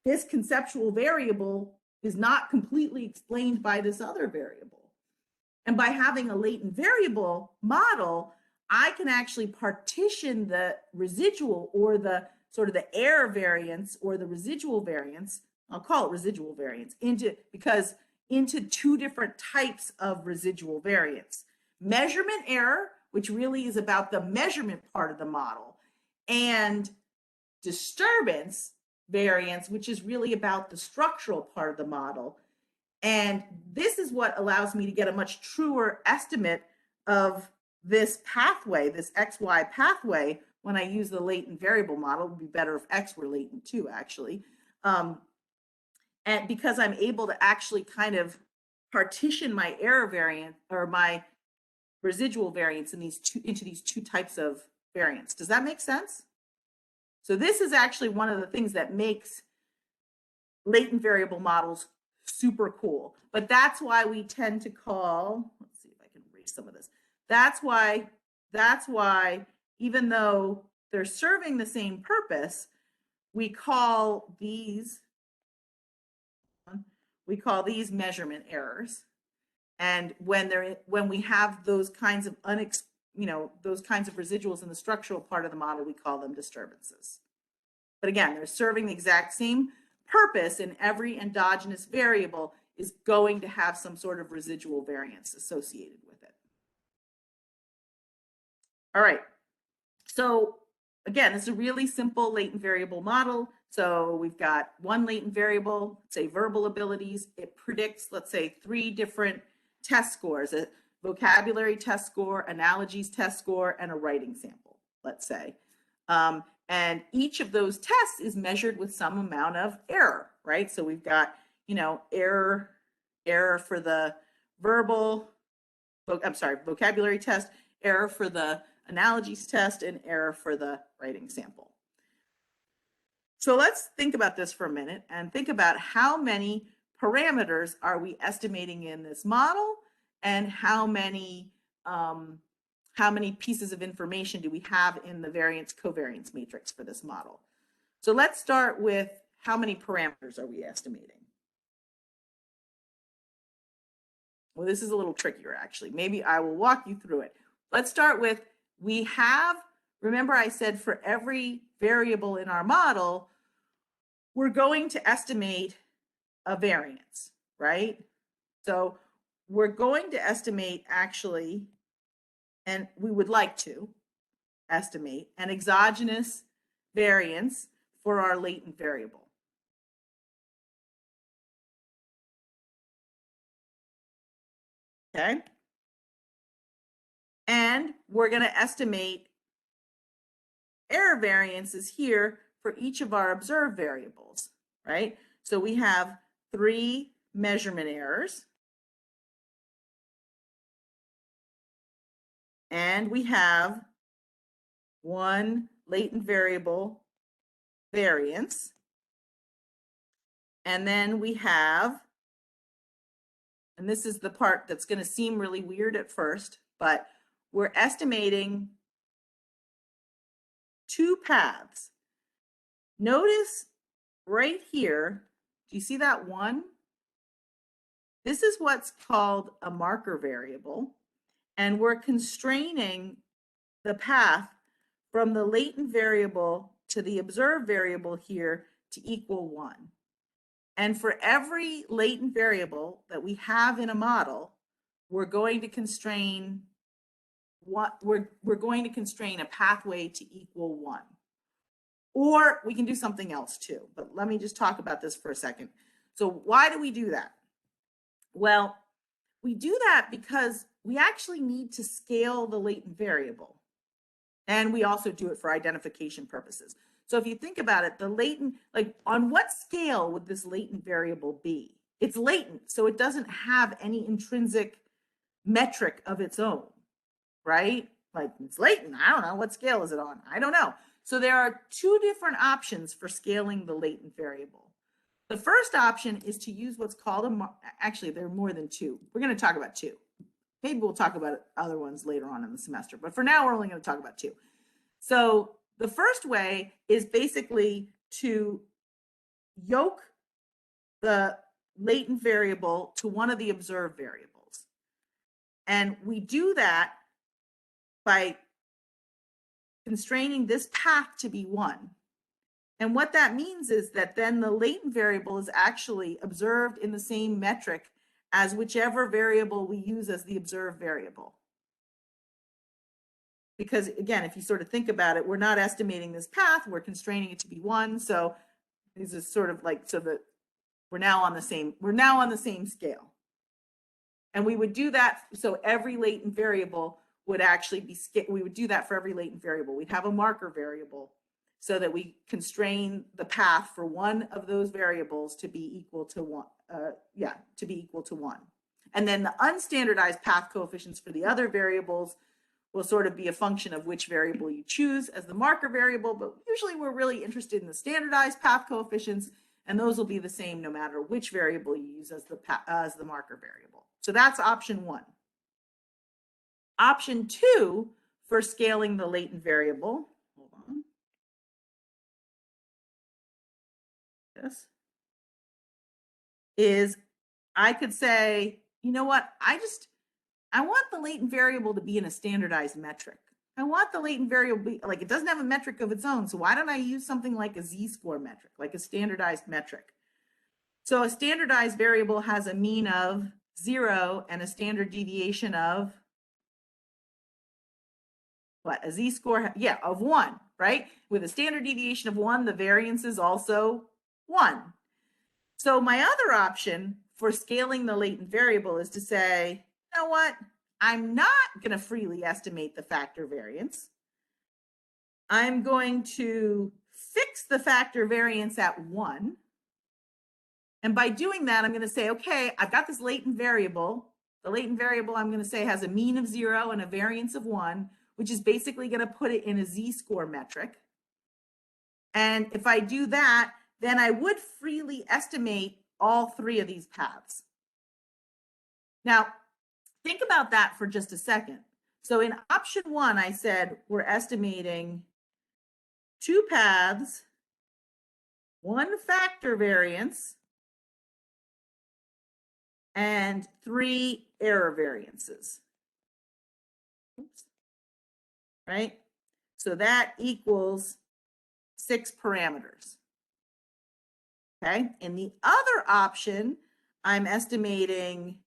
this conceptual variable is not completely explained by this other variable. And by having a latent variable model, I can actually partition the residual or the sort of the error variance or the residual variance, I'll call it residual variance, into two different types of residual variance. Measurement error, which really is about the measurement part of the model, and disturbance variance, which is really about the structural part of the model. And this is what allows me to get a much truer estimate of this pathway, this XY pathway, when I use the latent variable model. It would be better if X were latent too, actually. And because I'm able to actually kind of partition my error variance or my residual variance into these two types of variance. Does that make sense? So this is actually one of the things that makes latent variable models super cool. But that's why we tend to call, let's see if I can erase some of this. That's why even though they're serving the same purpose, we call these measurement errors. And when we have those kinds of those kinds of residuals in the structural part of the model, we call them disturbances. But again, they're serving the exact same purpose, and every endogenous variable is going to have some sort of residual variance associated with it. All right. So again, it's a really simple latent variable model. So we've got one latent variable, say verbal abilities. It predicts, let's say, 3 different test scores: a vocabulary test score, analogies test score, and a writing sample, let's say. And each of those tests is measured with some amount of error, right? So we've got, error for the vocabulary test, error for the analogies test, and error for the writing sample. So let's think about this for a minute and think about how many parameters are we estimating in this model, and how many pieces of information do we have in the covariance matrix for this model. So let's start with how many parameters are we estimating? Well, this is a little trickier, actually. Maybe I will walk you through it. Let's start with, remember I said for every variable in our model, we're going to estimate a variance, right? So we're going to estimate, actually, and we would like to estimate an exogenous variance for our latent variable. Okay? And we're going to estimate error variances here for each of our observed variables, right? So we have 3 measurement errors, and we have 1 latent variable variance, and then we have, and this is the part that's going to seem really weird at first, but we're estimating 2 paths. Notice right here, do you see that 1? This is what's called a marker variable, and we're constraining the path from the latent variable to the observed variable here to equal 1. And for every latent variable that we have in a model, we're going to constrain a pathway to equal 1. Or we can do something else too, but let me just talk about this for a second. So why do we do that? Well, we do that because we actually need to scale the latent variable. And we also do it for identification purposes. So if you think about it, the latent, like on what scale would this latent variable be? It's latent, so it doesn't have any intrinsic metric of its own, right? Like it's latent, I don't know, what scale is it on? I don't know. So there are 2 different options for scaling the latent variable. The first option is to use what's called actually there are more than 2. We're going to talk about 2. Maybe we'll talk about other ones later on in the semester, but for now we're only going to talk about 2. So the first way is basically to yoke the latent variable to one of the observed variables. And we do that by constraining this path to be 1. And what that means is that then the latent variable is actually observed in the same metric as whichever variable we use as the observed variable. Because again, if you sort of think about it, we're not estimating this path, we're constraining it to be 1. So this is sort of like, so that we're now on the same scale. And we would do that, so every latent variable would actually be, we would do that for every latent variable. We'd have a marker variable so that we constrain the path for one of those variables to be equal to 1. To be equal to 1. And then the unstandardized path coefficients for the other variables will sort of be a function of which variable you choose as the marker variable, but usually we're really interested in the standardized path coefficients, and those will be the same no matter which variable you use as the marker variable. So that's option 1. Option 2 for scaling the latent variable, hold on. This is, I could say, you know what, I want the latent variable to be in a standardized metric. I want the latent variable to be, like, it doesn't have a metric of its own, so why don't I use something like a z-score metric, like a standardized metric? So a standardized variable has a mean of 0 and a standard deviation of what? A z-score, yeah, of 1, right? With a standard deviation of 1, the variance is also 1. So my other option for scaling the latent variable is to say, you know what? I'm not going to freely estimate the factor variance. I'm going to fix the factor variance at 1. And by doing that, I'm going to say, okay, I've got this latent variable. The latent variable, I'm going to say, has a mean of 0 and a variance of 1, which is basically going to put it in a z-score metric. And if I do that, then I would freely estimate all 3 of these paths. Now, think about that for just a second. So in option 1, I said we're estimating 2 paths, 1 factor variance, and 3 error variances. Oops. Right? So that equals 6 parameters. Okay? In the other option, I'm estimating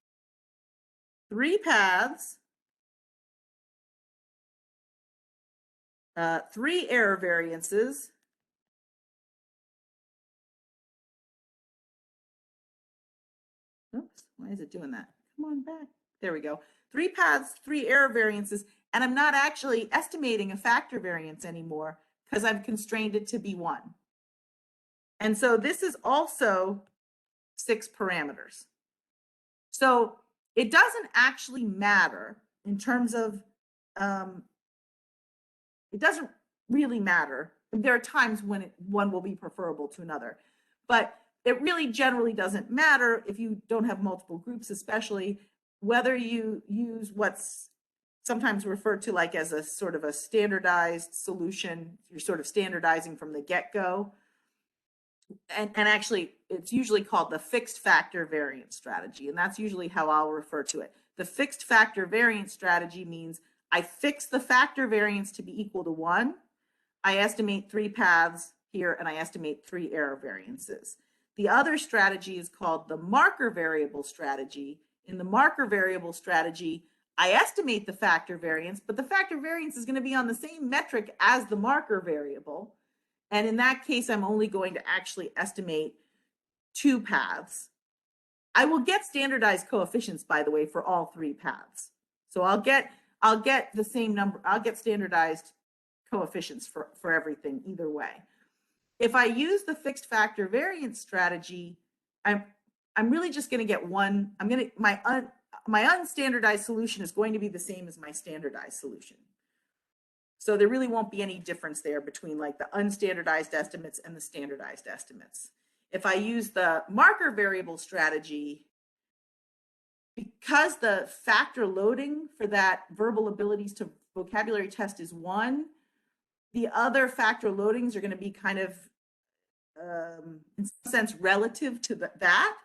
3 paths, 3 error variances, oops, why is it doing that? Come on back. There we go. 3 paths, 3 error variances, and I'm not actually estimating a factor variance anymore because I've constrained it to be 1. And so this is also 6 parameters. So it doesn't actually matter in terms of, it doesn't really matter. There are times when one will be preferable to another, but it really generally doesn't matter if you don't have multiple groups, especially whether you use what's sometimes referred to like as a sort of a standardized solution. You're sort of standardizing from the get-go. And actually, it's usually called the fixed factor variance strategy, and that's usually how I'll refer to it. The fixed factor variance strategy means I fix the factor variance to be equal to 1. I estimate 3 paths here, and I estimate 3 error variances. The other strategy is called the marker variable strategy. In the marker variable strategy, I estimate the factor variance, but the factor variance is going to be on the same metric as the marker variable. And in that case, I'm only going to actually estimate 2 paths. I will get standardized coefficients, by the way, for all 3 paths. So I'll get the same number, I'll get standardized coefficients for everything either way. If I use the fixed factor variance strategy, I'm really just going to get one. My unstandardized solution is going to be the same as my standardized solution. So there really won't be any difference there between like the unstandardized estimates and the standardized estimates. If I use the marker variable strategy, because the factor loading for that verbal abilities to vocabulary test is 1, the other factor loadings are going to be kind of, in some sense, relative to that.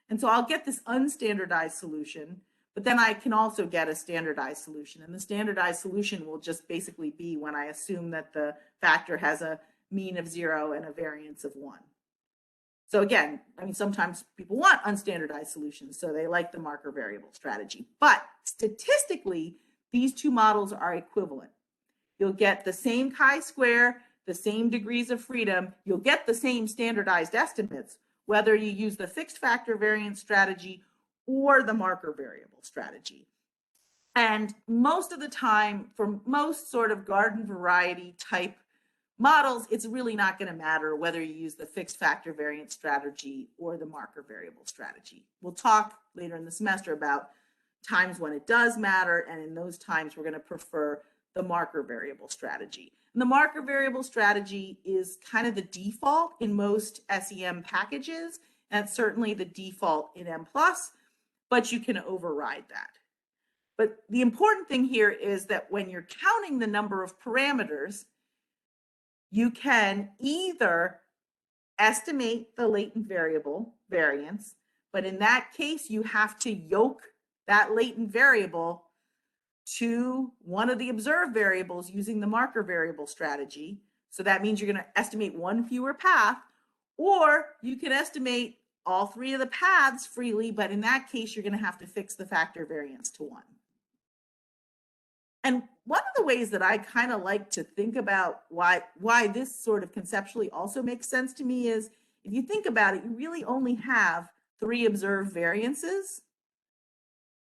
And so I'll get this unstandardized solution, But then I can also get a standardized solution. And the standardized solution will just basically be when I assume that the factor has a mean of 0 and a variance of 1. So again, I mean, sometimes people want unstandardized solutions, so they like the marker variable strategy. But statistically, these two models are equivalent. You'll get the same chi-square, the same degrees of freedom. You'll get the same standardized estimates, whether you use the fixed factor variance strategy or the marker variable strategy. And most of the time, for most sort of garden variety type models, it's really not going to matter whether you use the fixed factor variance strategy or the marker variable strategy. We'll talk later in the semester about times when it does matter, and in those times we're going to prefer the marker variable strategy. And the marker variable strategy is kind of the default in most SEM packages, and it's certainly the default in M+, but you can override that. But the important thing here is that when you're counting the number of parameters, you can either estimate the latent variable variance, but in that case, you have to yoke that latent variable to one of the observed variables using the marker variable strategy. So that means you're going to estimate one fewer path, or you can estimate all three of the paths freely, but in that case, you're going to have to fix the factor variance to 1. And one of the ways that I kind of like to think about why this sort of conceptually also makes sense to me is, if you think about it, you really only have 3 observed variances,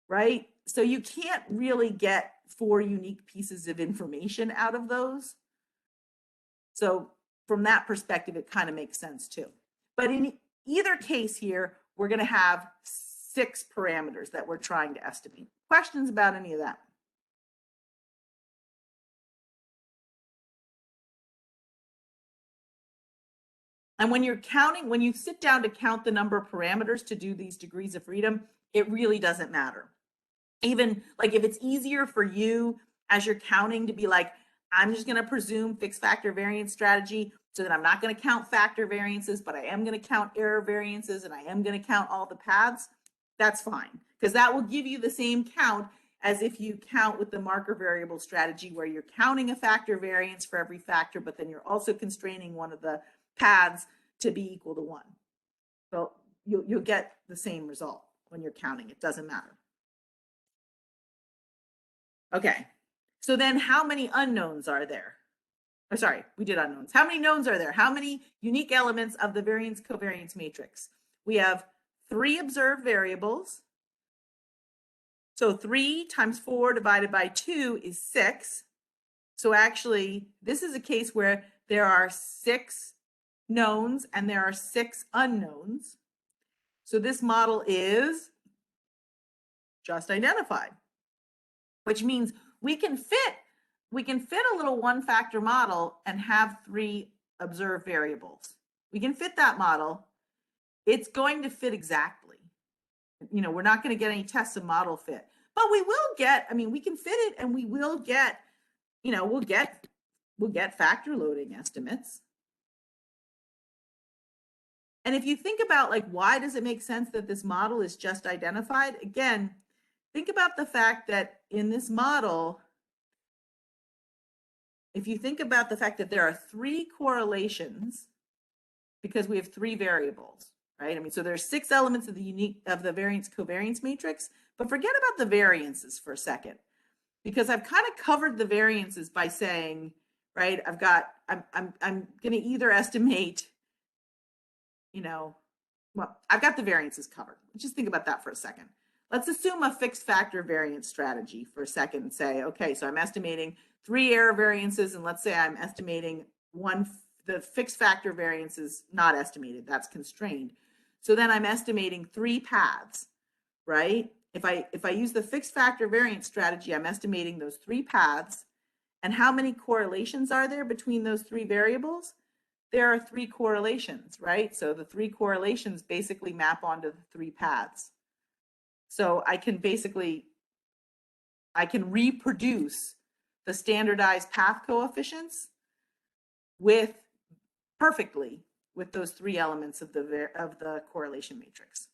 right? So you can't really get 4 unique pieces of information out of those. So from that perspective, it kind of makes sense too. But in either case here, we're going to have 6 parameters that we're trying to estimate. Questions about any of that? And when you're counting, when you sit down to count the number of parameters to do these degrees of freedom, it really doesn't matter. Even like if it's easier for you as you're counting to be like, I'm just going to presume fixed factor variance strategy so that I'm not going to count factor variances, but I am going to count error variances and I am going to count all the paths, that's fine, because that will give you the same count as if you count with the marker variable strategy, where you're counting a factor variance for every factor, but then you're also constraining one of the paths to be equal to 1. So you'll get the same result when you're counting. It doesn't matter. Okay, so then how many unknowns are there? Oh, sorry, we did unknowns. How many knowns are there? How many unique elements of the variance covariance matrix? We have 3 observed variables. So 3 times 4 divided by 2 is 6. So actually, this is a case where there are 6 knowns and there are 6 unknowns. So this model is just identified, which means we can fit a little one-factor model and have 3 observed variables. We can fit that model. It's going to fit exactly. You know, we're not going to get any tests of model fit, but we will get, I mean, we can fit it and we will get, you know, we'll get factor loading estimates. And if you think about like, why does it make sense that this model is just identified? Again, think about the fact that in this model, if you think about the fact that there are 3 correlations, because we have 3 variables, right? I mean, so there's 6 elements of the variance covariance matrix, but forget about the variances for a second, because I've kind of covered the variances by saying, right, I'm going to either estimate, you know, well, I've got the variances covered. Just think about that for a second. Let's assume a fixed factor variance strategy for a second and say, okay, so I'm estimating 3 error variances, and let's say I'm estimating the fixed factor variance is not estimated, that's constrained. So then I'm estimating 3 paths, right? If I use the fixed factor variance strategy, I'm estimating those 3 paths. And how many correlations are there between those 3 variables? There are 3 correlations, right? So the 3 correlations basically map onto the 3 paths. So I can reproduce the standardized path coefficients perfectly with those 3 elements of the correlation matrix.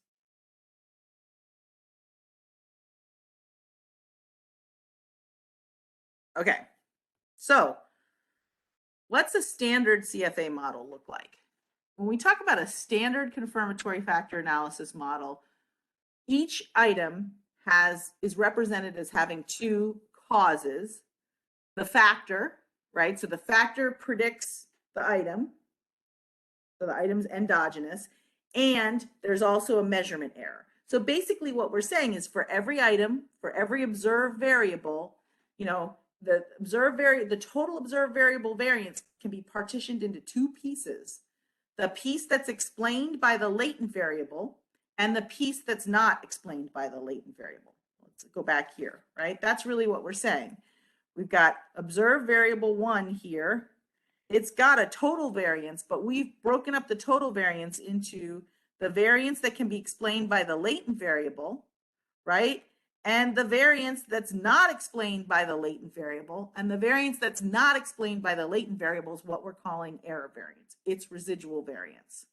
Okay, so what's a standard CFA model look like? When we talk about a standard confirmatory factor analysis model, each item is represented as having two causes. The factor, right? So the factor predicts the item. So the item's endogenous, and there's also a measurement error. So basically what we're saying is for every item, for every observed variable, the total observed variable variance can be partitioned into two pieces. The piece that's explained by the latent variable and the piece that's not explained by the latent variable. Let's go back here, right? That's really what we're saying. We've got observed variable 1 here. It's got a total variance, but we've broken up the total variance into the variance that can be explained by the latent variable, right? And the variance that's not explained by the latent variable. And the variance that's not explained by the latent variable is what we're calling error variance. It's residual variance.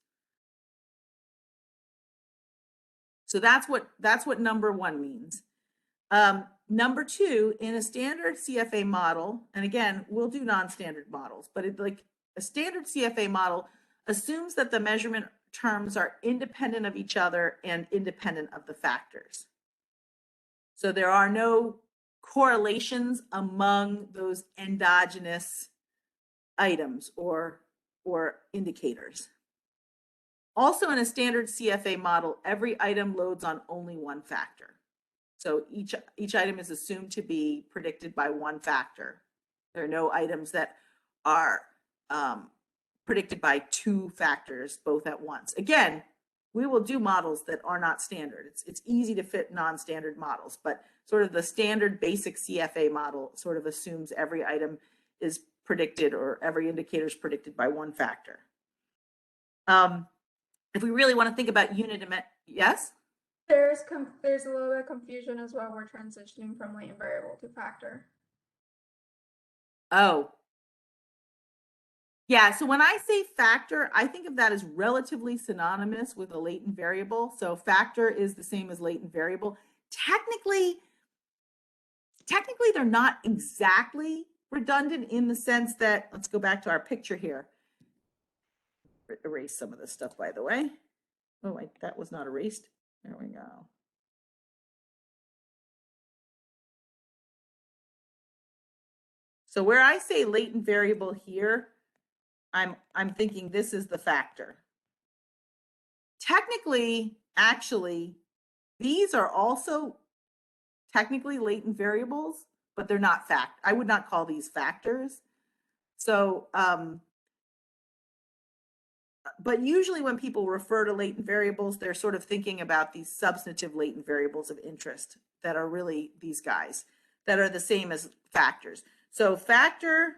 So that's what number 1 means. Number 2, in a standard CFA model, and again, we'll do non-standard models, but a standard CFA model assumes that the measurement terms are independent of each other and independent of the factors. So there are no correlations among those endogenous items or indicators. Also, in a standard CFA model, every item loads on only one factor. So each item is assumed to be predicted by one factor. There are no items that are predicted by two factors both at once. Again, we will do models that are not standard. It's easy to fit non-standard models, but sort of the standard basic CFA model sort of assumes every item is predicted or every indicator is predicted by one factor. If we really want to think about unit dimension, yes? There's a little bit of confusion as well. We're transitioning from latent variable to factor. Oh. Yeah, so when I say factor, I think of that as relatively synonymous with a latent variable. So factor is the same as latent variable. Technically, they're not exactly redundant in the sense that, let's go back to our picture here. Erase some of this stuff, by the way. Oh, wait, that was not erased. There we go. So where I say latent variable here, I'm thinking this is the factor. Technically, actually, these are also technically latent variables, but they're not I would not call these factors. So, but usually when people refer to latent variables, they're sort of thinking about these substantive latent variables of interest that are really these guys that are the same as factors. So factor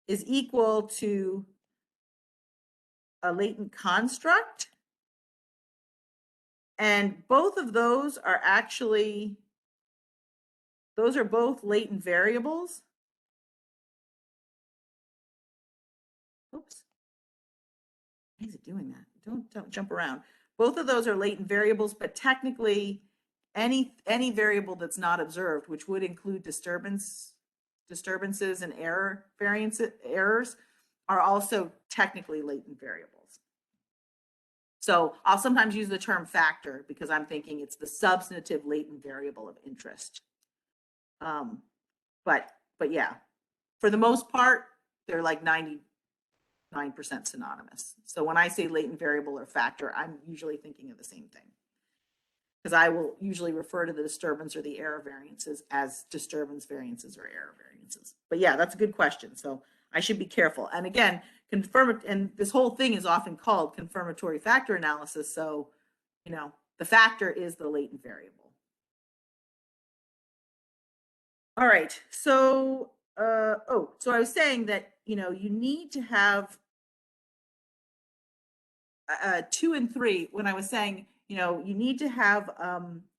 is equal to a latent construct. And both of those are actually, those are both latent variables. Oops. Why is it doing that? Don't jump around. Both of those are latent variables, but technically any variable that's not observed, which would include disturbances and errors are also technically latent variables. So I'll sometimes use the term factor because I'm thinking it's the substantive latent variable of interest. But yeah, for the most part, they're like 99% synonymous. So when I say latent variable or factor, I'm usually thinking of the same thing, because I will usually refer to the disturbance or the error variances as disturbance variances or error variances. But yeah, that's a good question. So I should be careful. And again, and this whole thing is often called confirmatory factor analysis. So, the factor is the latent variable. All right. So, so I was saying that, you need to have 2 and 3 when I was saying, you need to have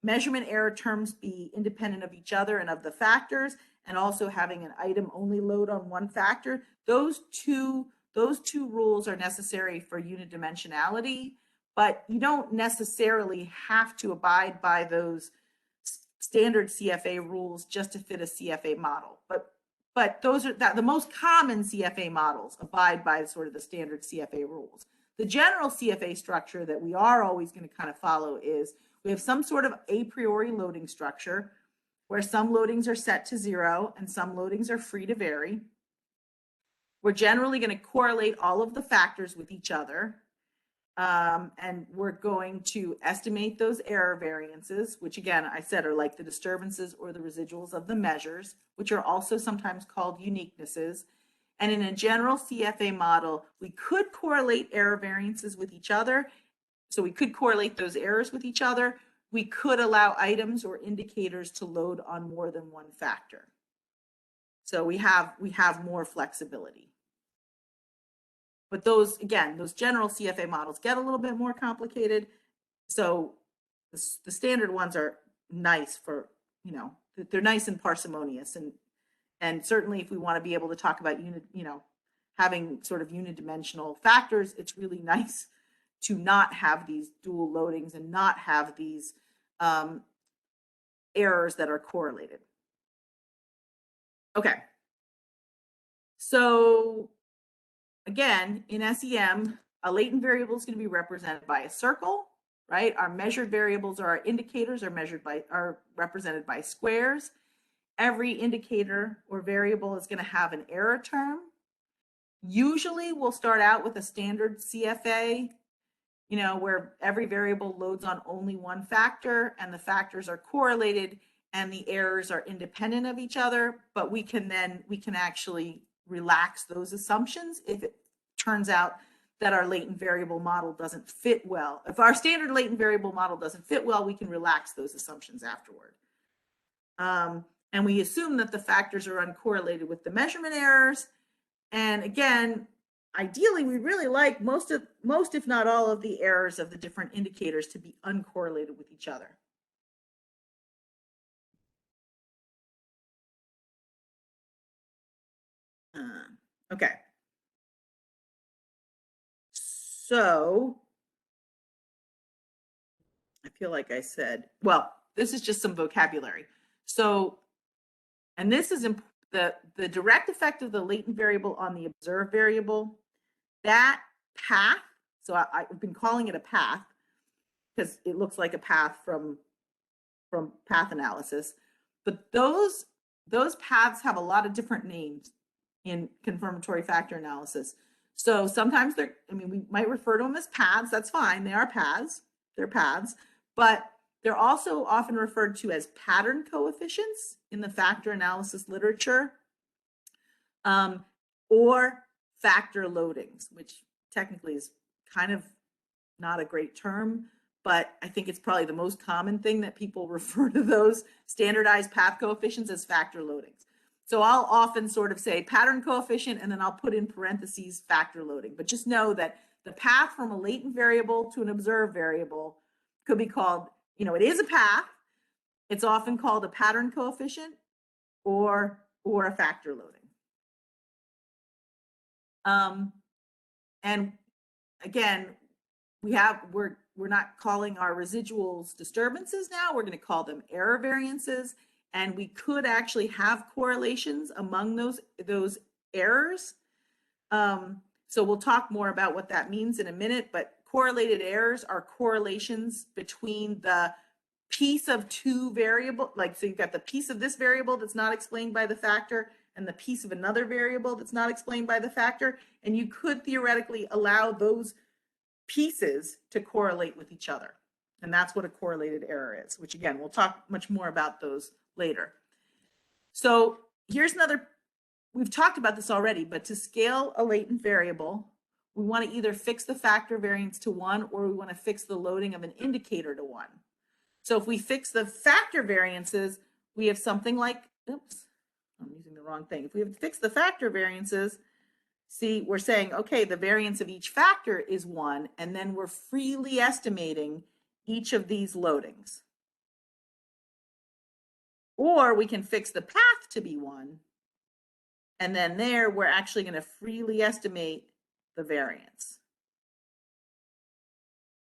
measurement error terms be independent of each other and of the factors, and also having an item only load on one factor. Those two rules are necessary for unit dimensionality, but you don't necessarily have to abide by those standard CFA rules just to fit a CFA model. But those are the most common CFA models abide by sort of the standard CFA rules. The general CFA structure that we are always going to kind of follow is we have some sort of a priori loading structure where some loadings are set to 0 and some loadings are free to vary. We're generally going to correlate all of the factors with each other. And we're going to estimate those error variances, which again, I said are like the disturbances or the residuals of the measures, which are also sometimes called uniquenesses. And in a general CFA model, we could correlate error variances with each other. So we could correlate those errors with each other. We could allow items or indicators to load on more than one factor. So we have more flexibility. But those, again, those general CFA models get a little bit more complicated. So the standard ones are nice for, you know, they're nice and parsimonious. And certainly if we want to be able to talk about having sort of unidimensional factors, it's really nice to not have these dual loadings and not have these errors that are correlated. Okay. So again, in SEM, a latent variable is going to be represented by a circle, right? Our measured variables or our indicators are represented by squares. Every indicator or variable is going to have an error term. Usually we'll start out with a standard CFA, you know, where every variable loads on only one factor and the factors are correlated and the errors are independent of each other, but we can actually relax those assumptions if it turns out that our latent variable model doesn't fit well. If our standard latent variable model doesn't fit well, we can relax those assumptions afterward. And we assume that the factors are uncorrelated with the measurement errors. And again, ideally, we really like most if not all of the errors of the different indicators to be uncorrelated with each other. Okay. So I feel like I said, well, this is just some vocabulary. So, and this is the direct effect of the latent variable on the observed variable, that path. So I've been calling it a path because it looks like a path from path analysis. But those paths have a lot of different names in confirmatory factor analysis. So sometimes we might refer to them as paths. That's fine. They are paths. They're paths. But they're also often referred to as pattern coefficients in the factor analysis literature, or factor loadings, which technically is kind of not a great term, but I think it's probably the most common thing that people refer to those standardized path coefficients as factor loadings. So I'll often sort of say pattern coefficient, and then I'll put in parentheses factor loading. But just know that the path from a latent variable to an observed variable could be called, it is a path. It's often called a pattern coefficient or a factor loading. And again, we're not calling our residuals disturbances now. We're going to call them error variances. And we could actually have correlations among those errors. So we'll talk more about what that means in a minute, but correlated errors are correlations between the piece of two variables. So you've got the piece of this variable that's not explained by the factor and the piece of another variable that's not explained by the factor. And you could theoretically allow those pieces to correlate with each other. And that's what a correlated error is, which again, we'll talk much more about those later. So here's another, we've talked about this already, but to scale a latent variable, we want to either fix the factor variance to 1 or we want to fix the loading of an indicator to 1. So if we fix the factor variances, we have something like, oops, I'm using the wrong thing. If we have to fix the factor variances, see, we're saying, okay, the variance of each factor is 1, and then we're freely estimating each of these loadings. Or we can fix the path to be 1, and then there we're actually going to freely estimate the variance.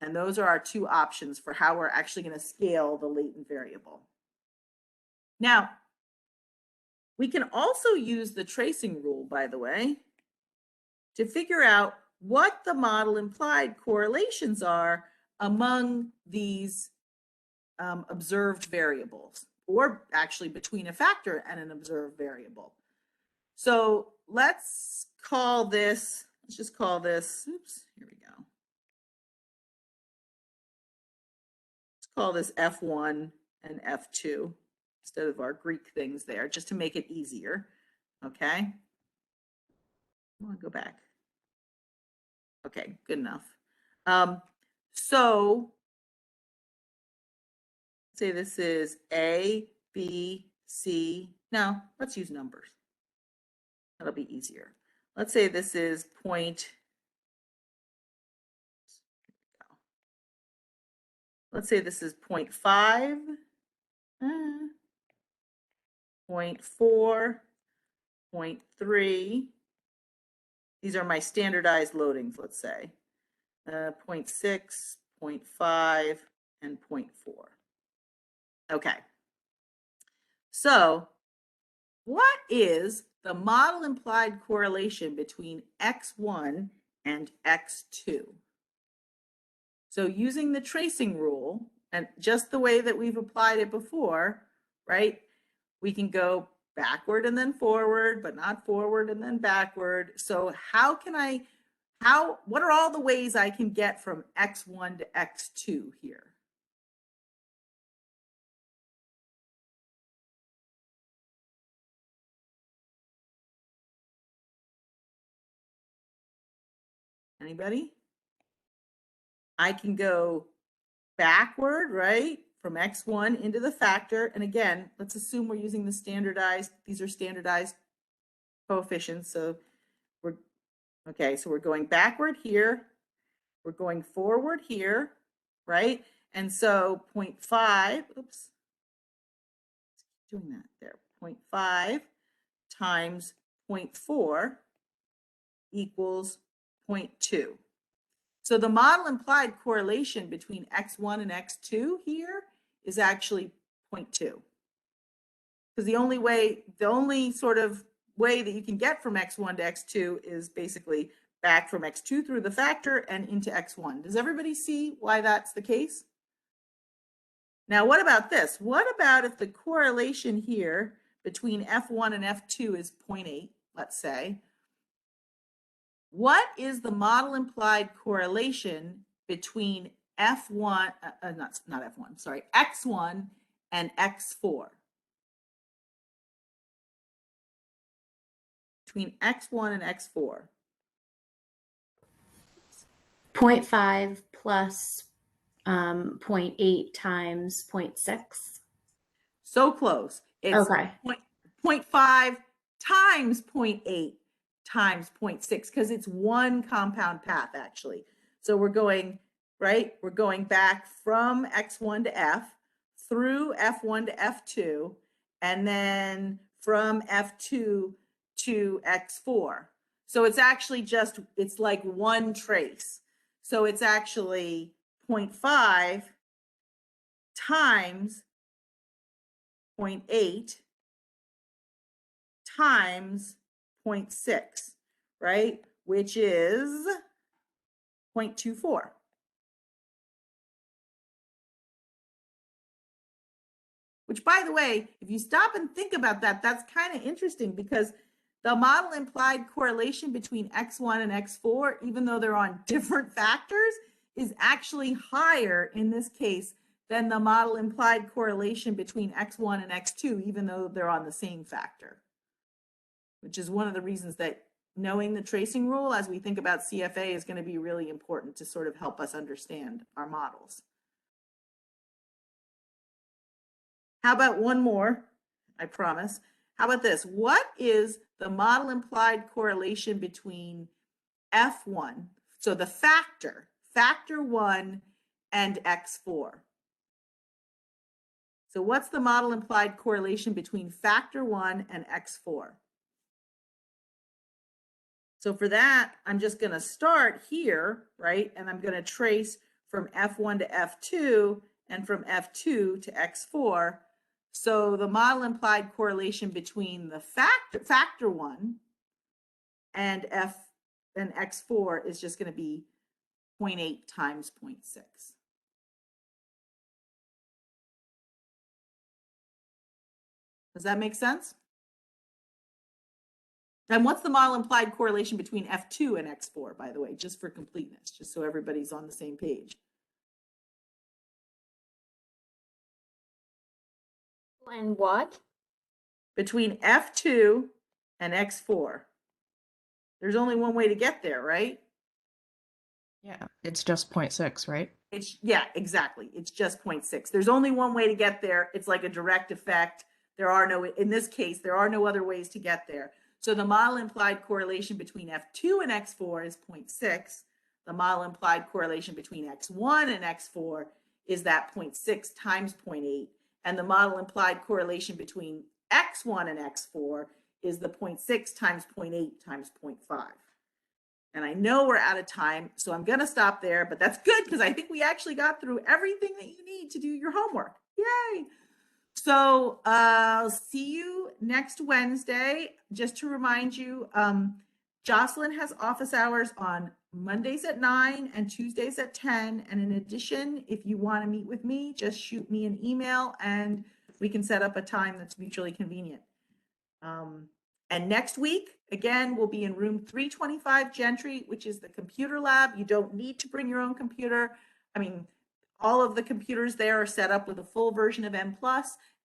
And those are our two options for how we're actually going to scale the latent variable. Now, we can also use the tracing rule, by the way, to figure out what the model implied correlations are among these observed variables, or actually between a factor and an observed variable. So let's call this, let's just call this, oops, here we go. Let's call this F1 and F2 instead of our Greek things there, just to make it easier. Okay. I want to go back. Okay, good enough. So say this is A, B, C. No, let's use numbers. That'll be easier. Let's say this is let's say this is 0.5, 0.4, 0.3. These are my standardized loadings, let's say. 0.6, 0.5, and 0.4. Okay. So what is the model implied correlation between X1 and X2? So using the tracing rule, and just the way that we've applied it before, right? We can go backward and then forward, but not forward and then backward. So how can what are all the ways I can get from X1 to X2 here? Anybody? I can go backward, right, from X1 into the factor. And again, let's assume we're using the standardized, these are standardized coefficients. So we're going backward here. We're going forward here, right? And so 0.5, oops, doing that there, 0.5 times 0.4 equals 0.2. So the model implied correlation between X1 and X2 here is actually 0.2. Because the only sort of way that you can get from X1 to X2 is basically back from X2 through the factor and into X1. Does everybody see why that's the case? Now, what about this? What about if the correlation here between F1 and F2 is 0.8, let's say? What is the model implied correlation between F1, not F1, sorry, X1 and X4? Between X1 and X4. 0.5 plus 0.8 times 0.6. So close. It's okay. 0.5 times 0.8 times 0.6 because it's one compound path actually. So we're going, right? We're going back from X1 to F through F1 to F2 and then from F2 to X4. So it's actually just, it's like one trace. So it's actually 0.5 times 0.8 times 0.6, right? Which is 0.24. Which, by the way, if you stop and think about that, that's kind of interesting because the model implied correlation between X1 and X4, even though they're on different factors, is actually higher in this case than the model implied correlation between X1 and X2, even though they're on the same factor. Which is one of the reasons that knowing the tracing rule as we think about CFA is going to be really important to sort of help us understand our models. How about one more? I promise. How about this? What is the model implied correlation between F1, so the factor 1 and X4? So what's the model implied correlation between factor 1 and X4? So for that, I'm just going to start here, right? And I'm going to trace from F1 to F2 and from F2 to X4. So the model implied correlation between the factor 1 and x4 is just going to be 0.8 times 0.6. Does that make sense? And what's the model implied correlation between F2 and X4, by the way, just for completeness, just so everybody's on the same page? And what? Between F2 and X4. There's only one way to get there, right? Yeah, it's just 0.6, right? Yeah, exactly. It's just 0.6. There's only one way to get there. It's like a direct effect. In this case, there are no other ways to get there. So the model implied correlation between F2 and X4 is 0.6. The model implied correlation between X1 and X4 is that 0.6 times 0.8. And the model implied correlation between X1 and X4 is the 0.6 times 0.8 times 0.5. And I know we're out of time, so I'm going to stop there, but that's good because I think we actually got through everything that you need to do your homework. Yay! So I'll see you next Wednesday. Just to remind you, Jocelyn has office hours on Mondays at 9 and Tuesdays at 10. And in addition, if you want to meet with me, just shoot me an email and we can set up a time that's mutually convenient. And next week, again, we'll be in room 325 Gentry, which is the computer lab. You don't need to bring your own computer. I mean, all of the computers there are set up with a full version of M+,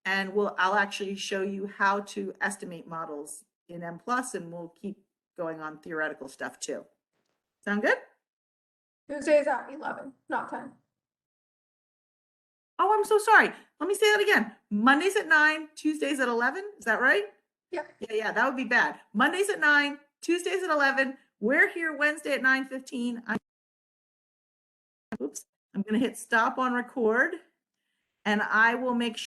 and I'll actually show you how to estimate models in M+, and we'll keep going on theoretical stuff too. Sound good? Tuesdays at 11, not 10. Oh, I'm so sorry. Let me say that again. Mondays at 9, Tuesdays at 11. Is that right? Yeah. Yeah, that would be bad. Mondays at 9, Tuesdays at 11. We're here Wednesday at 9:15. I'm going to hit stop on record, and I will make sure